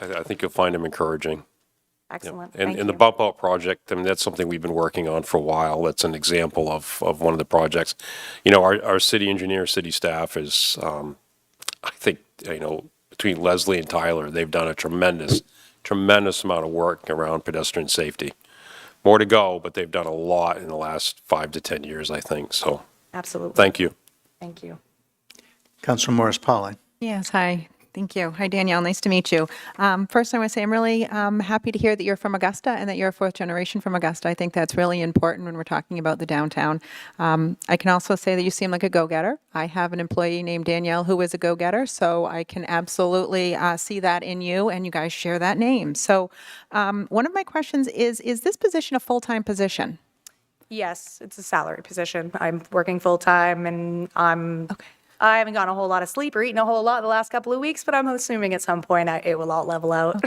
I think you'll find them encouraging. Excellent. And, Thank and the you. bump out project, I mean, that's something we've been working on for a while. That's an example of one of the projects. You know, our city engineer, city staff is, I think, you know, between Leslie and Tyler, they've done a tremendous amount of work around pedestrian safety. More to go, but they've done a lot in the last 5 to 10 years, I think. So Absolutely. thank you. Thank you. Councilor Morris Polly. Yes, hi. Thank you. Hi, Danielle. Nice to meet you. First, I want to say I'm really happy to hear that you're from Augusta and that you're a fourth generation from Augusta. I think that's really important when we're talking about the downtown. I can also say that you seem like a go-getter. I have an employee named Danielle who is a go-getter, so I can absolutely see that in you, and you guys share that name. So one of my questions is this position a full-time position? Yes, it's a salary position. I'm working full-time and I haven't gotten a whole lot of sleep or eaten a whole lot the last couple of weeks, but I'm assuming at some point it will all level out.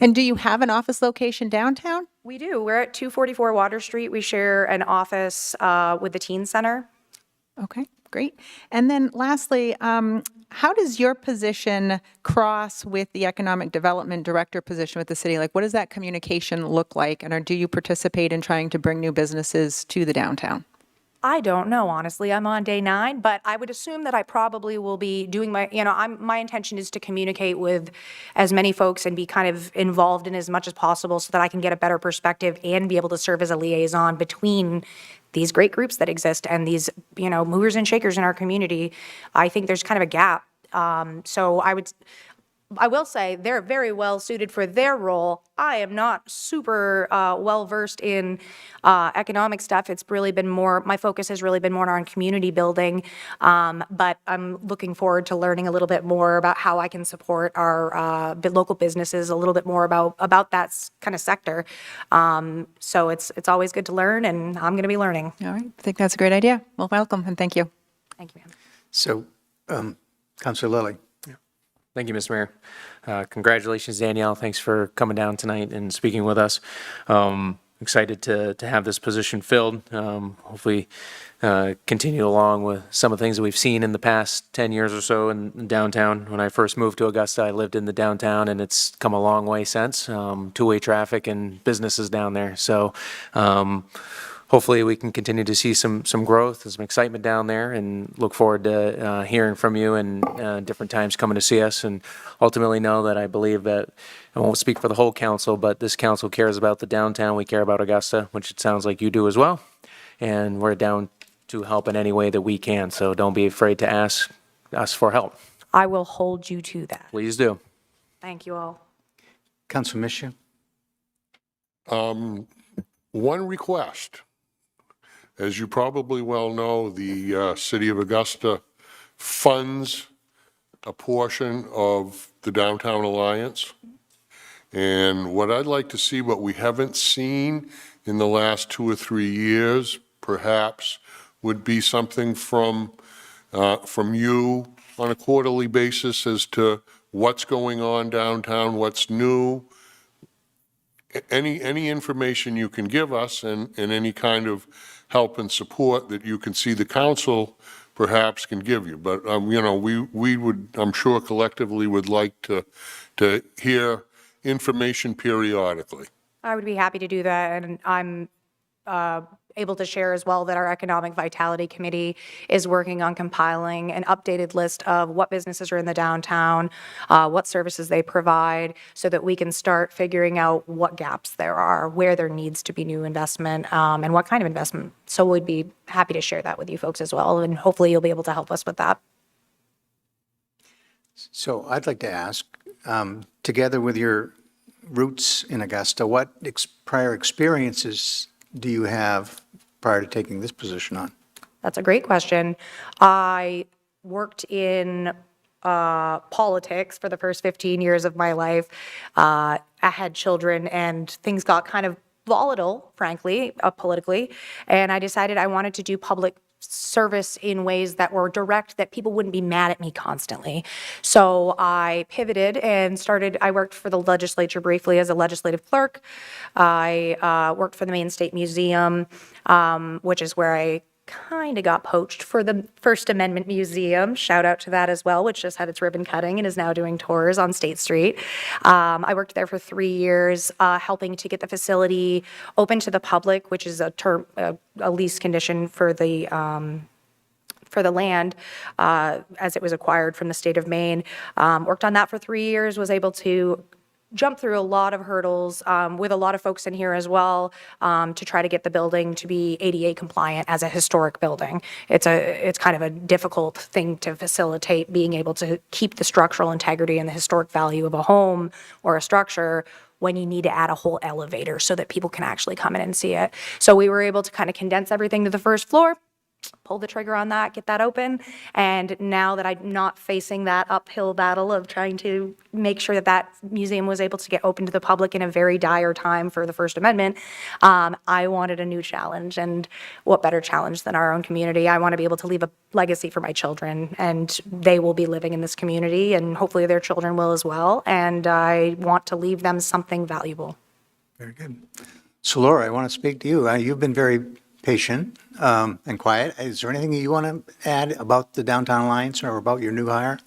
And do you have an office location downtown? We do. We're at 244 Water Street. We share an office with the Teen Center. Okay, great. And then lastly, how does your position cross with the Economic Development Director position with the city? Like, what does that communication look like? And do you participate in trying to bring new businesses to the downtown? I don't know, honestly. I'm on day 9, but I would assume that I probably will be doing my intention is to communicate with as many folks and be kind of involved in as much as possible so that I can get a better perspective and be able to serve as a liaison between these great groups that exist and these, movers and shakers in our community. I think there's kind of a gap. So I will say they're very well suited for their role. I am not super well versed in economic stuff. It's really been my focus has really been more on community building. But I'm looking forward to learning a little bit more about how I can support our local businesses, a little bit more about that kind of sector. So it's always good to learn, and I'm going to be learning. All right, I think that's a great idea. Well, welcome and thank you. Thank you, ma'am. So, Councilor Lilly. Thank you, Mr. Mayor. Congratulations, Danielle. Thanks for coming down tonight and speaking with us. Excited to have this position filled. Hopefully continue along with some of the things that we've seen in the past 10 years or so in downtown. When I first moved to Augusta, I lived in the downtown, and it's come a long way since. Two-way traffic and businesses down there. So hopefully we can continue to see some growth and some excitement down there, and look forward to hearing from you and different times coming to see us, and ultimately know that I believe that, I won't speak for the whole council, but this council cares about the downtown. We care about Augusta, which it sounds like you do as well, and we're down to help in any way that we can, so don't be afraid to ask us for help. I will hold you to that. Please do. Thank you all. Councilor Michu. One request. As you probably well know, the city of Augusta funds a portion of the Downtown Alliance. And what I'd like to see, what we haven't seen in the last 2 or 3 years, perhaps, would be something from you on a quarterly basis as to what's going on downtown, what's new, any information you can give us, and any kind of help and support that you can see the council perhaps can give you. But, we would, I'm sure collectively would like to hear information periodically. I would be happy to do that, and I'm able to share as well that our Economic Vitality Committee is working on compiling an updated list of what businesses are in the downtown, what services they provide, so that we can start figuring out what gaps there are, where there needs to be new investment, and what kind of investment. So we'd be happy to share that with you folks as well, and hopefully you'll be able to help us with that. So I'd like to ask, together with your roots in Augusta, what prior experiences do you have prior to taking this position on? That's a great question. I worked in politics for the first 15 years of my life. I had children, and things got kind of volatile, frankly, politically, and I decided I wanted to do public service in ways that were direct, that people wouldn't be mad at me constantly. So I pivoted and I worked for the legislature briefly as a legislative clerk. I worked for the Maine State Museum, which is where I kind of got poached for the First Amendment Museum. Shout out to that as well, which just had its ribbon cutting and is now doing tours on State Street. I worked there for 3 years, helping to get the facility open to the public, which is a lease condition for the land as it was acquired from the state of Maine. Worked on that for 3 years, was able to jump through a lot of hurdles with a lot of folks in here as well to try to get the building to be ADA compliant as a historic building. It's kind of a difficult thing to facilitate, being able to keep the structural integrity and the historic value of a home or a structure when you need to add a whole elevator so that people can actually come in and see it. So we were able to kind of condense everything to the first floor, pull the trigger on that, get that open. And now that I'm not facing that uphill battle of trying to make sure that that museum was able to get open to the public in a very dire time for the First Amendment, I wanted a new challenge. And what better challenge than our own community? I want to be able to leave a legacy for my children, and they will be living in this community, and hopefully their children will as well. And I want to leave them something valuable. Very good. So Laura, I want to speak to you. You've been very patient and quiet. Is there anything you want to add about the Downtown Alliance or about your new hire?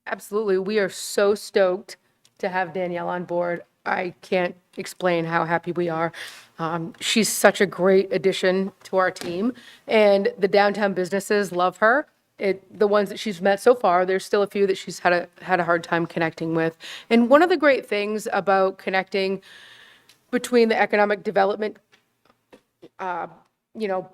Absolutely. We are so stoked to have Danielle on board. I can't explain how happy we are. She's such a great addition to our team, and the downtown businesses love her. The ones that she's met so far, there's still a few that she's had a hard time connecting with. And one of the great things about connecting between the economic development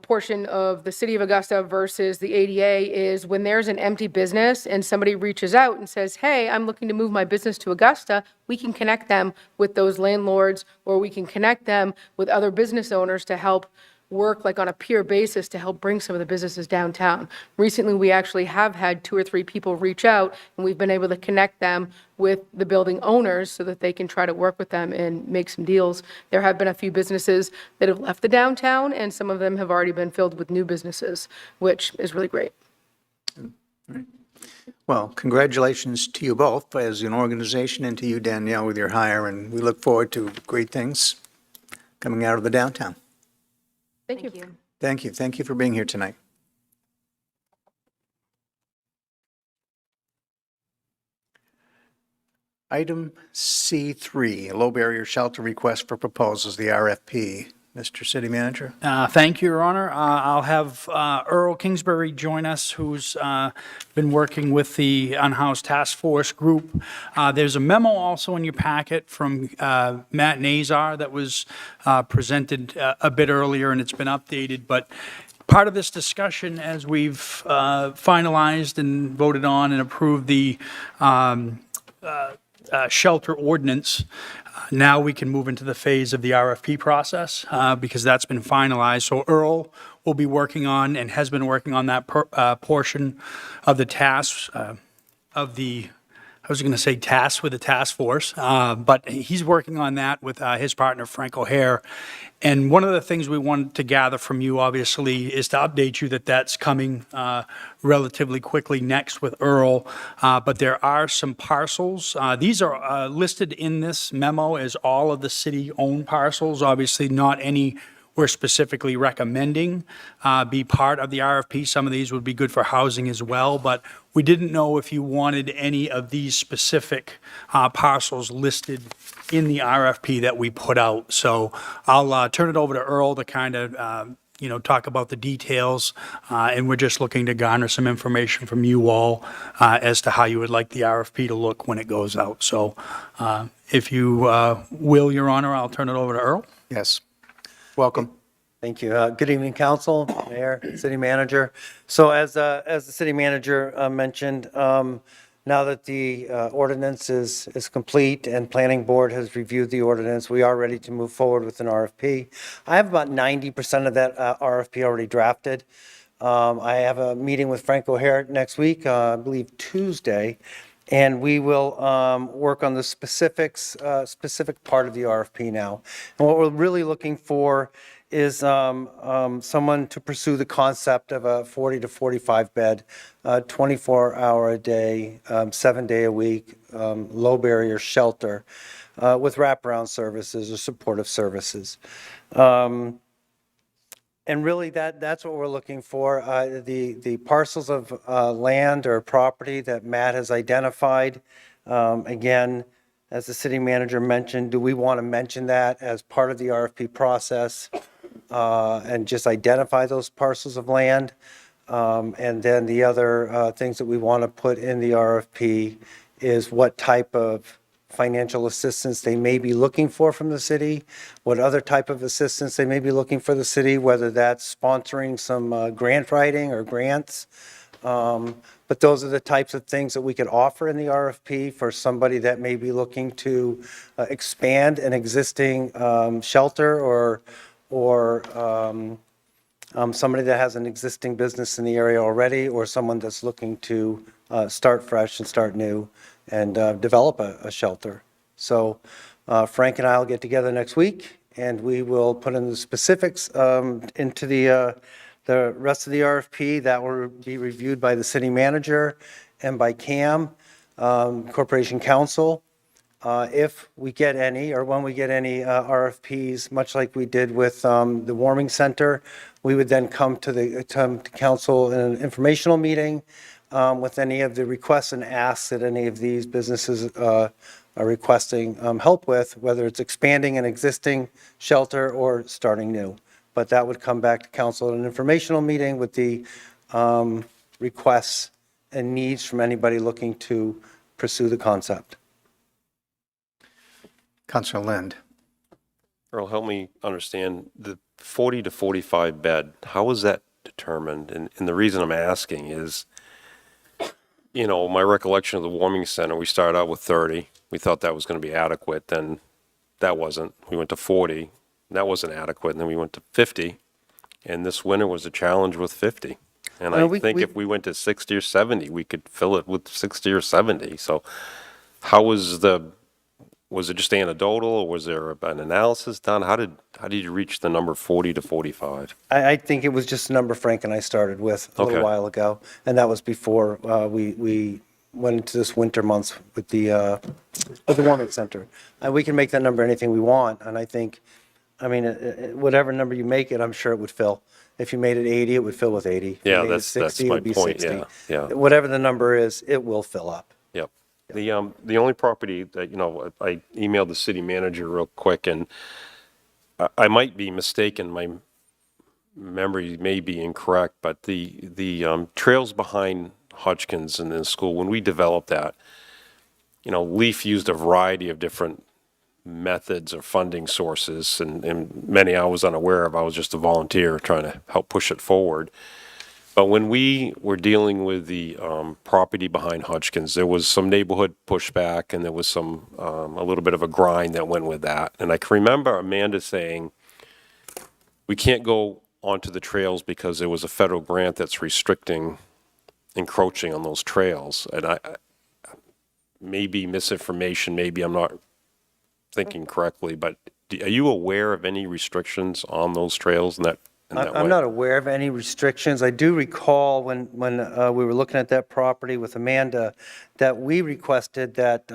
portion of the city of Augusta versus the ADA is when there's an empty business and somebody reaches out and says, hey, I'm looking to move my business to Augusta, we can connect them with those landlords, or we can connect them with other business owners to help work like on a peer basis to help bring some of the businesses downtown. Recently, we actually have had 2 or 3 people reach out, and we've been able to connect them with the building owners so that they can try to work with them and make some deals. There have been a few businesses that have left the downtown, and some of them have already been filled with new businesses, which is really great. Well, congratulations to you both as an organization, and to you, Danielle, with your hire, and we look forward to great things coming out of the downtown. Thank you. Thank you. Thank you for being here tonight. Item C3, low barrier shelter request for proposals, the RFP. Mr. City Manager? Thank you, Your Honor. I'll have Earl Kingsbury join us, who's been working with the Unhoused Task Force group. There's a memo also in your packet from Matt Nazar that was presented a bit earlier, and it's been updated. But part of this discussion, as we've finalized and voted on and approved the shelter ordinance, now we can move into the phase of the RFP process because that's been finalized. So Earl will be working on and has been working on that portion of the tasks of the, I was going to say tasks with the task force, but he's working on that with his partner, Frank O'Hare. And one of the things we wanted to gather from you, obviously, is to update you that that's coming relatively quickly next with Earl. But there are some parcels. These are listed in this memo as all of the city-owned parcels. Obviously, not any we're specifically recommending be part of the RFP. Some of these would be good for housing as well, but we didn't know if you wanted any of these specific parcels listed in the RFP that we put out. So I'll turn it over to Earl to kind of talk about the details, and we're just looking to garner some information from you all as to how you would like the RFP to look when it goes out. So if you will, Your Honor, I'll turn it over to Earl. Yes. Welcome. Thank you. Good evening, Council, Mayor, City Manager. So as the City Manager mentioned, now that the ordinance is complete and Planning Board has reviewed the ordinance, we are ready to move forward with an RFP. I have about 90% of that RFP already drafted. I have a meeting with Frank O'Hare next week, I believe Tuesday, and we will work on the specific part of the RFP now. And what we're really looking for is someone to pursue the concept of a 40 to 45 bed, 24-hour a day, 7-day a week, low barrier shelter with wraparound services or supportive services. And really, that's what we're looking for. The parcels of land or property that Matt has identified, again, as the city manager mentioned, do we want to mention that as part of the RFP process and just identify those parcels of land? And then the other things that we want to put in the RFP is what type of financial assistance they may be looking for from the city, what other type of assistance they may be looking for the city, whether that's sponsoring some grant writing or grants. But those are the types of things that we could offer in the RFP for somebody that may be looking to expand an existing shelter or somebody that has an existing business in the area already, or someone that's looking to start fresh and start new and develop a shelter. So Frank and I will get together next week, and we will put in the specifics into the rest of the RFP. That will be reviewed by the city manager and by CAM, Corporation Council. If we get any, or when we get any RFPs, much like we did with the warming center, we would then come to council in an informational meeting with any of the requests and asks that any of these businesses are requesting help with, whether it's expanding an existing shelter or starting new. But that would come back to council in an informational meeting with the requests and needs from anybody looking to pursue the concept. Councilor Lind. Earl, help me understand the 40 to 45 bed. How is that determined? And the reason I'm asking is, you know, my recollection of the warming center, we started out with 30. We thought that was going to be adequate. Then that wasn't. We went to 40. That wasn't adequate. And then we went to 50. And this winter was a challenge with 50. And I think if we went to 60 or 70, we could fill it with 60 or 70. So how was it just anecdotal, or was there an analysis done? How did you reach the number 40 to 45? I think it was just a number Frank and I started with a little while ago, and that was before we went into this winter months with the warming center. And we can make that number anything we want, and I think, I mean, whatever number you make it, I'm sure it would fill. If you made it 80, it would fill with 80. If you Yeah, made it that's 60, it my would be point. 60. Yeah. Whatever the number is, it will fill up. Yep. The only property that, you know, I emailed the city manager real quick, and I might be mistaken. My memory may be incorrect, but the trails behind Hodgkins and the school, when we developed that, you know, Leaf used a variety of different methods or funding sources, and many I was unaware of. I was just a volunteer trying to help push it forward. But when we were dealing with the property behind Hodgkins, there was some neighborhood pushback, and there was some a little bit of a grind that went with that. And I can remember Amanda saying, we can't go onto the trails because there was a federal grant that's restricting encroaching on those trails. And I maybe misinformation, maybe I'm not thinking correctly, but are you aware of any restrictions on those trails in that way? I'm not aware of any restrictions. I do recall when we were looking at that property with Amanda, that we requested that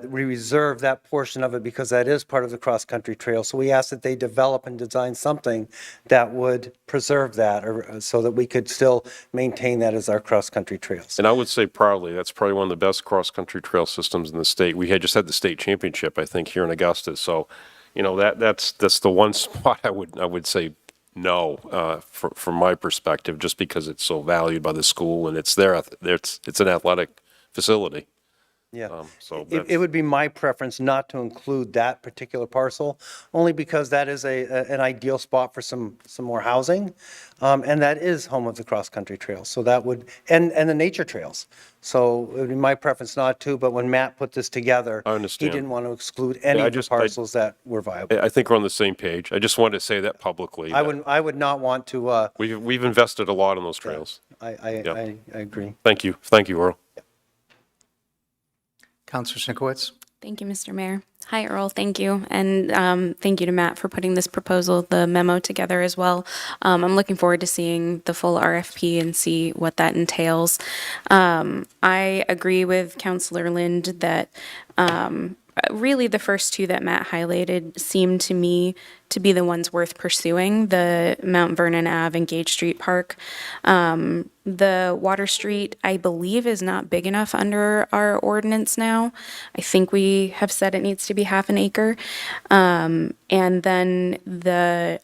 we reserve that portion of it because that is part of the cross-country trail. So we asked that they develop and design something that would preserve that, or so that we could still maintain that as our cross-country trails. And I would say proudly, that's probably one of the best cross-country trail systems in the state. We had just had the state championship, I think, here in Augusta. So, you know, that's the one spot I would say no, from my perspective, just because it's so valued by the school and it's an athletic facility. Yeah. So It would be my preference not to include that particular parcel, only because that is an ideal spot for some more housing. And that is home of the cross-country trails. So that would, and the nature trails. So it would be my preference not to, but when Matt put this together, I he understand. didn't want to exclude any of the parcels that were viable. I think we're on the same page. I just wanted to say that publicly. I would not want to. We've invested a lot in those trails. I agree. Thank you, Earl. Councilor Sinkowitz. Thank you, Mr. Mayor. Hi, Earl. Thank you. And thank you to Matt for putting this proposal, the memo together as well. I'm looking forward to seeing the full RFP and see what that entails. I agree with Councilor Lind that really the first two that Matt highlighted seem to me to be the ones worth pursuing, the Mount Vernon Ave and Gage Street Park. The Water Street, I believe, is not big enough under our ordinance now. I think we have said it needs to be half an acre. And then the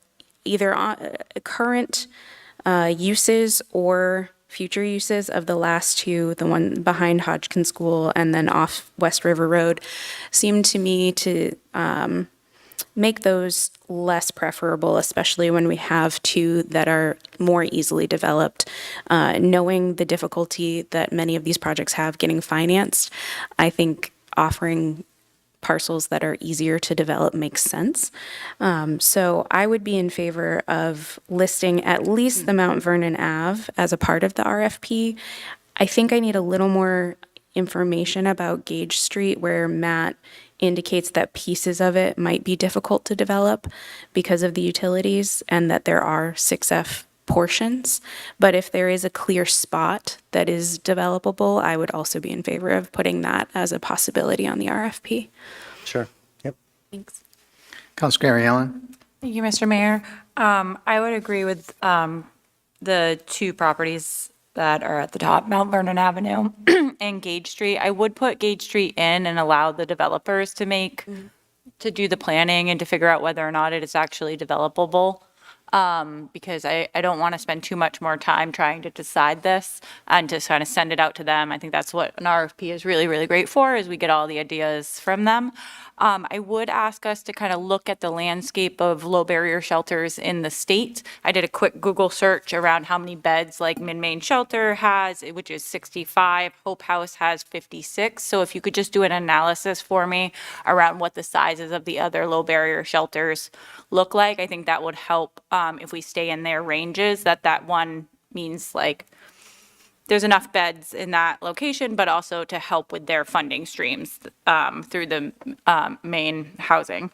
either current uses or future uses of the last two, the one behind Hodgkin School and then off West River Road, seem to me to make those less preferable, especially when we have two that are more easily developed. Knowing the difficulty that many of these projects have getting financed, I think offering parcels that are easier to develop makes sense. So I would be in favor of listing at least the Mount Vernon Ave as a part of the RFP. I think I need a little more information about Gage Street, where Matt indicates that pieces of it might be difficult to develop because of the utilities and that there are 6F portions. But if there is a clear spot that is developable, I would also be in favor of putting that as a possibility on the RFP. Sure. Yep. Thanks. Councilor Gary Allen? Thank you, Mr. Mayor. I would agree with the two properties that are at the top, Mount Vernon Avenue and Gage Street. I would put Gage Street in and allow the developers to do the planning and to figure out whether or not it is actually developable. Because I don't want to spend too much more time trying to decide this and to kind of send it out to them. I think that's what an RFP is really, really great for, is we get all the ideas from them. I would ask us to kind of look at the landscape of low barrier shelters in the state. I did a quick Google search around how many beds like Mid-Main Shelter has, which is 65. Hope House has 56. So if you could just do an analysis for me around what the sizes of the other low barrier shelters look like, I think that would help if we stay in their ranges, that one means like there's enough beds in that location, but also to help with their funding streams through the main housing.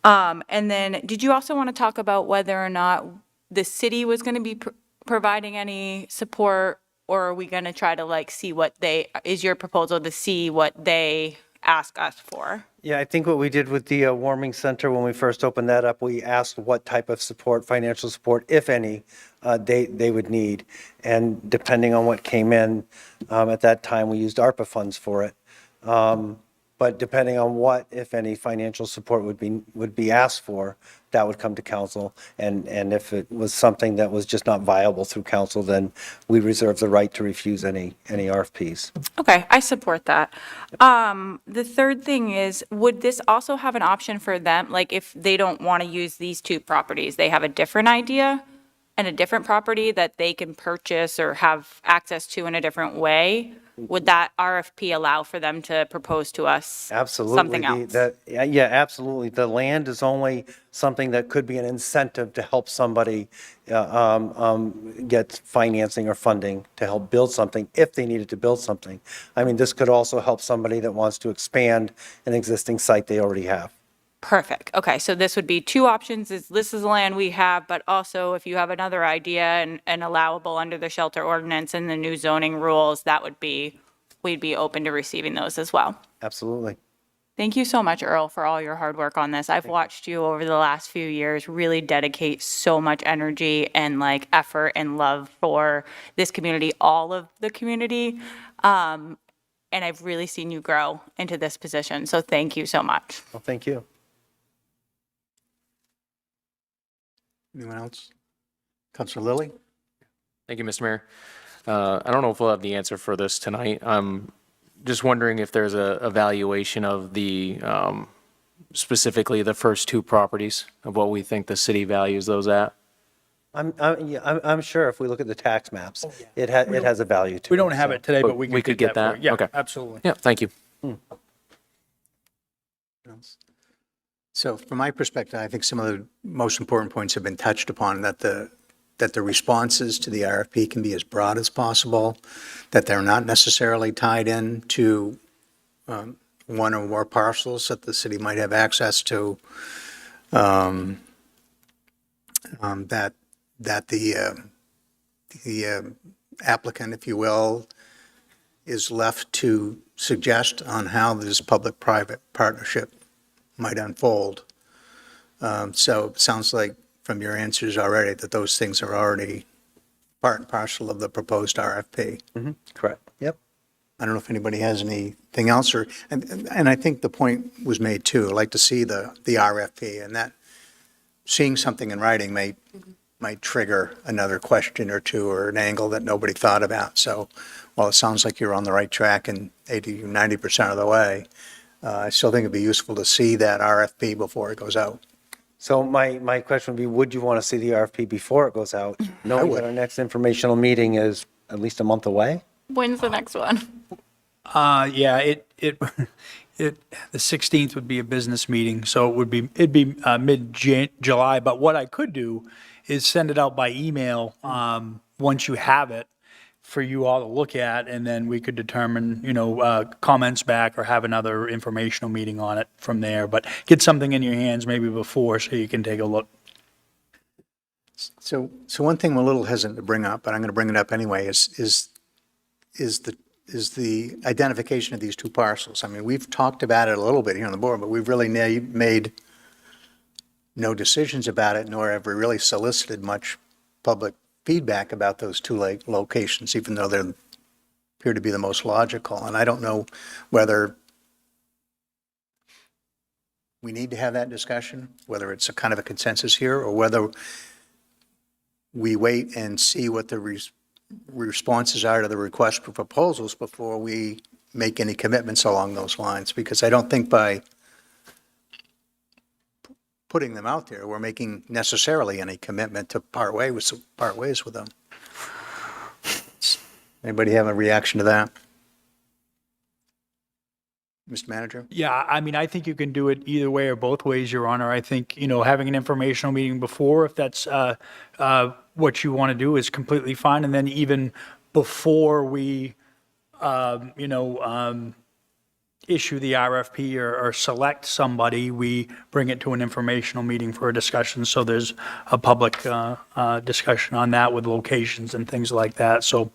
And then did you also want to talk about whether or not the city was going to be providing any support, or are we going to try to like see what is your proposal to see what they ask us for? Yeah, I think what we did with the warming center, when we first opened that up, we asked what type of support, financial support, if any, they would need. And depending on what came in, at that time, we used ARPA funds for it. But depending on what, if any, financial support would be asked for, that would come to council. And if it was something that was just not viable through council, then we reserve the right to refuse any RFPs. Okay, I support that. The third thing is, would this also have an option for them, like if they don't want to use these two properties, they have a different idea and a different property that they can purchase or have access to in a different way? Would that RFP allow for them to propose to us Absolutely. something else? Yeah, absolutely. The land is only something that could be an incentive to help somebody get financing or funding to help build something if they needed to build something. I mean, this could also help somebody that wants to expand an existing site they already have. Perfect. Okay, so this would be two options. This is the land we have, but also if you have another idea and allowable under the shelter ordinance and the new zoning rules, we'd be open to receiving those as well. Absolutely. Thank you so much, Earl, for all your hard work on this. I've watched you over the last few years really dedicate so much energy and like effort and love for this community, all of the community. And I've really seen you grow into this position. So thank you so much. Well, thank you. Anyone else? Councilor Lilly? Thank you, Mr. Mayor. I don't know if we'll have the answer for this tonight. I'm just wondering if there's a evaluation of the, specifically the first two properties of what we think the city values those at. I'm sure if we look at the tax maps, it has a value to it. We don't have it today, but we could get get that. that? Yeah, Okay. absolutely. Yeah, thank you. So from my perspective, I think some of the most important points have been touched upon, that the responses to the RFP can be as broad as possible, that they're not necessarily tied in to one or more parcels that the city might have access to, that the applicant, if you will, is left to suggest on how this public-private partnership might unfold. So it sounds like from your answers already that those things are already part and parcel of the proposed RFP. Correct. Yep. I don't know if anybody has anything else, and I think the point was made too. I'd like to see the RFP, and that seeing something in writing might trigger another question or two or an angle that nobody thought about. So while it sounds like you're on the right track and 80, 90% of the way, I still think it'd be useful to see that RFP before it goes out. So my question would be, would you want to see the RFP before it goes out? Knowing that our next informational meeting is at least a month away? When's the next one? Yeah, the 16th would be a business meeting, so it'd be mid-July. But what I could do is send it out by email once you have it for you all to look at, and then we could determine, comments back or have another informational meeting on it from there. But get something in your hands maybe before so you can take a look. So one thing I'm a little hesitant to bring up, but I'm going to bring it up anyway, is the identification of these two parcels. I mean, we've talked about it a little bit here on the board, but we've really made no decisions about it, nor have we really solicited much public feedback about those two locations, even though they appear to be the most logical. And I don't know whether we need to have that discussion, whether it's a kind of a consensus here, or whether we wait and see what the responses are to the request for proposals before we make any commitments along those lines, because I don't think by putting them out there, we're making necessarily any commitment to part ways with them. Anybody have a reaction to that? Mr. Manager? Yeah, I mean, I think you can do it either way or both ways, Your Honor. I think, having an informational meeting before, if that's what you want to do, is completely fine. And then even before we, issue the RFP or select somebody, we bring it to an informational meeting for a discussion. So there's a public discussion on that with locations and things like that. So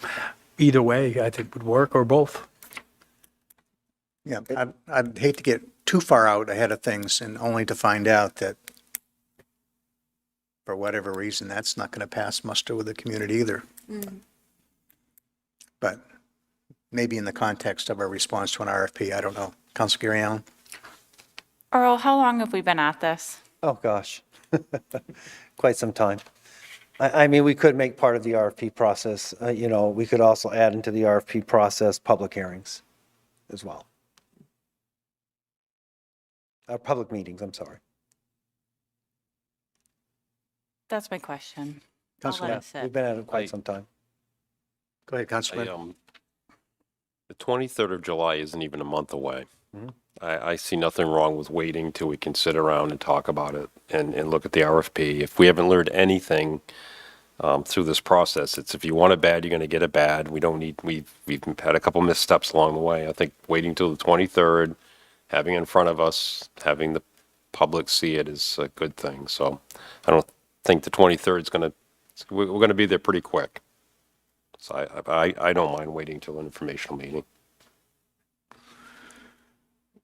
either way, I think would work, or both. Yeah, I'd hate to get too far out ahead of things and only to find out that for whatever reason, that's not going to pass muster with the community either. But maybe in the context of our response to an RFP, I don't know. Councilor Gary Allen? Earl, how long have we been at this? Oh, gosh. Quite some time. I mean, we could make part of the RFP process, we could also add into the RFP process public hearings as well. Public meetings, I'm sorry. That's my question. I'll let Councilor, it sit. We've been at it quite some time. Go ahead, Councilor. The 23rd of July isn't even a month away. I see nothing wrong with waiting till we can sit around and talk about it and look at the RFP. If we haven't learned anything through this process, it's if you want it bad, you're going to get it bad. We've had a couple missteps along the way. I think waiting till the 23rd, having it in front of us, having the public see it is a good thing. So I don't think the 23rd is going to, we're going to be there pretty quick. So I don't mind waiting till an informational meeting.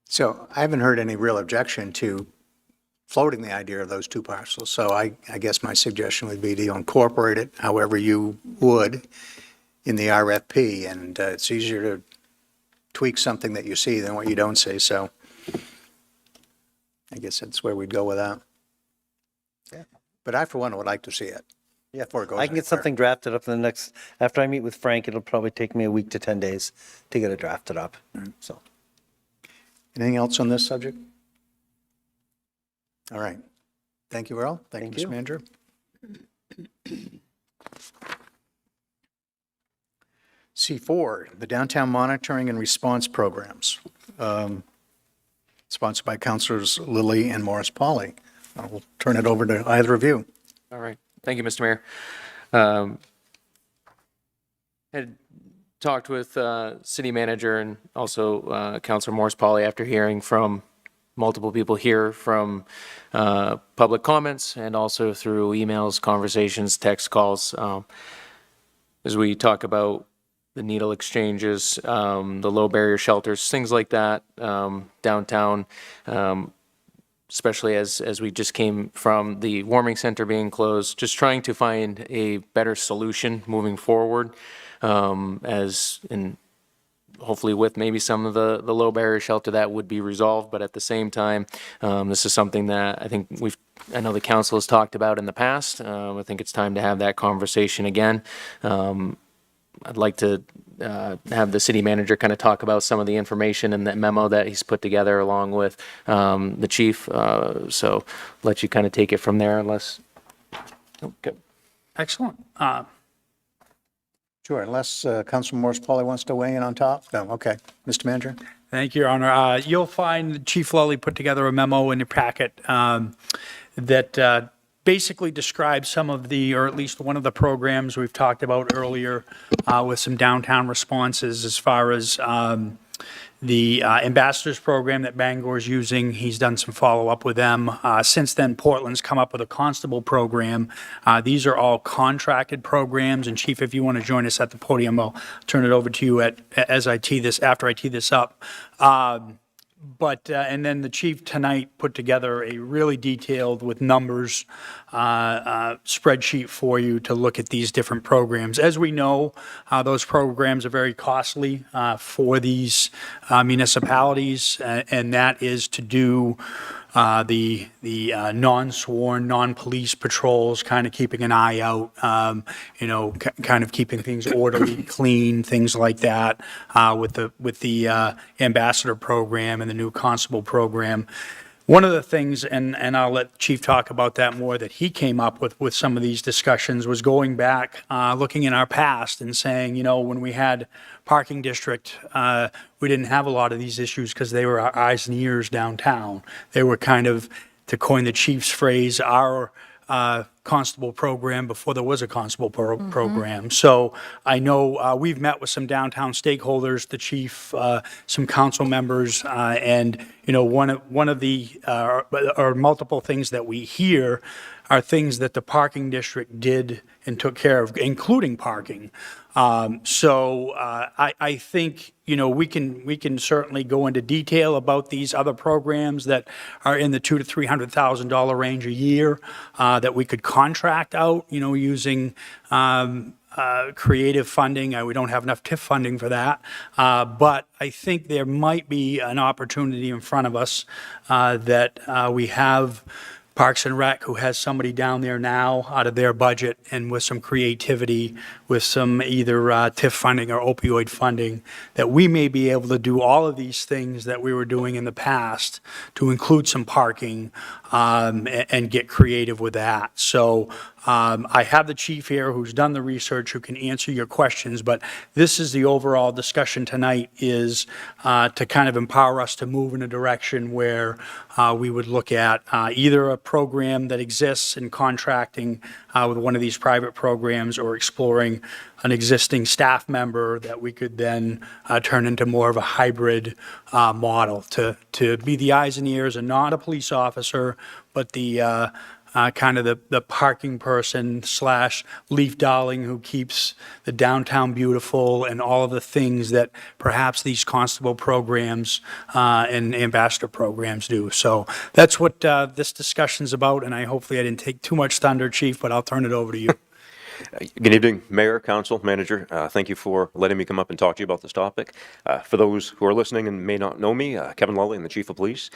So I haven't heard any real objection to floating the idea of those two parcels. So I guess my suggestion would be to incorporate it however you would in the RFP. And it's easier to tweak something that you see than what you don't see. So I guess that's where we'd go with that. Yeah. But I, for one, would like to see it. Yeah, before it goes I can get anywhere. something drafted up in the next, after I meet with Frank, it'll probably take me a week to 10 days to get it drafted up, so. Anything else on this subject? All right. Thank you, Earl. Thank you, Mr. Manager. C4, the Downtown Monitoring and Response Programs, sponsored by Councilors Lilly and Morris Pauley. I'll turn it over to either of you. All right. Thank you, Mr. Mayor. Had talked with city manager and also Councilor Morris Pauley after hearing from multiple people here, from public comments and also through emails, conversations, text calls, as we talk about the needle exchanges, the low barrier shelters, things like that, downtown, especially as we just came from the warming center being closed, just trying to find a better solution moving forward, as in hopefully with maybe some of the low barrier shelter that would be resolved, but at the same time, this is something that I know the council has talked about in the past. I think it's time to have that conversation again. I'd like to have the city manager kind of talk about some of the information in that memo that he's put together along with the chief. So let you kind of take it from there unless. Okay. Excellent. Sure, unless Councilman Morris Pauly wants to weigh in on top? No, okay. Mr. Manager? Thank you, Your Honor. You'll find Chief Lully put together a memo in your packet that basically describes some of the, or at least one of the programs we've talked about earlier with some downtown responses as far as the ambassadors program that Bangor's using. He's done some follow-up with them. Since then, Portland's come up with a constable program. These are all contracted programs, and Chief, if you want to join us at the podium, I'll turn it over to you after I tee this up. And then the chief tonight put together a really detailed with numbers spreadsheet for you to look at these different programs. As we know, those programs are very costly for these municipalities, and that is to do the non-sworn, non-police patrols, kind of keeping an eye out, kind of keeping things orderly, clean, things like that, with the ambassador program and the new constable program. One of the things, and I'll let Chief talk about that more, that he came up with some of these discussions was going back, looking in our past and saying, when we had parking district, we didn't have a lot of these issues because they were our eyes and ears downtown. They were kind of, to coin the chief's phrase, our constable program before there was a constable program. So I know we've met with some downtown stakeholders, the chief, some council members, and one of the or multiple things that we hear are things that the parking district did and took care of, including parking. So I think we can certainly go into detail about these other programs that are in the $200,000 to $300,000 range a year that we could contract out, using creative funding. We don't have enough TIF funding for that, but I think there might be an opportunity in front of us that we have Parks and Rec, who has somebody down there now out of their budget, and with some creativity, with some either TIF funding or opioid funding, that we may be able to do all of these things that we were doing in the past to include some parking and get creative with that. So I have the chief here who's done the research, who can answer your questions, but this is the overall discussion tonight, is to kind of empower us to move in a direction where we would look at either a program that exists in contracting with one of these private programs, or exploring an existing staff member that we could then turn into more of a hybrid model to be the eyes and ears, and not a police officer, but the kind of the parking person / leaf darling who keeps the downtown beautiful, and all of the things that perhaps these constable programs and ambassador programs do. So that's what this discussion's about, and hopefully I didn't take too much thunder, Chief, but I'll turn it over to you. Good evening, Mayor, Council, Manager. Thank you for letting me come up and talk to you about this topic. For those who are listening and may not know me, Kevin Lully, I'm the Chief of Police.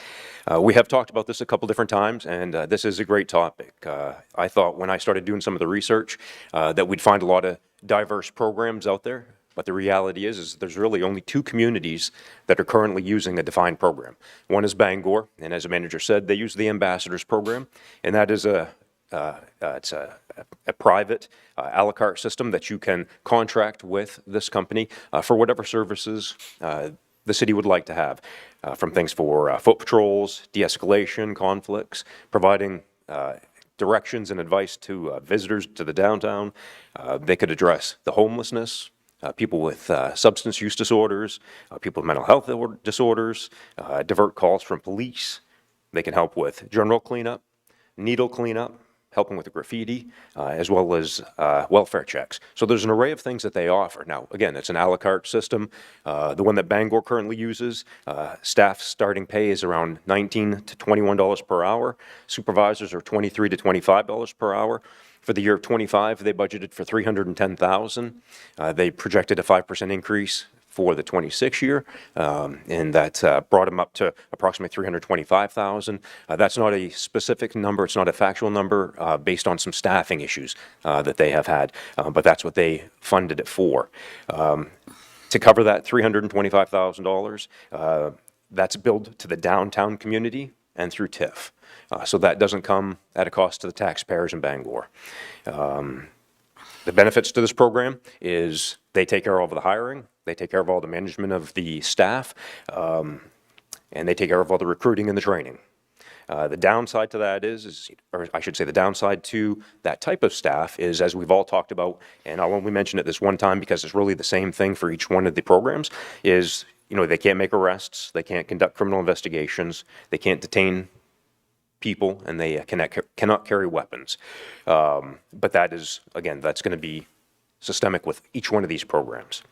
We have talked about this a couple different times, and this is a great topic. I thought when I started doing some of the research that we'd find a lot of diverse programs out there, but the reality is there's really only 2 communities that are currently using a defined program. One is Bangor, and as the manager said, they use the Ambassadors program, and that is it's a private a la carte system that you can contract with this company for whatever services the city would like to have, from things for foot patrols, de-escalation, conflicts, providing directions and advice to visitors to the downtown. They could address the homelessness, people with substance use disorders, people with mental health disorders, divert calls from police. They can help with general cleanup, needle cleanup, helping with the graffiti, as well as welfare checks. So there's an array of things that they offer. Now, again, it's an a la carte system. The one that Bangor currently uses, staff starting pay is around $19 to $21 per hour. Supervisors are $23 to $25 per hour. For the year of '25, they budgeted for $310,000. They projected a 5% increase for the '26 year, and that brought them up to approximately $325,000. That's not a specific number, it's not a factual number, based on some staffing issues that they have had, but that's what they funded it for. To cover that $325,000, that's billed to the downtown community and through TIF. So that doesn't come at a cost to the taxpayers in Bangor. The benefits to this program is they take care of all the hiring, they take care of all the management of the staff, and they take care of all the recruiting and the training. The downside to that is, or I should say the downside to that type of staff is, as we've all talked about, and I'll only mention it this one time because it's really the same thing for each one of the programs, is, you know, they can't make arrests, they can't conduct criminal investigations, they can't detain people, and they cannot carry weapons. But that is, again, that's going to be systemic with each one of these programs.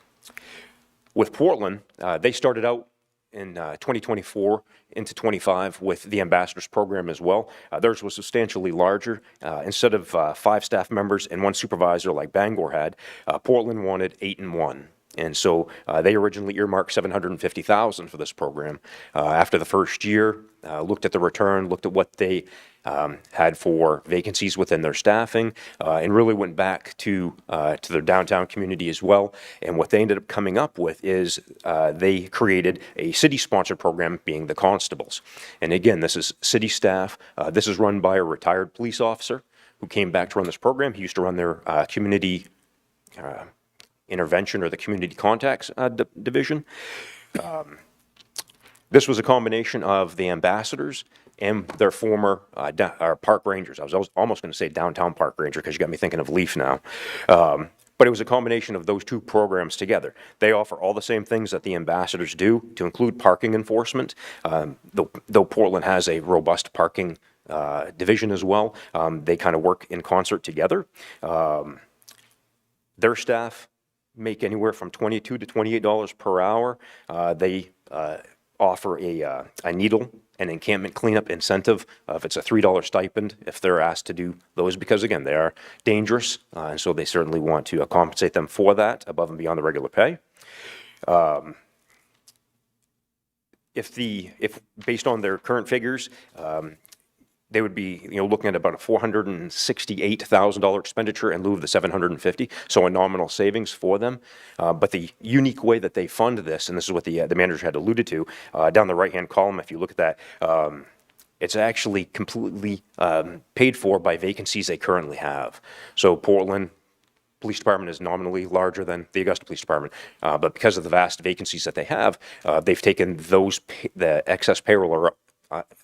With Portland, they started out in 2024 into 25 with the ambassadors program as well. Theirs was substantially larger. Instead of 5 staff members and 1 supervisor like Bangor had, Portland wanted 8 and 1. And so they originally earmarked $750,000 for this program. After the first year, looked at the return, looked at what they had for vacancies within their staffing, and really went back to their downtown community as well. And what they ended up coming up with is they created a city-sponsored program, being the constables. And again, this is city staff. This is run by a retired police officer who came back to run this program. He used to run their community intervention, or the community contacts division. This was a combination of the ambassadors and their former park rangers. I was almost going to say downtown park ranger because you got me thinking of Leaf now. But it was a combination of those 2 programs together. They offer all the same things that the ambassadors do, to include parking enforcement. Though Portland has a robust parking division as well, they kind of work in concert together. Their staff make anywhere from $22 to $28 per hour. They offer a needle and encampment cleanup incentive if it's a $3 stipend if they're asked to do those, because again, they are dangerous, and so they certainly want to compensate them for that above and beyond the regular pay. If based on their current figures, they would be, looking at about a $468,000 expenditure in lieu of the $750, so a nominal savings for them. But the unique way that they fund this, and this is what the manager had alluded to, down the right-hand column, if you look at that, it's actually completely paid for by vacancies they currently have. So Portland Police Department is nominally larger than the Augusta Police Department, but because of the vast vacancies that they have, they've taken the excess payroll or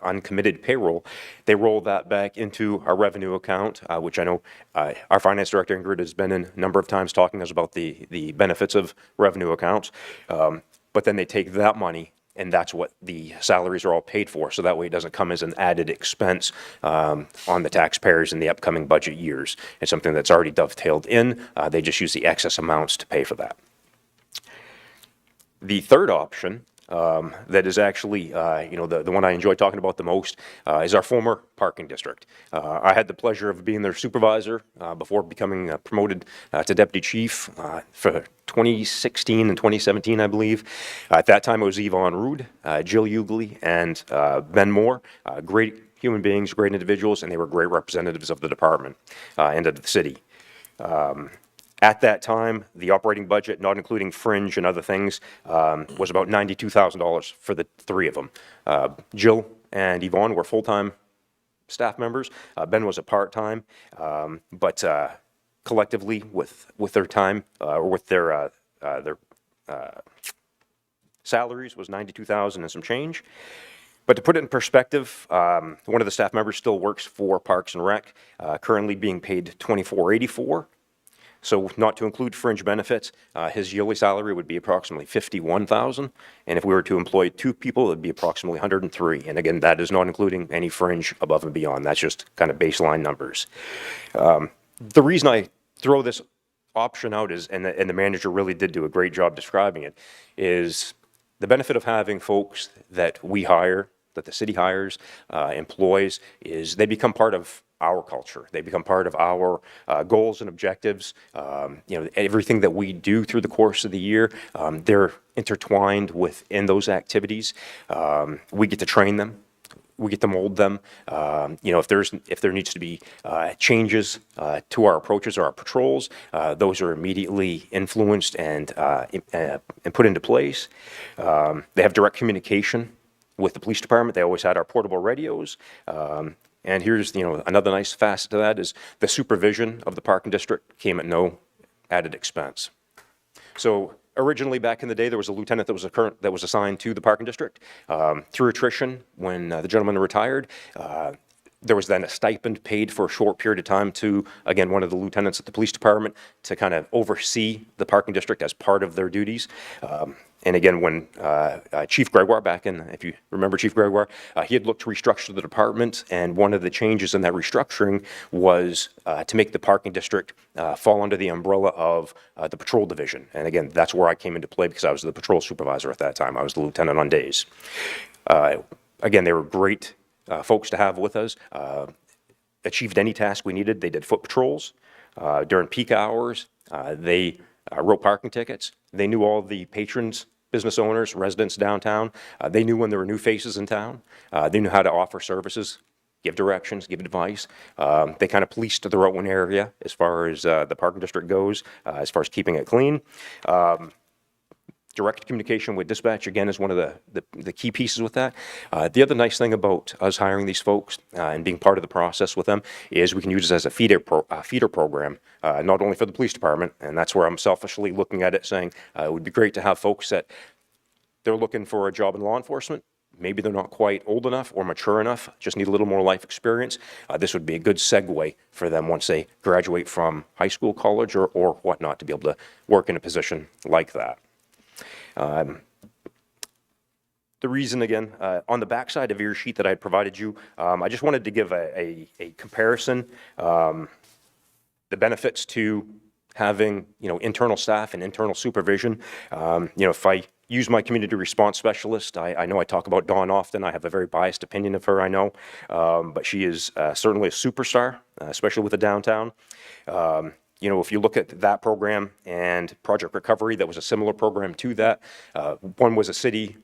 uncommitted payroll, they roll that back into our revenue account, which I know our finance director Ingrid has been in a number of times talking to us about the benefits of revenue accounts. But then they take that money, and that's what the salaries are all paid for. So that way it doesn't come as an added expense on the taxpayers in the upcoming budget years. It's something that's already dovetailed in. They just use the excess amounts to pay for that. The third option that is actually, the one I enjoy talking about the most is our former parking district. I had the pleasure of being their supervisor before becoming promoted to deputy chief for 2016 and 2017, I believe. At that time, it was Yvonne Rood, Jill Ugly, and Ben Moore. Great human beings, great individuals, and they were great representatives of the department and of the city. At that time, the operating budget, not including fringe and other things, was about $92,000 for the 3 of them. Jill and Yvonne were full-time staff members. Ben was a part-time, but collectively, with their time or with their salaries, was $92,000 and some change. But to put it in perspective, one of the staff members still works for Parks and Rec, currently being paid $24.84. So not to include fringe benefits, his yearly salary would be approximately $51,000. And if we were to employ 2 people, it would be approximately $103. And again, that is not including any fringe above and beyond. That's just kind of baseline numbers. The reason I throw this option out is, and the manager really did do a great job describing it, is the benefit of having folks that we hire, that the city hires, employs, is they become part of our culture. They become part of our goals and objectives. Everything that we do through the course of the year, they're intertwined within those activities. We get to train them. We get to mold them. If there needs to be changes to our approaches or our patrols, those are immediately influenced and put into place. They have direct communication with the police department. They always had our portable radios. And here's another nice facet to that is the supervision of the parking district came at no added expense. So originally, back in the day, there was a lieutenant that was assigned to the parking district. Through attrition, when the gentleman retired, there was then a stipend paid for a short period of time to, again, one of the lieutenants at the police department to kind of oversee the parking district as part of their duties. And again, when Chief Gregoire, back in, if you remember Chief Gregoire, he had looked to restructure the department, and one of the changes in that restructuring was to make the parking district fall under the umbrella of the patrol division. And again, that's where I came into play because I was the patrol supervisor at that time. I was the lieutenant on days. Again, they were great folks to have with us. Achieved any task we needed. They did foot patrols during peak hours. They wrote parking tickets. They knew all the patrons, business owners, residents downtown. They knew when there were new faces in town. They knew how to offer services, give directions, give advice. They kind of policed their own area as far as the parking district goes, as far as keeping it clean. Direct communication with dispatch, again, is one of the key pieces with that. The other nice thing about us hiring these folks and being part of the process with them is we can use it as a feeder program, not only for the police department, and that's where I'm selfishly looking at it, saying it would be great to have folks that they're looking for a job in law enforcement. Maybe they're not quite old enough or mature enough, just need a little more life experience. This would be a good segue for them once they graduate from high school, college, or whatnot, to be able to work in a position like that. The reason, again, on the backside of your sheet that I had provided you, I just wanted to give a comparison, the benefits to having, internal staff and internal supervision. If I use my community response specialist, I know I talk about Dawn often. I have a very biased opinion of her, I know, but she is certainly a superstar, especially with the downtown. If you look at that program and Project Recovery, that was a similar program to that. One was a city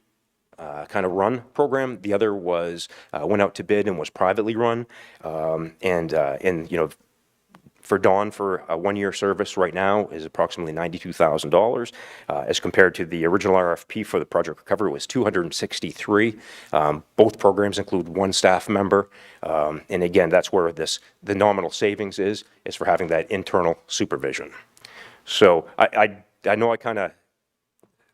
kind of run program. The other was went out to bid and was privately run. For Dawn, for a 1-year service right now is approximately $92,000, as compared to the original RFP for the Project Recovery was $263,000. Both programs include 1 staff member, and again, that's where the nominal savings is for having that internal supervision. So I know I kind of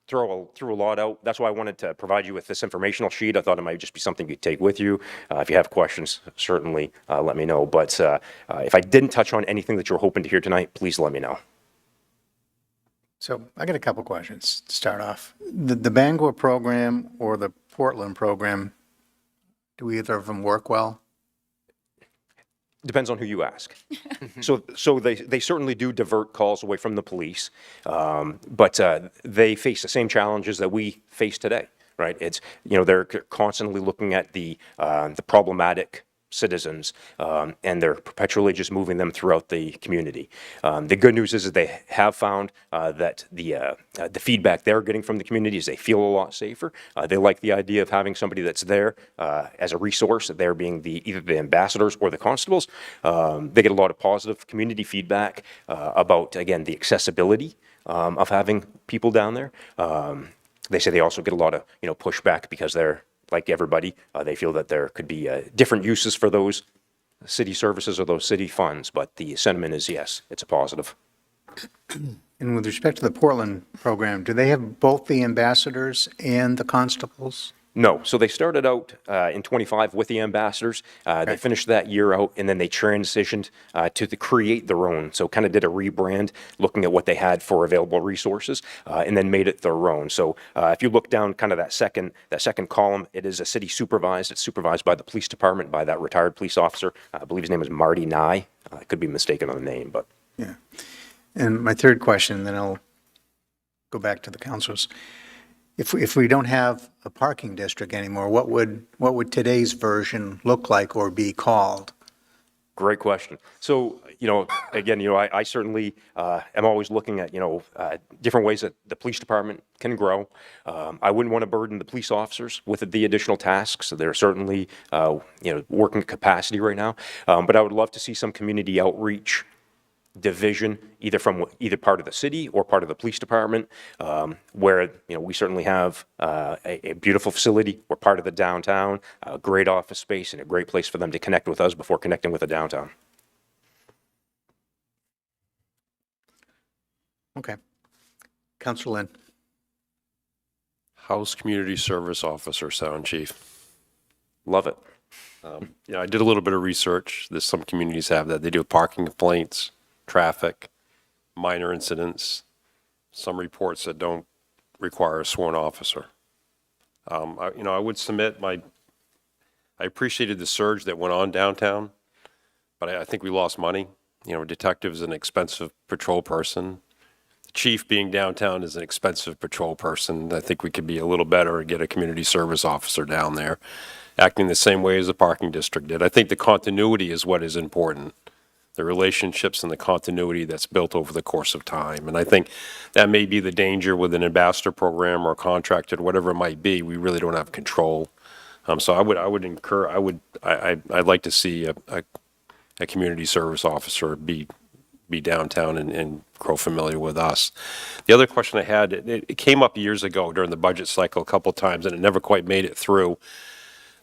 threw a lot out. That's why I wanted to provide you with this informational sheet. I thought it might just be something you'd take with you. If you have questions, certainly let me know. But if I didn't touch on anything that you're hoping to hear tonight, please let me know. So I got a couple questions to start off. The Bangor program or the Portland program, do either of them work well? Depends on who you ask. So they certainly do divert calls away from the police, but they face the same challenges that we face today, right? It's, they're constantly looking at the problematic citizens, and they're perpetually just moving them throughout the community. The good news is that they have found that the feedback they're getting from the community is they feel a lot safer. They like the idea of having somebody that's there as a resource, they're being either the ambassadors or the constables. They get a lot of positive community feedback about, again, the accessibility of having people down there. They say they also get a lot of pushback because they're, like everybody, they feel that there could be different uses for those city services or those city funds, but the sentiment is yes, it's a positive. And with respect to the Portland program, do they have both the ambassadors and the constables? No, so they started out in 25 with the ambassadors. They finished that year out, and then they transitioned to create their own. So kind of did a rebrand, looking at what they had for available resources, and then made it their own. So if you look down kind of that second column, it is a city supervised. It's supervised by the police department, by that retired police officer. I believe his name is Marty Nye. I could be mistaken on the name, but. Yeah. And my third question, then I'll go back to the councilors. If we don't have a parking district anymore, what would today's version look like or be called? Great question. So, again, I certainly am always looking at, different ways that the police department can grow. I wouldn't want to burden the police officers with the additional tasks. So they're certainly, working capacity right now. But I would love to see some community outreach division, either from either part of the city or part of the police department, where we certainly have a beautiful facility. We're part of the downtown, a great office space, and a great place for them to connect with us before connecting with the downtown. Okay. Councilor Lynn. House Community Service Officer, Sound Chief. Love it. I did a little bit of research. There's some communities have that. They do parking complaints, traffic, minor incidents, some reports that don't require a sworn officer. I would submit I appreciated the surge that went on downtown, but I think we lost money. Detective's an expensive patrol person. The chief being downtown is an expensive patrol person. I think we could be a little better and get a community service officer down there, acting the same way as the parking district did. I think the continuity is what is important. The relationships and the continuity that's built over the course of time. And I think that may be the danger with an ambassador program or contracted, whatever it might be. We really don't have control. So I'd like to see a community service officer be downtown and grow familiar with us. The other question I had, it came up years ago during the budget cycle a couple times, and it never quite made it through,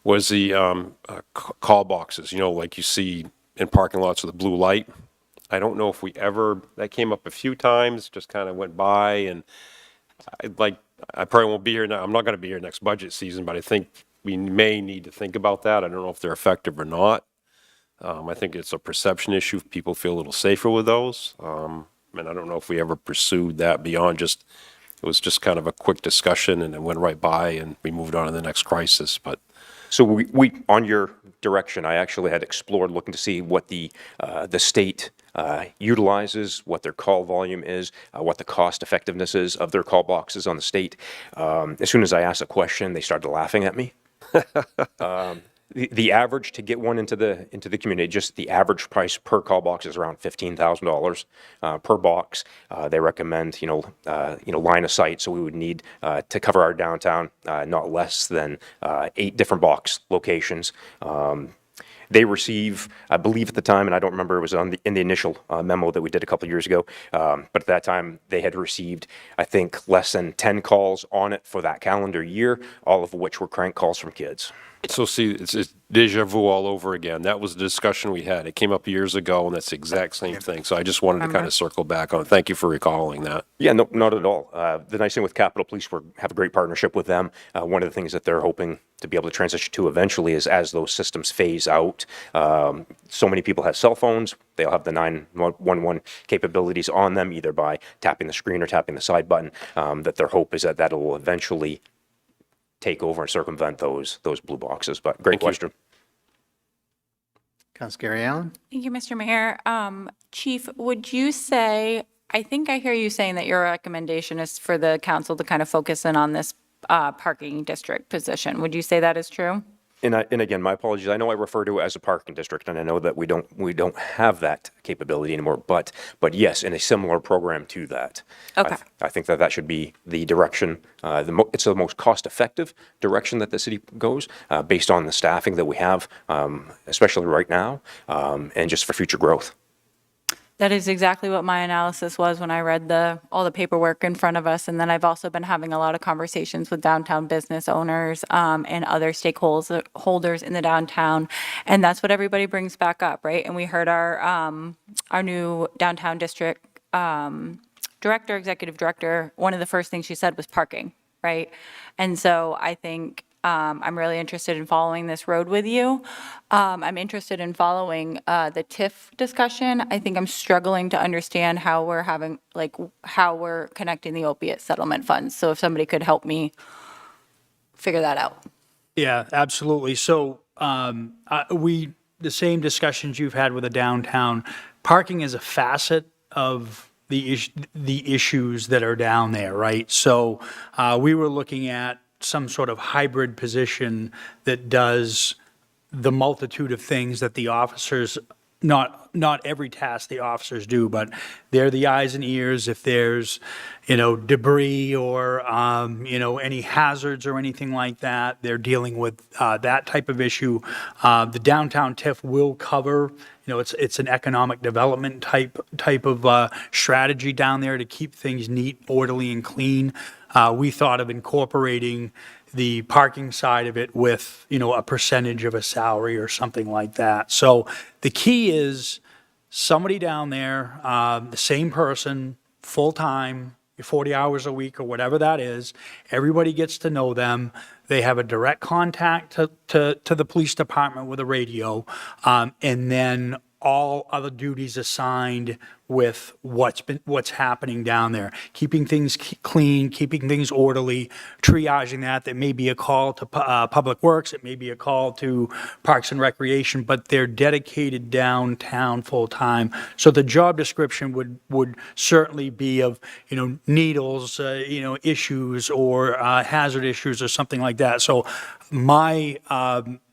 was the call boxes, like you see in parking lots with a blue light. I don't know if that came up a few times, just kind of went by, and I probably won't be here now. I'm not going to be here next budget season, but I think we may need to think about that. I don't know if they're effective or not. I think it's a perception issue. People feel a little safer with those. And I don't know if we ever pursued that beyond it was just kind of a quick discussion and it went right by and we moved on to the next crisis, but. So we on your direction, I actually had explored looking to see what the state utilizes, what their call volume is, what the cost effectiveness is of their call boxes on the state. As soon as I asked a question, they started laughing at me. The average to get one into the community, just the average price per call box is around $15,000 per box. They recommend line of sight, so we would need to cover our downtown not less than 8 different box locations. They receive, I believe at the time, and I don't remember, it was in the initial memo that we did a couple of years ago, but at that time they had received, I think, less than 10 calls on it for that calendar year, all of which were crank calls from kids. So see, it's deja vu all over again. That was the discussion we had. It came up years ago, and that's the exact same thing. So I just wanted to kind of circle back on it. Thank you for recalling that. Yeah, no, not at all. The nice thing with Capitol Police, we have a great partnership with them. One of the things that they're hoping to be able to transition to eventually is as those systems phase out. So many people have cell phones. They'll have the 911 capabilities on them, either by tapping the screen or tapping the side button, that their hope is that will eventually take over and circumvent those blue boxes. But great question. Councilor Gary Allen? Thank you, Mr. Mayor. Chief, would you say, I think I hear you saying that your recommendation is for the council to kind of focus in on this parking district position. Would you say that is true? And again, my apologies. I know I refer to it as a parking district, and I know that we don't have that capability anymore. But yes, in a similar program to that. Okay. I think that should be the direction. It's the most cost-effective direction that the city goes, based on the staffing that we have, especially right now, and just for future growth. That is exactly what my analysis was when I read all the paperwork in front of us. And then I've also been having a lot of conversations with downtown business owners and other stakeholders in the downtown. And that's what everybody brings back up, right? And we heard our new downtown district executive director, one of the first things she said was parking, right? And so I think I'm really interested in following this road with you. I'm interested in following the TIF discussion. I think I'm struggling to understand how we're having, like, how we're connecting the opiate settlement funds. So if somebody could help me figure that out. Yeah, absolutely. So the same discussions you've had with the downtown, parking is a facet of the issues that are down there, right? So we were looking at some sort of hybrid position that does the multitude of things that the officers, not every task the officers do, but they're the eyes and ears if there's, debris or, any hazards or anything like that. They're dealing with that type of issue. The downtown TIF will cover, it's an economic development type of strategy down there to keep things neat, orderly, and clean. We thought of incorporating the parking side of it with, a percentage of a salary or something like that. So the key is somebody down there, the same person, full-time, 40 hours a week or whatever that is, everybody gets to know them. They have a direct contact to the police department with a radio, and then all other duties assigned with what's happening down there, keeping things clean, keeping things orderly, triaging that. There may be a call to Public Works, it may be a call to Parks and Recreation, but they're dedicated downtown full-time. So the job description would certainly be of, needles, issues or hazard issues or something like that. So my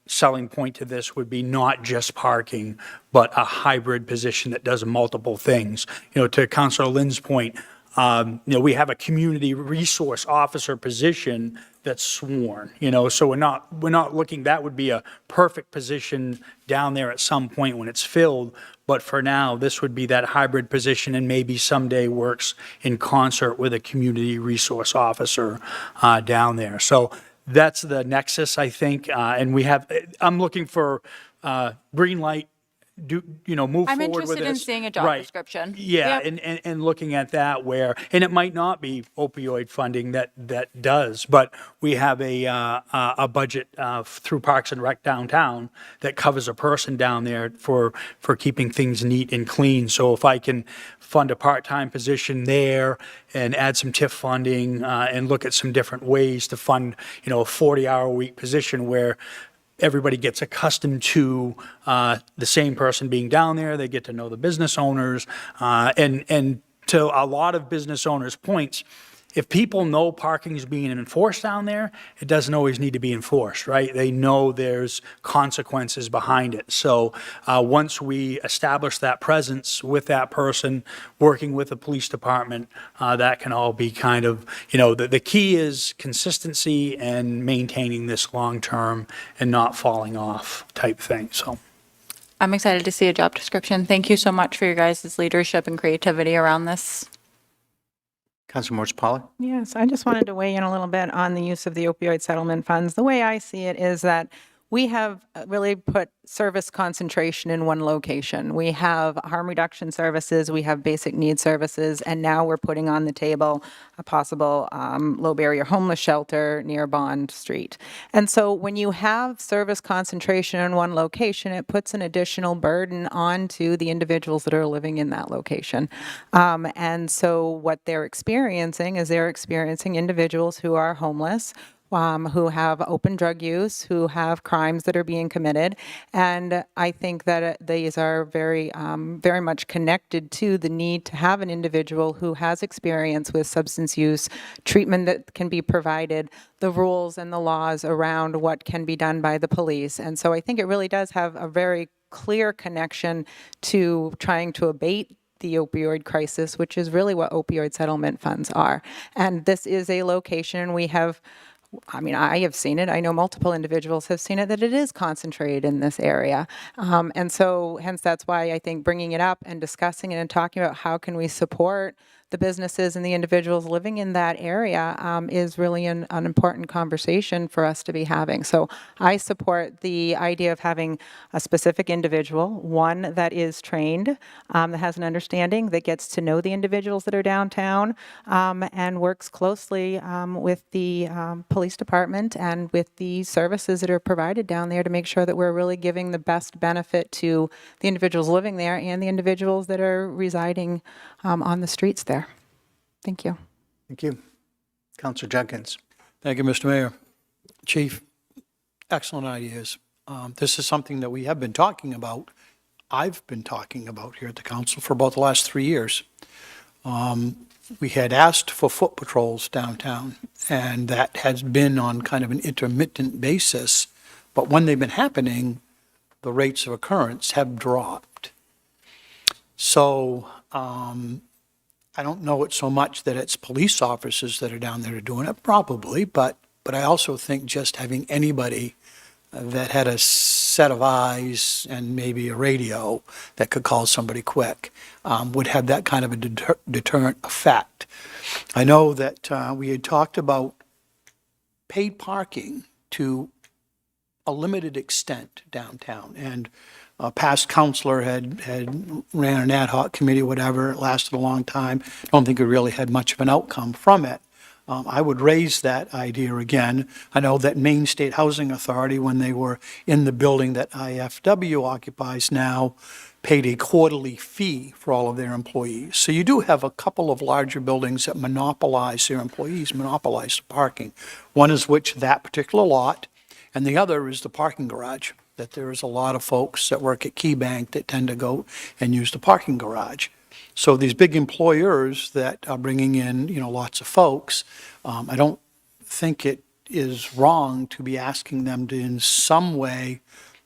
selling point to this would be not just parking, but a hybrid position that does multiple things. To Councilor Lynn's point, we have a community resource officer position that's sworn, so we're not looking, that would be a perfect position down there at some point when it's filled. But for now, this would be that hybrid position and maybe someday works in concert with a community resource officer down there. So that's the nexus, I think, and I'm looking for green light, move forward with this. I'm interested in seeing a job Right. description. Yeah, Yep. and looking at that and it might not be opioid funding that does, but we have a budget through Parks and Rec downtown that covers a person down there for keeping things neat and clean. So if I can fund a part-time position there and add some TIF funding and look at some different ways to fund, a 40-hour-a-week position where everybody gets accustomed to the same person being down there. They get to know the business owners. And to a lot of business owners' points, if people know parking is being enforced down there, it doesn't always need to be enforced, right? They know there's consequences behind it. So once we establish that presence with that person, working with the police department, that can all be kind of, the key is consistency and maintaining this long-term and not falling off type thing, so. I'm excited to see a job description. Thank you so much for your guys' leadership and creativity around this. Councilor Morris Pollock? Yes, I just wanted to weigh in a little bit on the use of the opioid settlement funds. The way I see it is that we have really put service concentration in one location. We have harm reduction services, we have basic needs services, and now we're putting on the table a possible low-barrier homeless shelter near Bond Street. And so when you have service concentration in one location, it puts an additional burden onto the individuals that are living in that location. And so what they're experiencing is they're experiencing individuals who are homeless, who have open drug use, who have crimes that are being committed. And I think that these are very much connected to the need to have an individual who has experience with substance use, treatment that can be provided, the rules and the laws around what can be done by the police. And so I think it really does have a very clear connection to trying to abate the opioid crisis, which is really what opioid settlement funds are. And this is a location I have seen it. I know multiple individuals have seen it, that it is concentrated in this area. And so hence that's why I think bringing it up and discussing it and talking about how can we support the businesses and the individuals living in that area is really an important conversation for us to be having. So I support the idea of having a specific individual, one that is trained, that has an understanding, that gets to know the individuals that are downtown, and works closely with the police department and with the services that are provided down there to make sure that we're really giving the best benefit to the individuals living there and the individuals that are residing on the streets there. Thank you. Thank you. Councillor Jenkins. Thank you, Mr. Mayor. Chief, excellent ideas. This is something that we have been talking about. I've been talking about here at the council for about the last 3 years. We had asked for foot patrols downtown, and that has been on kind of an intermittent basis. But when they've been happening, the rates of occurrence have dropped. So I don't know it so much that it's police officers that are down there doing it, probably, but I also think just having anybody that had a set of eyes and maybe a radio that could call somebody quick would have that kind of a deterrent effect. I know that we had talked about paid parking to a limited extent downtown, and a past counselor had ran an ad hoc committee, whatever, it lasted a long time. I don't think it really had much of an outcome from it. I would raise that idea again. I know that Maine State Housing Authority, when they were in the building that IFW occupies now, paid a quarterly fee for all of their employees. So you do have a couple of larger buildings that monopolize their employees, monopolize the parking. One is which that particular lot, and the other is the parking garage, that there is a lot of folks that work at Key Bank that tend to go and use the parking garage. So these big employers that are bringing in, lots of folks, I don't think it is wrong to be asking them to in some way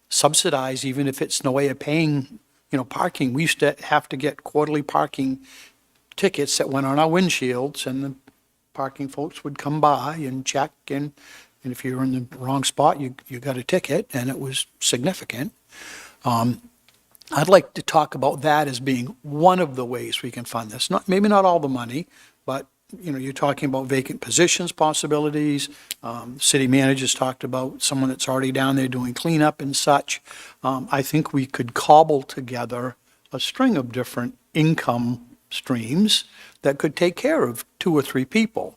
subsidize, even if it's no way of paying, parking. We used to have to get quarterly parking tickets that went on our windshields, and the parking folks would come by and check, and if you were in the wrong spot, you got a ticket, and it was significant. I'd like to talk about that as being one of the ways we can fund this. Maybe not all the money, but you're talking about vacant positions possibilities. City managers talked about someone that's already down there doing cleanup and such. I think we could cobble together a string of different income streams that could take care of 2 or 3 people.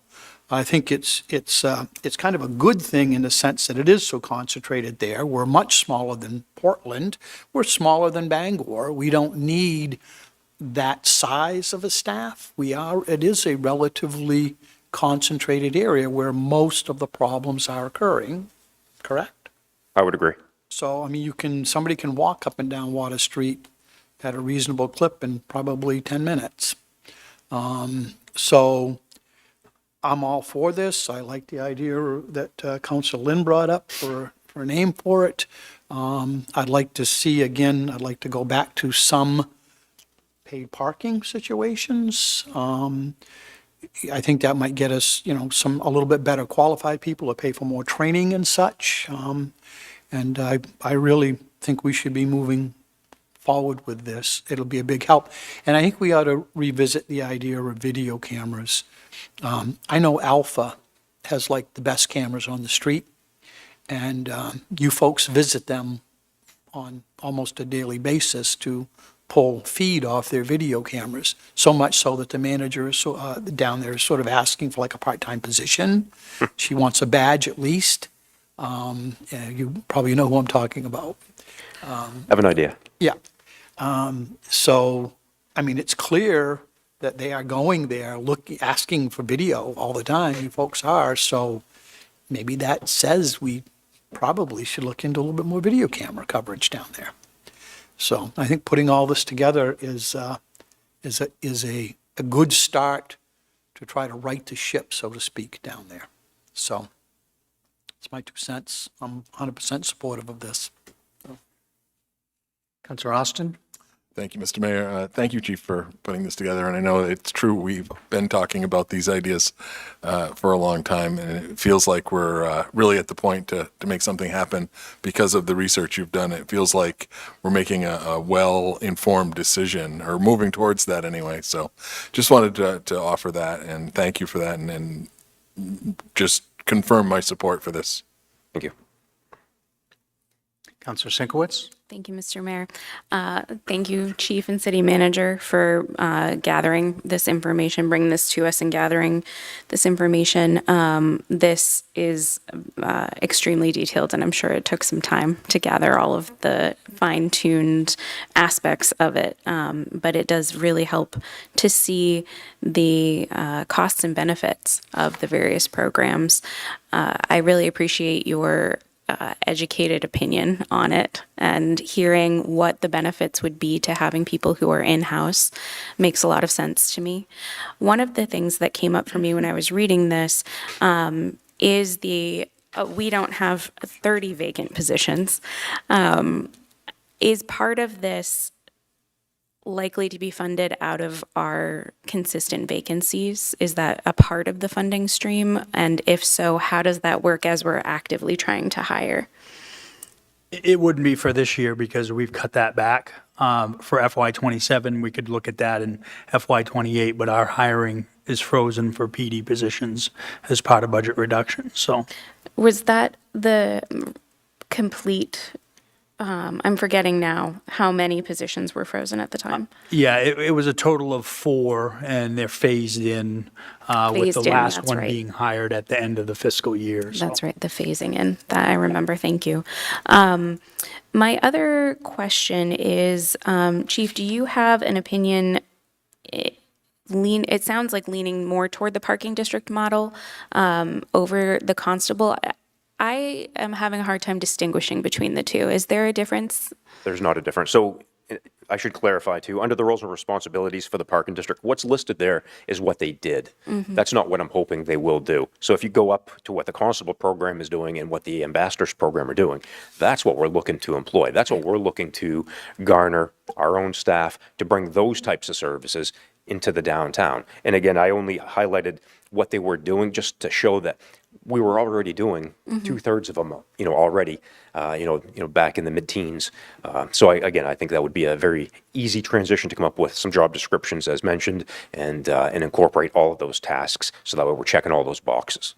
I think it's kind of a good thing in the sense that it is so concentrated there. We're much smaller than Portland. We're smaller than Bangor. We don't need that size of a staff. It is a relatively concentrated area where most of the problems are occurring, correct? I would agree. So, somebody can walk up and down Water Street at a reasonable clip in probably 10 minutes. So I'm all for this. I like the idea that Councilor Lynn brought up for a name for it. I'd like to go back to some paid parking situations. I think that might get us, a little bit better qualified people to pay for more training and such. And I really think we should be moving forward with this. It'll be a big help. And I think we ought to revisit the idea of video cameras. I know Alpha has like the best cameras on the street, and you folks visit them on almost a daily basis to pull feed off their video cameras, so much so that the manager is down there is sort of asking for like a part-time position. She wants a badge at least. You probably know who I'm talking about. I have an idea. Yeah. So, it's clear that they are going there, asking for video all the time. You folks are. So maybe that says we probably should look into a little bit more video camera coverage down there. So I think putting all this together is a good start to try to right the ship, so to speak, down there. So it's my 2 cents. I'm 100% supportive of this. Councilor Austin? Thank you, Mr. Mayor. Thank you, Chief, for putting this together. And I know it's true, we've been talking about these ideas for a long time, and it feels like we're really at the point to make something happen because of the research you've done. It feels like we're making a well-informed decision, or moving towards that anyway. So just wanted to offer that, and thank you for that, and just confirm my support for this. Thank you. Councillor Sinkowitz? Thank you, Mr. Mayor. Thank you, Chief and City Manager, for gathering this information, bringing this to us and gathering this information. This is extremely detailed, and I'm sure it took some time to gather all of the fine-tuned aspects of it. But it does really help to see the costs and benefits of the various programs. I really appreciate your educated opinion on it, and hearing what the benefits would be to having people who are in-house makes a lot of sense to me. One of the things that came up for me when I was reading this is we don't have 30 vacant positions. Is part of this likely to be funded out of our consistent vacancies? Is that a part of the funding stream? And if so, how does that work as we're actively trying to hire? It wouldn't be for this year because we've cut that back. For FY27, we could look at that in FY28, but our hiring is frozen for PD positions as part of budget reduction, so. Was that the complete, I'm forgetting now how many positions were frozen at the time? Yeah, it was a total of 4, and they're phased in, with the Phased in, last that's one right. being hired at the end of the fiscal year, so. That's right, the phasing in, that I remember, thank you. My other question is, Chief, do you have an opinion, it sounds like leaning more toward the parking district model over the constable? I am having a hard time distinguishing between the two. Is there a difference? There's not a difference. So I should clarify too, under the roles and responsibilities for the parking district, what's listed there is what they did. That's not what I'm hoping they will do. So if you go up to what the constable program is doing and what the ambassadors program are doing, that's what we're looking to employ. That's what we're looking to garner our own staff to bring those types of services into the downtown. And again, I only highlighted what they were doing just to show that we were already doing 2/3 of them, already, back in the mid-teens. So I think that would be a very easy transition to come up with some job descriptions as mentioned and incorporate all of those tasks so that way we're checking all those boxes.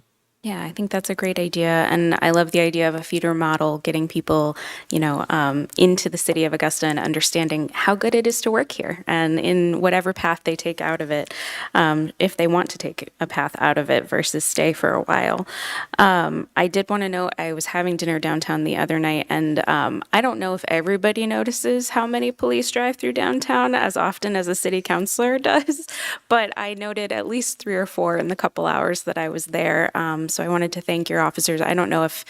Yeah, I think that's a great idea. And I love the idea of a feeder model, getting people, into the city of Augusta and understanding how good it is to work here and in whatever path they take out of it, if they want to take a path out of it versus stay for a while. I did want to note, I was having dinner downtown the other night, and I don't know if everybody notices how many police drive through downtown as often as a city councilor does, but I noted at least 3 or 4 in the couple hours that I was there. So I wanted to thank your officers. I don't know if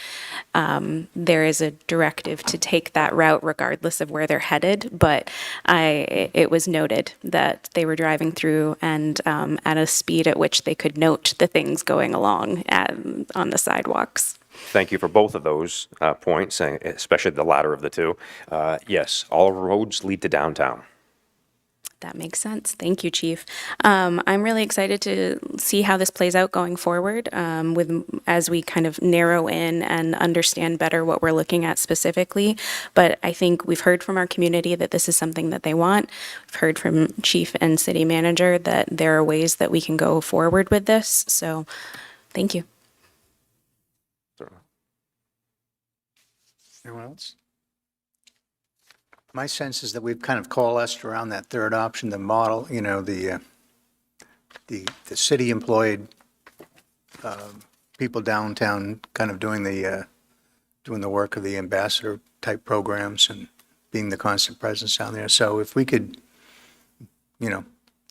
there is a directive to take that route regardless of where they're headed, but it was noted that they were driving through and at a speed at which they could note the things going along on the sidewalks. Thank you for both of those points, especially the latter of the two. Yes, all roads lead to downtown. That makes sense. Thank you, Chief. I'm really excited to see how this plays out going forward as we kind of narrow in and understand better what we're looking at specifically. But I think we've heard from our community that this is something that they want. We've heard from Chief and City Manager that there are ways that we can go forward with this. So thank you. Anyone else? My sense is that we've kind of coalesced around that third option, the model, the city employed people downtown kind of doing the work of the ambassador type programs and being the constant presence down there. So if we could,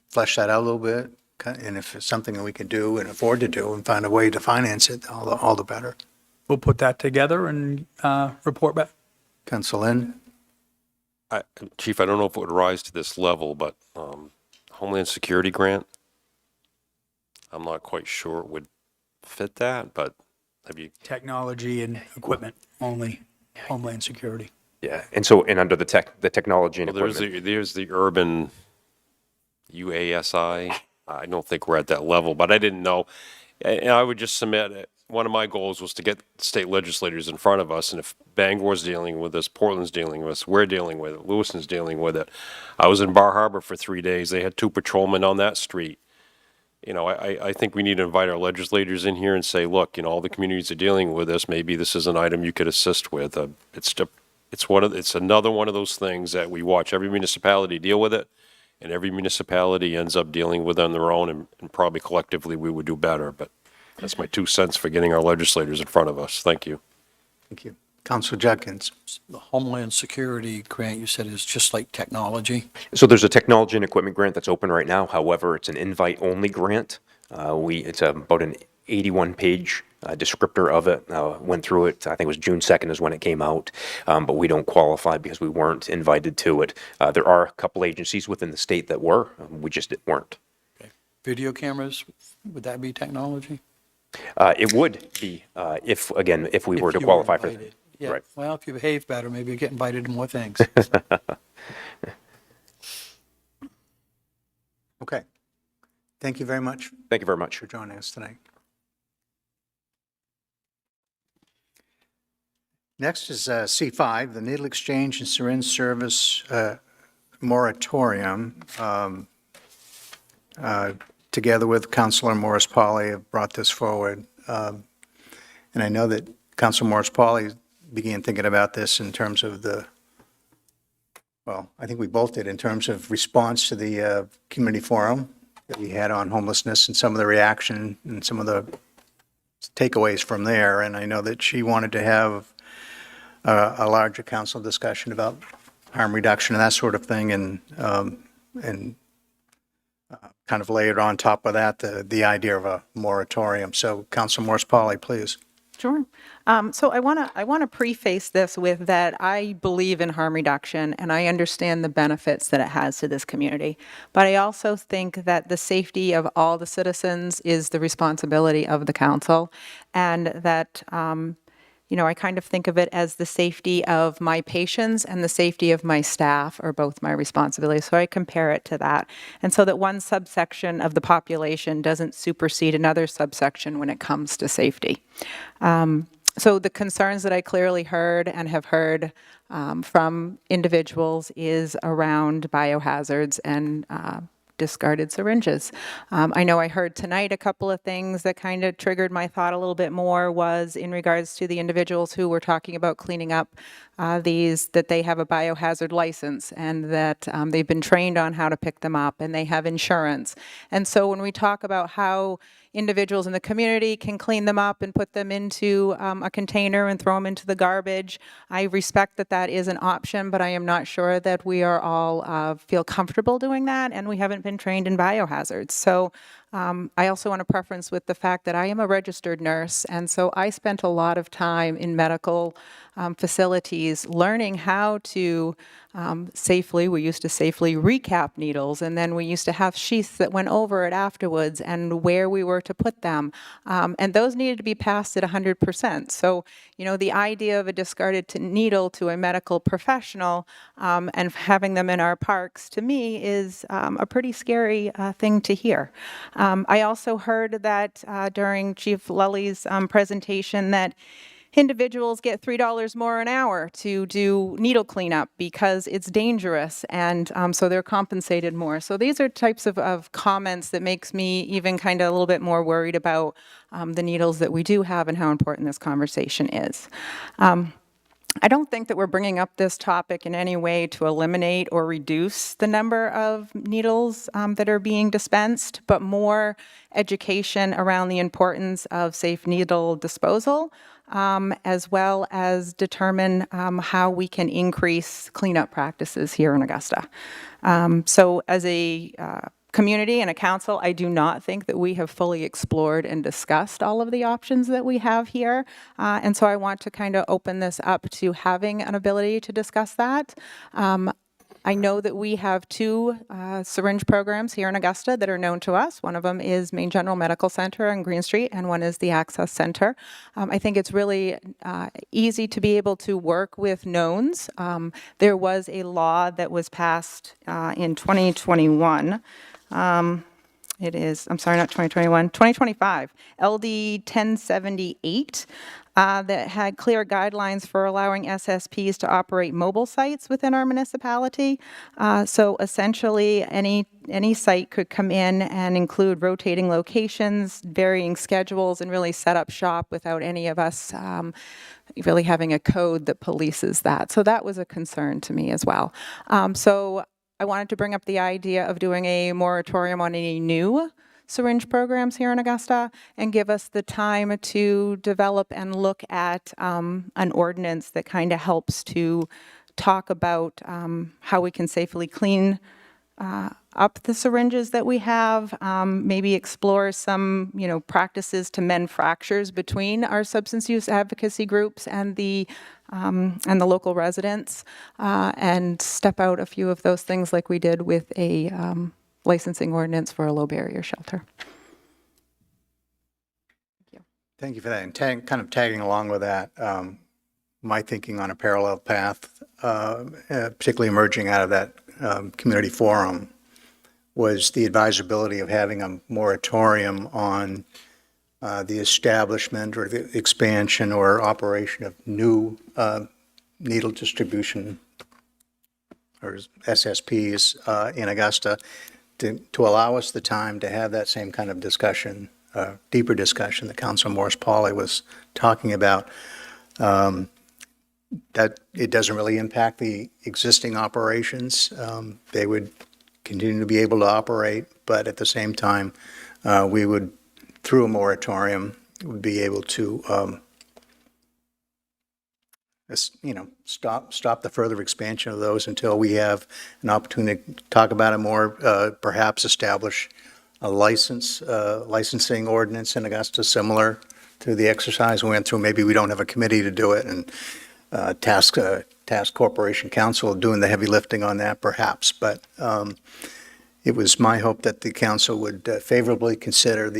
flesh that out a little bit, and if it's something that we could do and afford to do and find a way to finance it, all the better. We'll put that together and report back. Council Lynn? Chief, I don't know if it would rise to this level, but Homeland Security grant, I'm not quite sure it would fit that, but have you? Technology and equipment only, Homeland Security. Yeah, and under the technology and Well, equipment. there's the urban UASI. I don't think we're at that level, but I didn't know. And I would just submit, one of my goals was to get state legislators in front of us, and if Bangor's dealing with this, Portland's dealing with this, we're dealing with it, Lewiston's dealing with it. I was in Bar Harbor for 3 days. They had 2 patrolmen on that street. You know, I think we need to invite our legislators in here and say, look, you know, all the communities are dealing with this. Maybe this is an item you could assist with. It's another one of those things that we watch every municipality deal with it, and every municipality ends up dealing with it on their own, and probably collectively we would do better. But that's my 2 cents for getting our legislators in front of us. Thank you. Thank you. Councilor Judkins. The Homeland Security grant you said is just like technology? So there's a technology and equipment grant that's open right now. However, it's an invite-only grant. It's about an 81-page descriptor of it. Went through it, I think it was June 2nd is when it came out, but we don't qualify because we weren't invited to it. There are a couple agencies within the state that were, we just weren't. Video cameras, would that be technology? It would be, if we were to you qualify for invited. Yeah, right. well, if you behave better, maybe you get invited to more things. Okay. Thank you very much. Thank you very much for joining us tonight. Next is C5, the Needle Exchange and Syringe Service Moratorium. Together with Councilor Morris Pauley, have brought this forward. And I know that Councilor Morris Pauley began thinking about this in terms of I think we both did, in terms of response to the community forum that we had on homelessness and some of the reaction and some of the takeaways from there. And I know that she wanted to have a larger council discussion about harm reduction and that sort of thing, and kind of layered on top of that the idea of a moratorium. So, Councilor Morris Pauley, please. Sure. So I want to preface this with that I believe in harm reduction and I understand the benefits that it has to this community. But I also think that the safety of all the citizens is the responsibility of the council, and that I kind of think of it as the safety of my patients and the safety of my staff are both my responsibility. So I compare it to that. And so that one subsection of the population doesn't supersede another subsection when it comes to safety. So the concerns that I clearly heard and have heard from individuals is around biohazards and discarded syringes. I know I heard tonight a couple of things that kind of triggered my thought a little bit more was in regards to the individuals who were talking about cleaning up that they have a biohazard license and that they've been trained on how to pick them up and they have insurance. And so when we talk about how individuals in the community can clean them up and put them into a container and throw them into the garbage, I respect that that is an option, but I am not sure that we are all feel comfortable doing that, and we haven't been trained in biohazards. So I also want to preference with the fact that I am a registered nurse, and so I spent a lot of time in medical facilities learning how to we used to safely recap needles, and then we used to have sheaths that went over it afterwards and where we were to put them. And those needed to be passed at 100%. So, the idea of a discarded needle to a medical professional and having them in our parks, to me, is a pretty scary thing to hear. I also heard that during Chief Lully's presentation that individuals get $3 more an hour to do needle cleanup because it's dangerous, and so they're compensated more. So these are types of comments that makes me even kind of a little bit more worried about the needles that we do have and how important this conversation is. I don't think that we're bringing up this topic in any way to eliminate or reduce the number of needles that are being dispensed, but more education around the importance of safe needle disposal, as well as determine how we can increase cleanup practices here in Augusta. So as a community and a council, I do not think that we have fully explored and discussed all of the options that we have here. And so I want to kind of open this up to having an ability to discuss that. I know that we have two syringe programs here in Augusta that are known to us. One of them is Maine General Medical Center on Green Street, and one is the Access Center. I think it's really easy to be able to work with knowns. There was a law that was passed in 2021. It is, I'm sorry, not 2021, 2025, LD 1078, that had clear guidelines for allowing SSPs to operate mobile sites within our municipality. So essentially, any site could come in and include rotating locations, varying schedules, and really set up shop without any of us really having a code that polices that. So that was a concern to me as well. So I wanted to bring up the idea of doing a moratorium on any new syringe programs here in Augusta and give us the time to develop and look at an ordinance that kind of helps to talk about how we can safely clean up the syringes that we have, maybe explore some, practices to mend fractures between our substance use advocacy groups and the local residents, and step out a few of those things like we did with a licensing ordinance for a low barrier shelter. Thank you for that. And kind of tagging along with that, my thinking on a parallel path, particularly emerging out of that community forum, was the advisability of having a moratorium on the establishment or the expansion or operation of new needle distribution or SSPs in Augusta to allow us the time to have that same kind of discussion, deeper discussion that Councilor Morris-Pauli was talking about. That it doesn't really impact the existing operations. They would continue to be able to operate, but at the same time, we would, through a moratorium, would be able to, stop the further expansion of those until we have an opportunity to talk about it more, perhaps establish a licensing ordinance in Augusta similar to the exercise we went through. Maybe we don't have a committee to do it, and task Corporation Council doing the heavy lifting on that, perhaps. But it was my hope that the council would favorably consider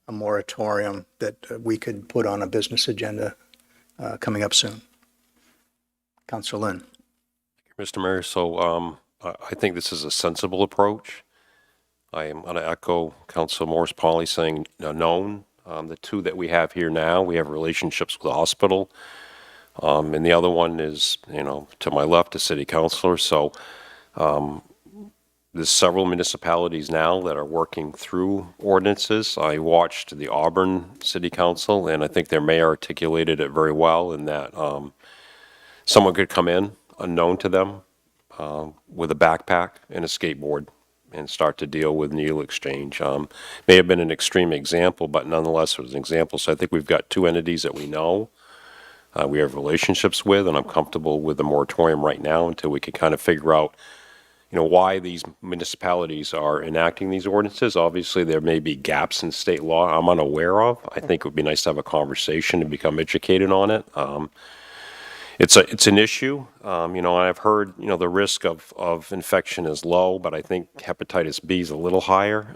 a moratorium that we could put on a business agenda coming up soon. Councilor Lynn. Mr. Mayor, so I think this is a sensible approach. I am going to echo Councilor Morris-Pauli saying known. The two that we have here now, we have relationships with the hospital. And the other one is, to my left, a city councilor. So there's several municipalities now that are working through ordinances. I watched the Auburn City Council, and I think their mayor articulated it very well in that someone could come in unknown to them with a backpack and a skateboard and start to deal with needle exchange. May have been an extreme example, but nonetheless it was an example. So I think we've got two entities that we know. We have relationships with, and I'm comfortable with the moratorium right now until we can kind of figure out, why these municipalities are enacting these ordinances. Obviously, there may be gaps in state law I'm unaware of. I think it would be nice to have a conversation and become educated on it. It's an issue. I've heard, the risk of infection is low, but I think hepatitis B is a little higher.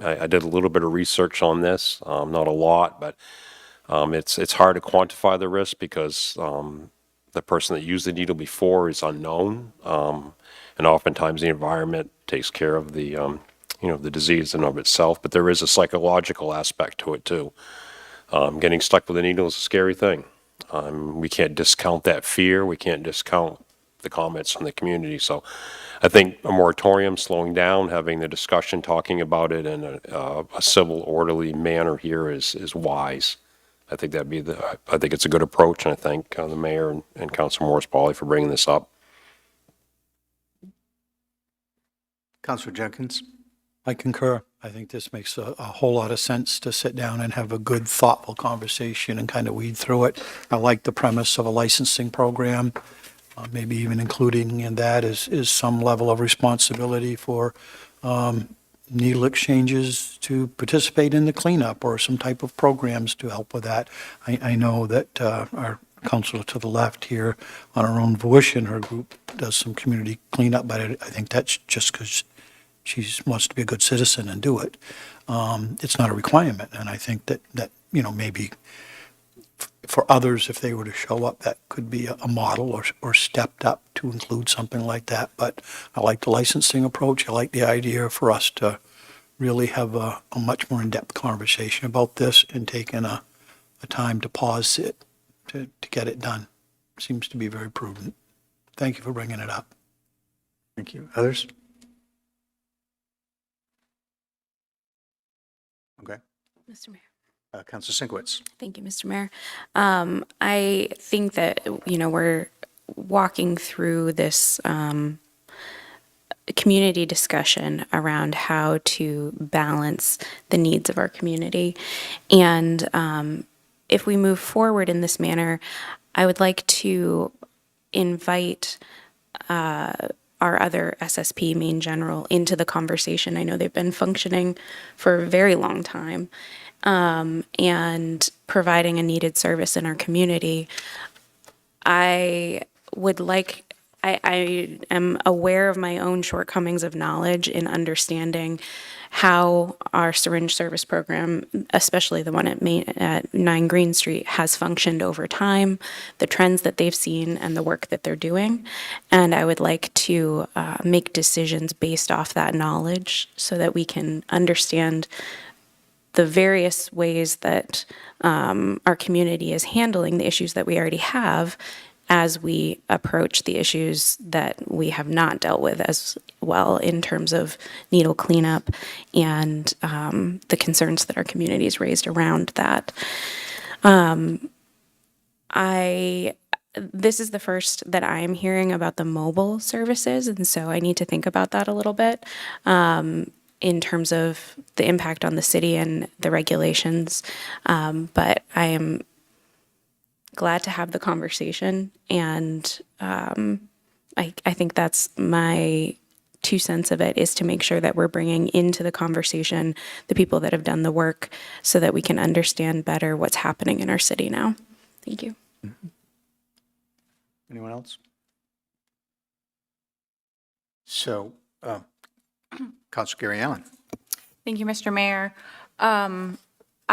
I did a little bit of research on this, not a lot, but it's hard to quantify the risk because the person that used the needle before is unknown, and oftentimes the environment takes care of the the disease in and of itself. But there is a psychological aspect to it too. Getting stuck with a needle is a scary thing. We can't discount that fear. We can't discount the comments from the community. So I think a moratorium, slowing down, having the discussion, talking about it in a civil, orderly manner here is wise. I think I think it's a good approach, and I thank the mayor and Councilor Morris-Pauli for bringing this up. Councilor Jenkins. I concur. I think this makes a whole lot of sense to sit down and have a good, thoughtful conversation and kind of weed through it. I like the premise of a licensing program, maybe even including in that is some level of responsibility for needle exchanges to participate in the cleanup or some type of programs to help with that. I know that our counselor to the left here, on her own volition, her group does some community cleanup, but I think that's just because she wants to be a good citizen and do it. It's not a requirement, and I think that maybe for others, if they were to show up, that could be a model or stepped up to include something like that. But I like the licensing approach. I like the idea for us to really have a much more in-depth conversation about this and taking a time to pause it to get it done. Seems to be very prudent. Thank you for bringing it up. Thank you. Others? Okay. Mr. Mayor. Councilor Sinkwitz. Thank you, Mr. Mayor. I think that, we're walking through this community discussion around how to balance the needs of our community. And if we move forward in this manner, I would like to invite our other SSP main general into the conversation. I know they've been functioning for a very long time and providing a needed service in our community. I am aware of my own shortcomings of knowledge in understanding how our syringe service program, especially the one at 9 Green Street, has functioned over time, the trends that they've seen, and the work that they're doing. And I would like to make decisions based off that knowledge so that we can understand the various ways that our community is handling the issues that we already have as we approach the issues that we have not dealt with as well in terms of needle cleanup and the concerns that our community has raised around that. This is the first that I'm hearing about the mobile services, and so I need to think about that a little bit in terms of the impact on the city and the regulations. But I am glad to have the conversation, and I think that's my 2 cents of it, is to make sure that we're bringing into the conversation the people that have done the work so that we can understand better what's happening in our city now. Thank you. Anyone else? So, Councilor Gary Allen. Thank you, Mr. Mayor. I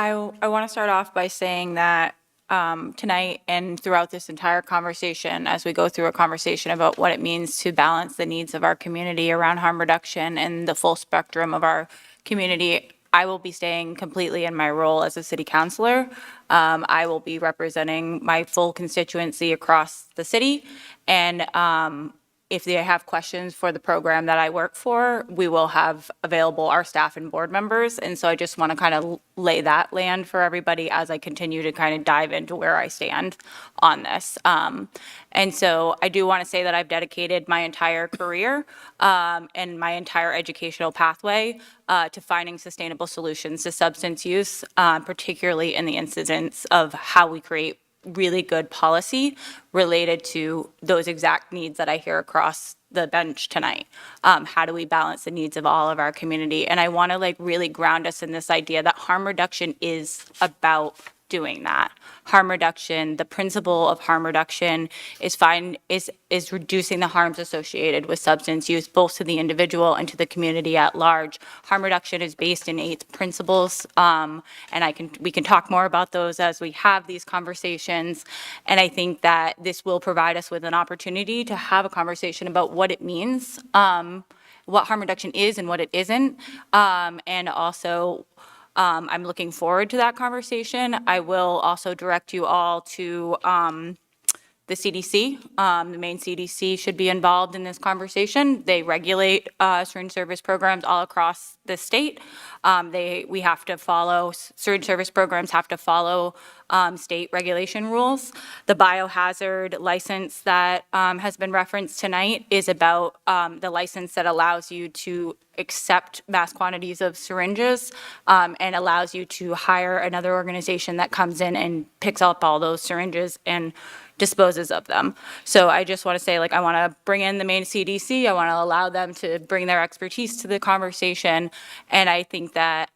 want to start off by saying that tonight and throughout this entire conversation, as we go through a conversation about what it means to balance the needs of our community around harm reduction and the full spectrum of our community, I will be staying completely in my role as a city councilor. I will be representing my full constituency across the city, and if they have questions for the program that I work for, we will have available our staff and board members. And so I just want to kind of lay that land for everybody as I continue to kind of dive into where I stand on this. And so I do want to say that I've dedicated my entire career and my entire educational pathway to finding sustainable solutions to substance use, particularly in the incidence of how we create really good policy related to those exact needs that I hear across the bench tonight. How do we balance the needs of all of our community? And I want to really ground us in this idea that harm reduction is about doing that. Harm reduction, the principle of harm reduction is reducing the harms associated with substance use, both to the individual and to the community at large. Harm reduction is based in 8 principles, and we can talk more about those as we have these conversations. And I think that this will provide us with an opportunity to have a conversation about what it means, what harm reduction is and what it isn't, and also I'm looking forward to that conversation. I will also direct you all to the CDC. The main CDC should be involved in this conversation. They regulate syringe service programs all across the state. We have to follow, syringe service programs have to follow state regulation rules. The biohazard license that has been referenced tonight is about the license that allows you to accept mass quantities of syringes and allows you to hire another organization that comes in and picks up all those syringes and disposes of them. So I just want to say, I want to bring in the main CDC. I want to allow them to bring their expertise to the conversation. And I think that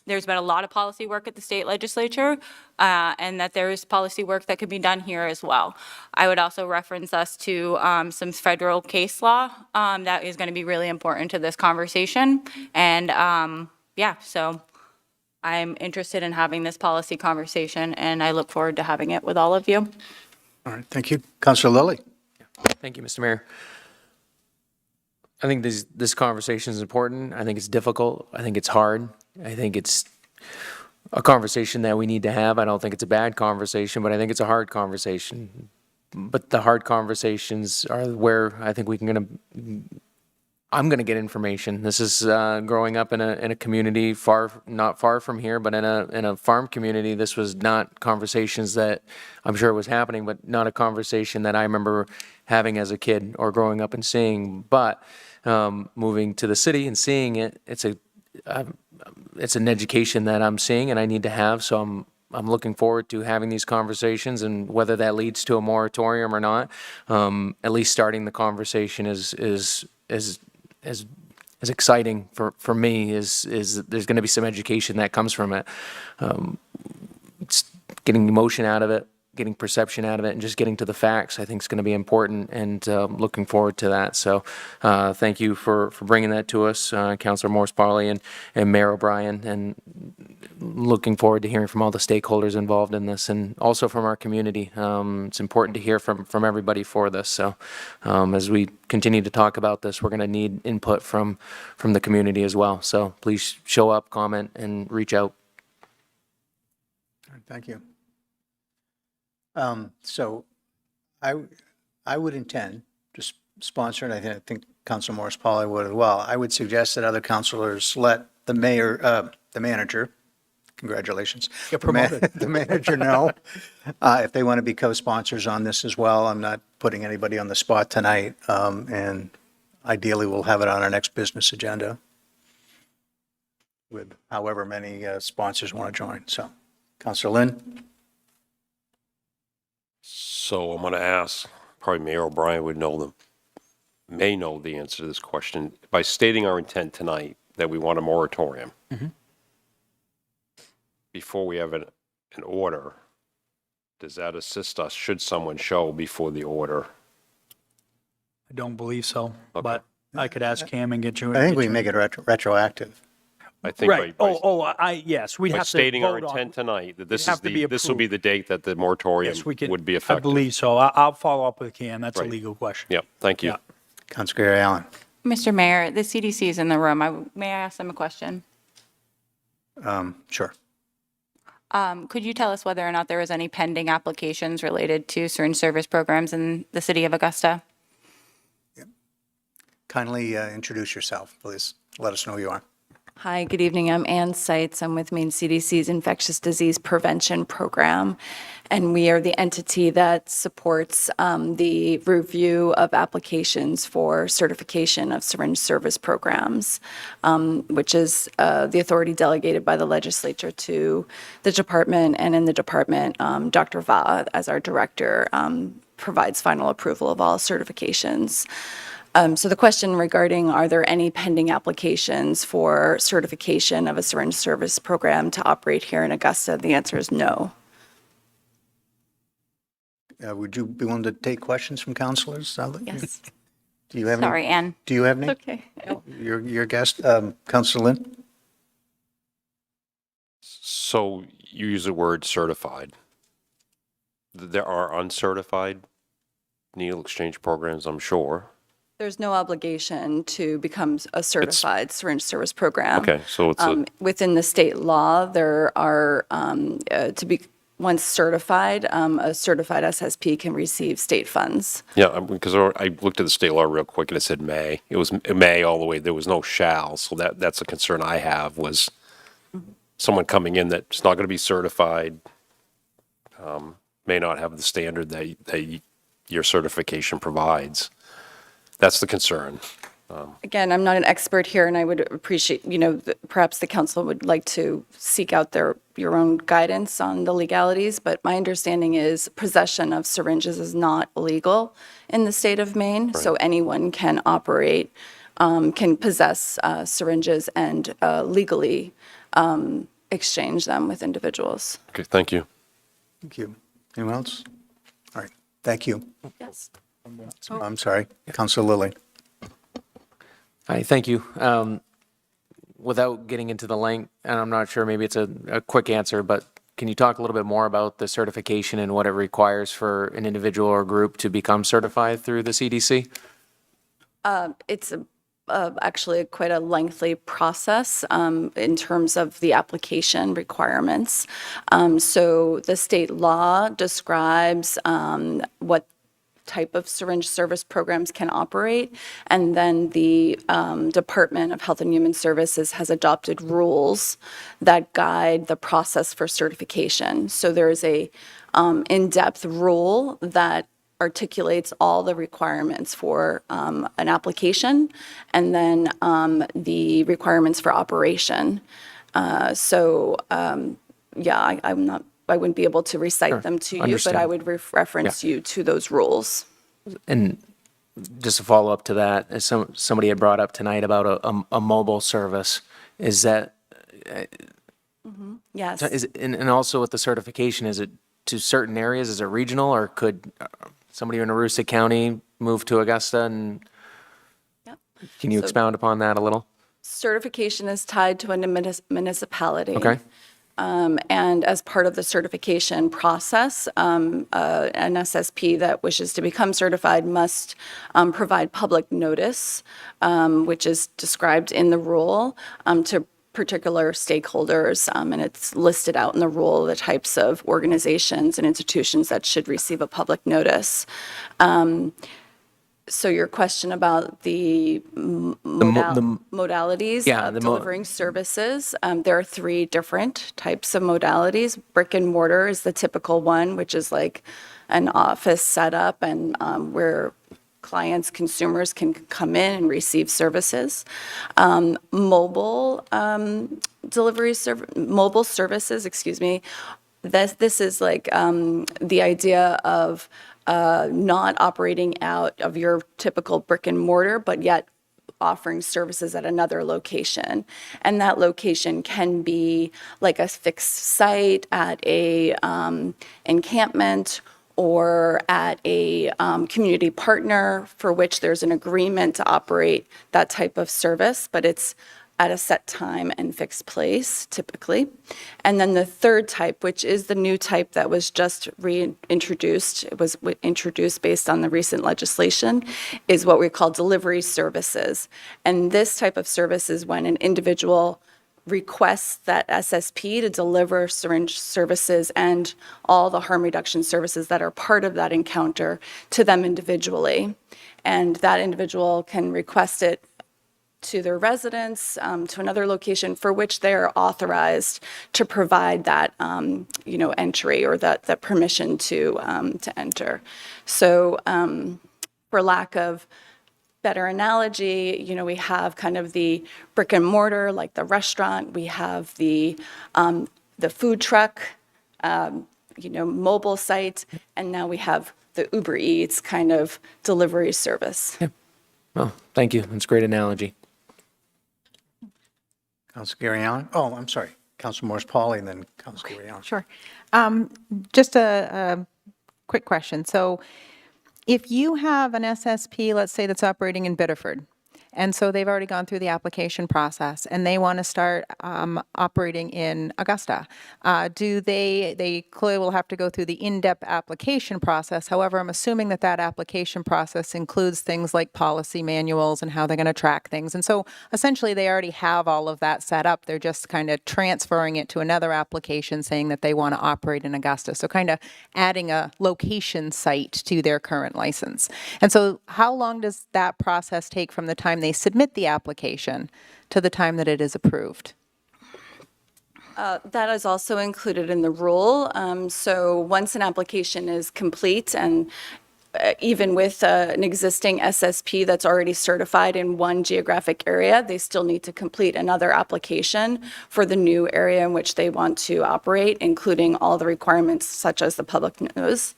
there's been a lot of policy work at the state legislature, and that there is policy work that could be done here as well. I would also reference us to some federal case law that is going to be really important to this conversation. And yeah, so I'm interested in having this policy conversation, and I look forward to having it with all of you. All right, thank you. Councilor Lilly. Thank you, Mr. Mayor. I think this conversation is important. I think it's difficult. I think it's hard. I think it's a conversation that we need to have. I don't think it's a bad conversation, but I think it's a hard conversation. But the hard conversations are where I think I'm going to get information. This is growing up in a community not far from here, but in a farm community. This was not conversations that I'm sure was happening, but not a conversation that I remember having as a kid or growing up and seeing. But moving to the city and seeing it, it's an education that I'm seeing and I need to have. So I'm looking forward to having these conversations, and whether that leads to a moratorium or not, at least starting the conversation is exciting for me. Is there's going to be some education that comes from it. It's getting emotion out of it, getting perception out of it, and just getting to the facts, I think is going to be important, and looking forward to that. So thank you for bringing that to us, Councillor Morse-Parley and Mayor O'Brien, and looking forward to hearing from all the stakeholders involved in this, and also from our community. It's important to hear from everybody for this. So as we continue to talk about this, we're going to need input from the community as well. So please show up, comment, and reach out. All right, thank you. So I would intend to sponsor, and I think Councilor Morse-Polly would as well. I would suggest that other councilors let the manager, congratulations. Get promoted. The manager know if they want to be co-sponsors on this as well. I'm not putting anybody on the spot tonight, and ideally we'll have it on our next business agenda with however many sponsors want to join. So, Councilor Lynn? So I'm going to ask, probably Mayor O'Brien may know the answer to this question. By stating our intent tonight that we want a moratorium, before we have an order, does that assist us should someone show before the order? I don't believe so, but I could ask Cam and get you. I think we make it retroactive. I think Right. Yes, we'd by have to stating our vote on- intent tonight that this have to be will be the date that the moratorium Yes, we could. would be I effective. believe so. I'll follow up with Cam. That's a Right. legal question. Yep, thank you. Yeah. Councilor Gary Allen? Mr. Mayor, the CDC is in the room. May I ask them a question? Sure. Could you tell us whether or not there was any pending applications related to syringe service programs in the city of Augusta? Kindly introduce yourself, please. Let us know who you are. Hi, good evening. I'm Ann Seitz. I'm with Maine CDC's Infectious Disease Prevention Program, and we are the entity that supports the review of applications for certification of syringe service programs, which is the authority delegated by the legislature to the department. And in the department, Dr. Va, as our director, provides final approval of all certifications. So the question regarding, are there any pending applications for certification of a syringe service program to operate here in Augusta? The answer is no. Would you be willing to take questions from councilors? Yes. Do you have Sorry, any? Ann. Do you have any? Okay. Your guest, Councilor Lynn? So you use the word certified. There are uncertified needle exchange programs, I'm sure. There's no obligation to become a certified syringe service program. Okay, so it's within the state law, there are, to be once certified, a certified SSP can receive state funds. Yeah, because I looked at the state law real quick and it said may. It was may all the way. There was no shall. So that's a concern I have was someone coming in that's not going to be certified, may not have the standard that your certification provides. That's the concern. Again, I'm not an expert here, and I would appreciate, perhaps the council would like to seek out your own guidance on the legalities, but my understanding is possession of syringes is not illegal in the state of Maine, so anyone can operate, can possess syringes and legally exchange them with individuals. Okay, thank you. Thank you. Anyone else? All right, thank you. Yes. I'm sorry, Councilor Lilly. Hi, thank you. Without getting into the length, and I'm not sure, maybe it's a quick answer, but can you talk a little bit more about the certification and what it requires for an individual or group to become certified through the CDC? It's actually quite a lengthy process in terms of the application requirements. So the state law describes what type of syringe service programs can operate, and then the Department of Health and Human Services has adopted rules that guide the process for certification. So there is a in-depth rule that articulates all the requirements for an application, and then the requirements for operation. Yeah, I wouldn't be able to recite them to you, but Understand. I would reference you to those rules. And just to follow up to that, as somebody had brought up tonight about a mobile service, is that, Yes. and also with the certification, is it to certain areas? Is it regional, or could somebody in Aroostook County move to Augusta? And can you So- expound upon that a little? Certification is tied to a municipality. Okay. And as part of the certification process, an SSP that wishes to become certified must provide public notice, which is described in the rule, to particular stakeholders, and it's listed out in the rule the types of organizations and institutions that should receive a public notice. So your question about the modalities Yeah, of delivering services, there are 3 different types of modalities. Brick and mortar is the typical one, which is like an office setup and where clients, consumers can come in and receive services. Mobile services, excuse me. This is like the idea of not operating out of your typical brick and mortar, but yet offering services at another location. And that location can be like a fixed site at a encampment or at a community partner for which there's an agreement to operate that type of service, but it's at a set time and fixed place, typically. And then the third type, which is the new type that was just reintroduced, it was introduced based on the recent legislation, is what we call delivery services. And this type of service is when an individual requests that SSP to deliver syringe services and all the harm reduction services that are part of that encounter to them individually. And that individual can request it to their residence, to another location for which they are authorized to provide that, entry or that permission to enter. So, for lack of better analogy, we have kind of the brick and mortar, like the restaurant. We have the food truck, mobile site, and now we have the Uber Eats kind of delivery service. Well, thank you. That's a great analogy. Councilor Gary Allen? Oh, I'm sorry. Councilor Morris Pauly and then Councilor Gary Allen. Sure. Just a quick question. So if you have an SSP, let's say, that's operating in Biddeford, and so they've already gone through the application process, and they want to start operating in Augusta, they clearly will have to go through the in-depth application process. However, I'm assuming that application process includes things like policy manuals and how they're going to track things. And so essentially they already have all of that set up. They're just kind of transferring it to another application saying that they want to operate in Augusta. So kind of adding a location site to their current license. And so how long does that process take from the time they submit the application to the time that it is approved? That is also included in the rule. So once an application is complete, and even with an existing SSP that's already certified in one geographic area, they still need to complete another application for the new area in which they want to operate, including all the requirements such as the public notice.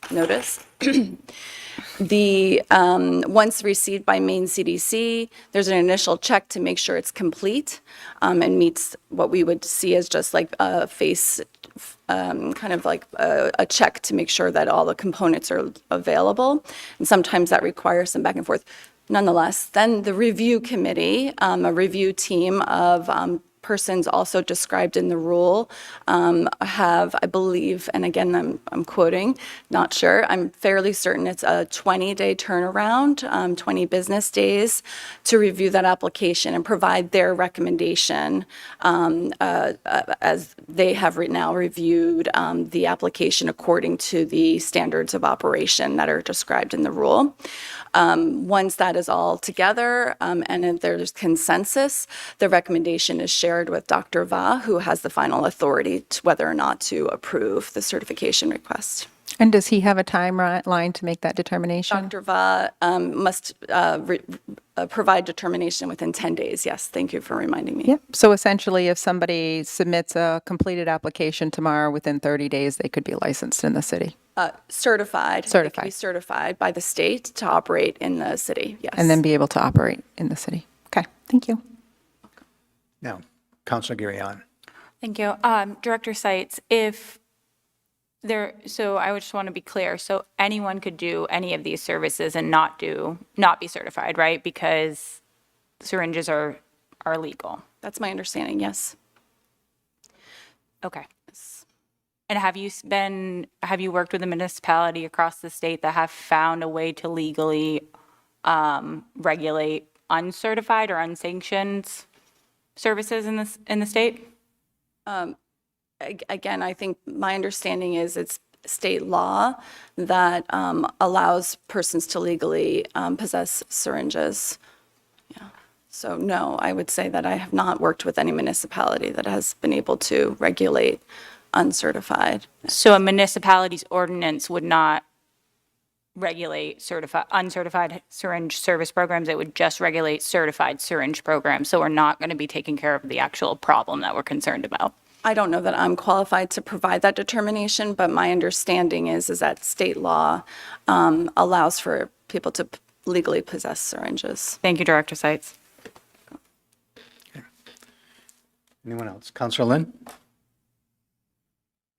Once received by Maine CDC, there's an initial check to make sure it's complete and meets what we would see as just like a face, kind of like a check to make sure that all the components are available. And sometimes that requires some back and forth. Nonetheless, then the review committee, a review team of persons also described in the rule have, I believe, and again, I'm quoting, not sure, I'm fairly certain it's a 20-day turnaround, 20 business days to review that application and provide their recommendation as they have now reviewed the application according to the standards of operation that are described in the rule. Once that is all together and if there's consensus, the recommendation is shared with Dr. Va, who has the final authority to whether or not to approve the certification request. And does he have a timeline to make that determination? Dr. Va must provide determination within 10 days. Yes, thank you for reminding me. Yep. So essentially, if somebody submits a completed application tomorrow, within 30 days, they could be licensed in the city. Certified. They can be certified by the state to operate in the city, yes. And then be able to operate in the city. Okay, thank you. Now, Councilor Girion. Thank you. Director Seitz, so I would just want to be clear. So anyone could do any of these services and not be certified, right? Because syringes are legal. That's my understanding, yes. Okay. And have you worked with a municipality across the state that have found a way to legally regulate uncertified or unsanctioned services in the state? Again, I think my understanding is it's state law that allows persons to legally possess syringes. Yeah. So no, I would say that I have not worked with any municipality that has been able to regulate uncertified. So a municipality's ordinance would not regulate uncertified syringe service programs. It would just regulate certified syringe programs. So we're not going to be taking care of the actual problem that we're concerned about. I don't know that I'm qualified to provide that determination, but my understanding is that state law allows for people to legally possess syringes. Thank you, Director Seitz. Anyone else? Councilor Lynn?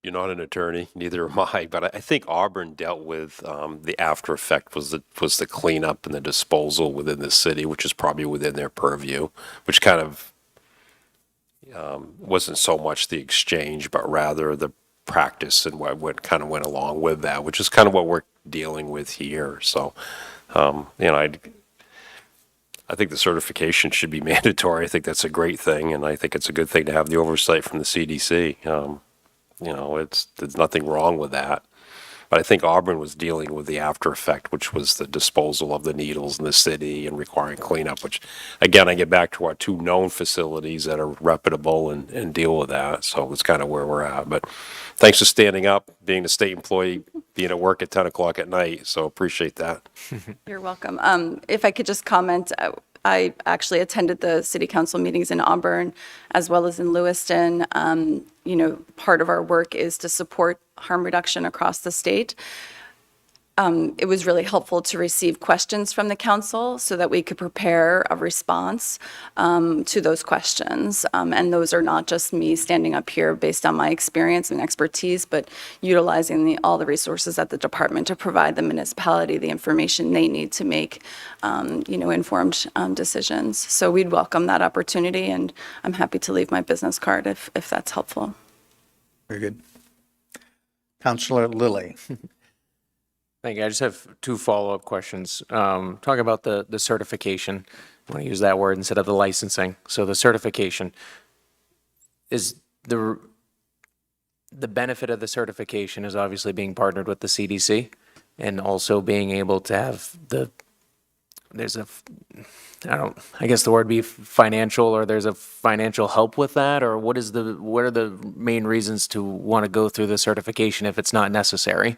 You're not an attorney, neither am I, but I think Auburn dealt with the after effect was the cleanup and the disposal within the city, which is probably within their purview, which kind of wasn't so much the exchange, but rather the practice and what kind of went along with that, which is kind of what we're dealing with here. So, I think the certification should be mandatory. I think that's a great thing, and I think it's a good thing to have the oversight from the CDC. There's nothing wrong with that. But I think Auburn was dealing with the after effect, which was the disposal of the needles in the city and requiring cleanup, which, again, I get back to our two known facilities that are reputable and deal with that. So it's kind of where we're at. But thanks for standing up, being a state employee, being at work at 10 o'clock at night. So appreciate that. You're welcome. If I could just comment, I actually attended the city council meetings in Auburn as well as in Lewiston. Part of our work is to support harm reduction across the state. It was really helpful to receive questions from the council so that we could prepare a response to those questions. And those are not just me standing up here based on my experience and expertise, but utilizing all the resources at the department to provide the municipality the information they need to make, informed decisions. So we'd welcome that opportunity, and I'm happy to leave my business card if that's helpful. Very good. Councilor Lilly. Thank you. I just have two follow-up questions. Talking about the certification, I want to use that word instead of the licensing. So the certification, is the benefit of the certification is obviously being partnered with the CDC and also being able to have I guess the word be financial, or there's a financial help with that, or what are the main reasons to want to go through the certification if it's not necessary?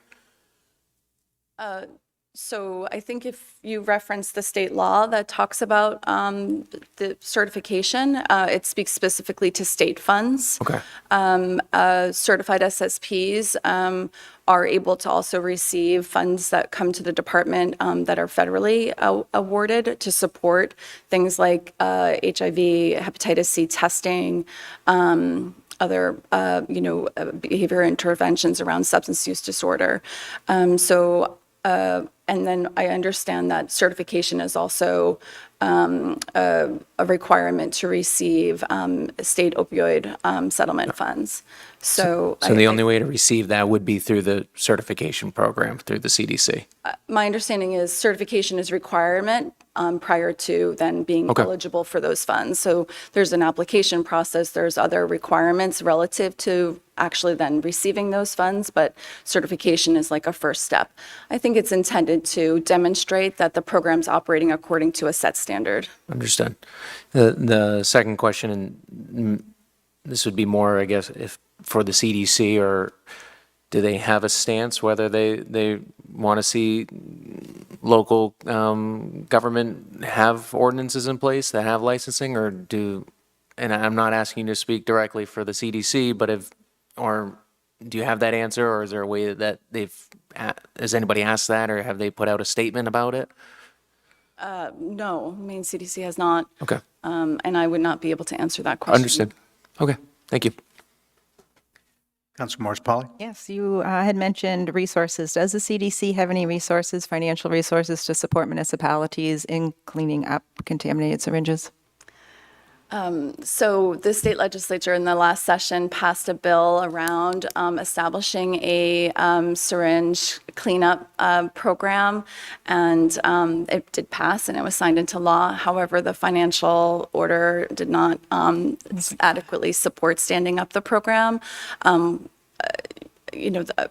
So I think if you reference the state law that talks about the certification, it speaks specifically to state funds. Okay. Certified SSPs are able to also receive funds that come to the department that are federally awarded to support things like HIV, hepatitis C testing, other, behavior interventions around substance use disorder. And then I understand that certification is also a requirement to receive state opioid settlement funds. So The only way to receive that would be through the certification program, through the CDC. my understanding is certification is requirement prior to then being Okay. eligible for those funds. So there's an application process, there's other requirements relative to actually then receiving those funds, but certification is like a first step. I think it's intended to demonstrate that the program's operating according to a set standard. Understood. The second question, and this would be more, I guess, if for the CDC, or do they have a stance whether they want to see local government have ordinances in place that have licensing, or and I'm not asking you to speak directly for the CDC, but do you have that answer, or is there a way that has anybody asked that, or have they put out a statement about it? No, Maine CDC has not. Okay. And I would not be able to answer that question. Understood. Okay, thank you. Councilor Morris Polly? Yes, you had mentioned resources. Does the CDC have any resources, financial resources, to support municipalities in cleaning up contaminated syringes? So the state legislature in the last session passed a bill around establishing a syringe cleanup program, and it did pass and it was signed into law. However, the financial order did not adequately support standing up the program.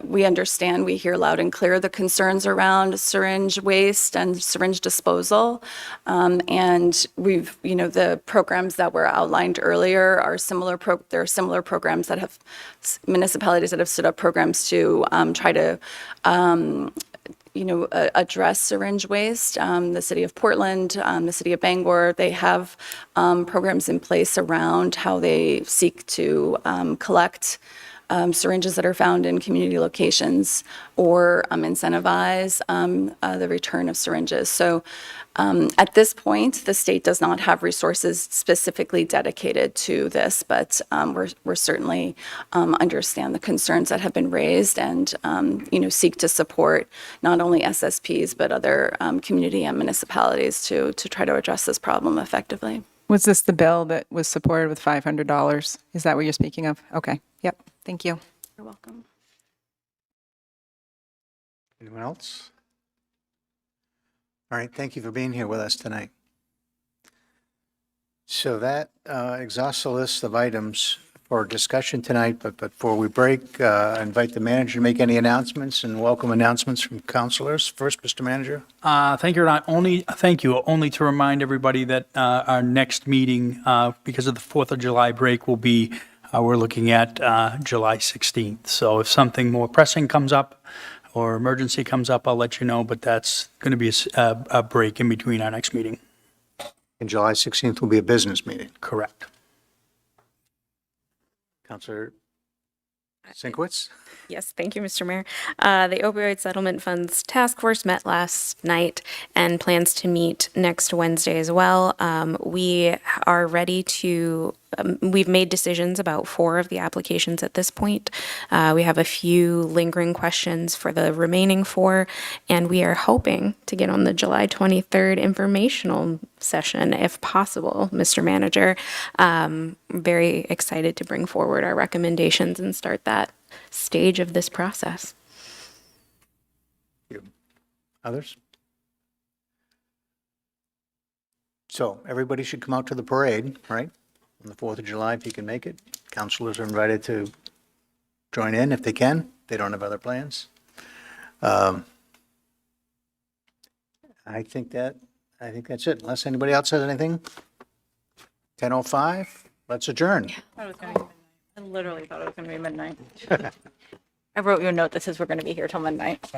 We understand, we hear loud and clear the concerns around syringe waste and syringe disposal. And the programs that were outlined earlier are there are similar programs that have, municipalities that have stood up programs to try to address syringe waste. The city of Portland, the city of Bangor, they have programs in place around how they seek to collect syringes that are found in community locations, or incentivize the return of syringes. So at this point, the state does not have resources specifically dedicated to this, but we're certainly understand the concerns that have been raised, and seek to support not only SSPs but other community and municipalities to try to address this problem effectively. Was this the bill that was supported with $500? Is that what you're speaking of? Okay, yep, thank you. You're welcome. Anyone else? All right, thank you for being here with us tonight. So that exhausts the list of items for discussion tonight, but before we break, I invite the manager to make any announcements and welcome announcements from councilors. First, Mr. Manager. Thank you. Only to remind everybody that our next meeting, because of the 4th of July break, will be, we're looking at July 16th. So if something more pressing comes up or emergency comes up, I'll let you know, but that's going to be a break in between our next meeting. And July 16th will be a business meeting. Correct. Councilor Sinkwitz? Yes, thank you, Mr. Mayor. The Opioid Settlement Funds Task Force met last night and plans to meet next Wednesday as well. We are ready to, we've made decisions about 4 of the applications at this point. We have a few lingering questions for the remaining 4, and we are hoping to get on the July 23rd informational session if possible, Mr. Manager. Very excited to bring forward our recommendations and start that stage of this process. Others? So everybody should come out to the parade, right? On the 4th of July, if you can make it. Councilors are invited to join in if they can. They don't have other plans. I think that's it. Unless anybody else has anything. 10:05, let's adjourn. I literally thought it was going to be midnight. I wrote you a note that says we're going to be here till midnight.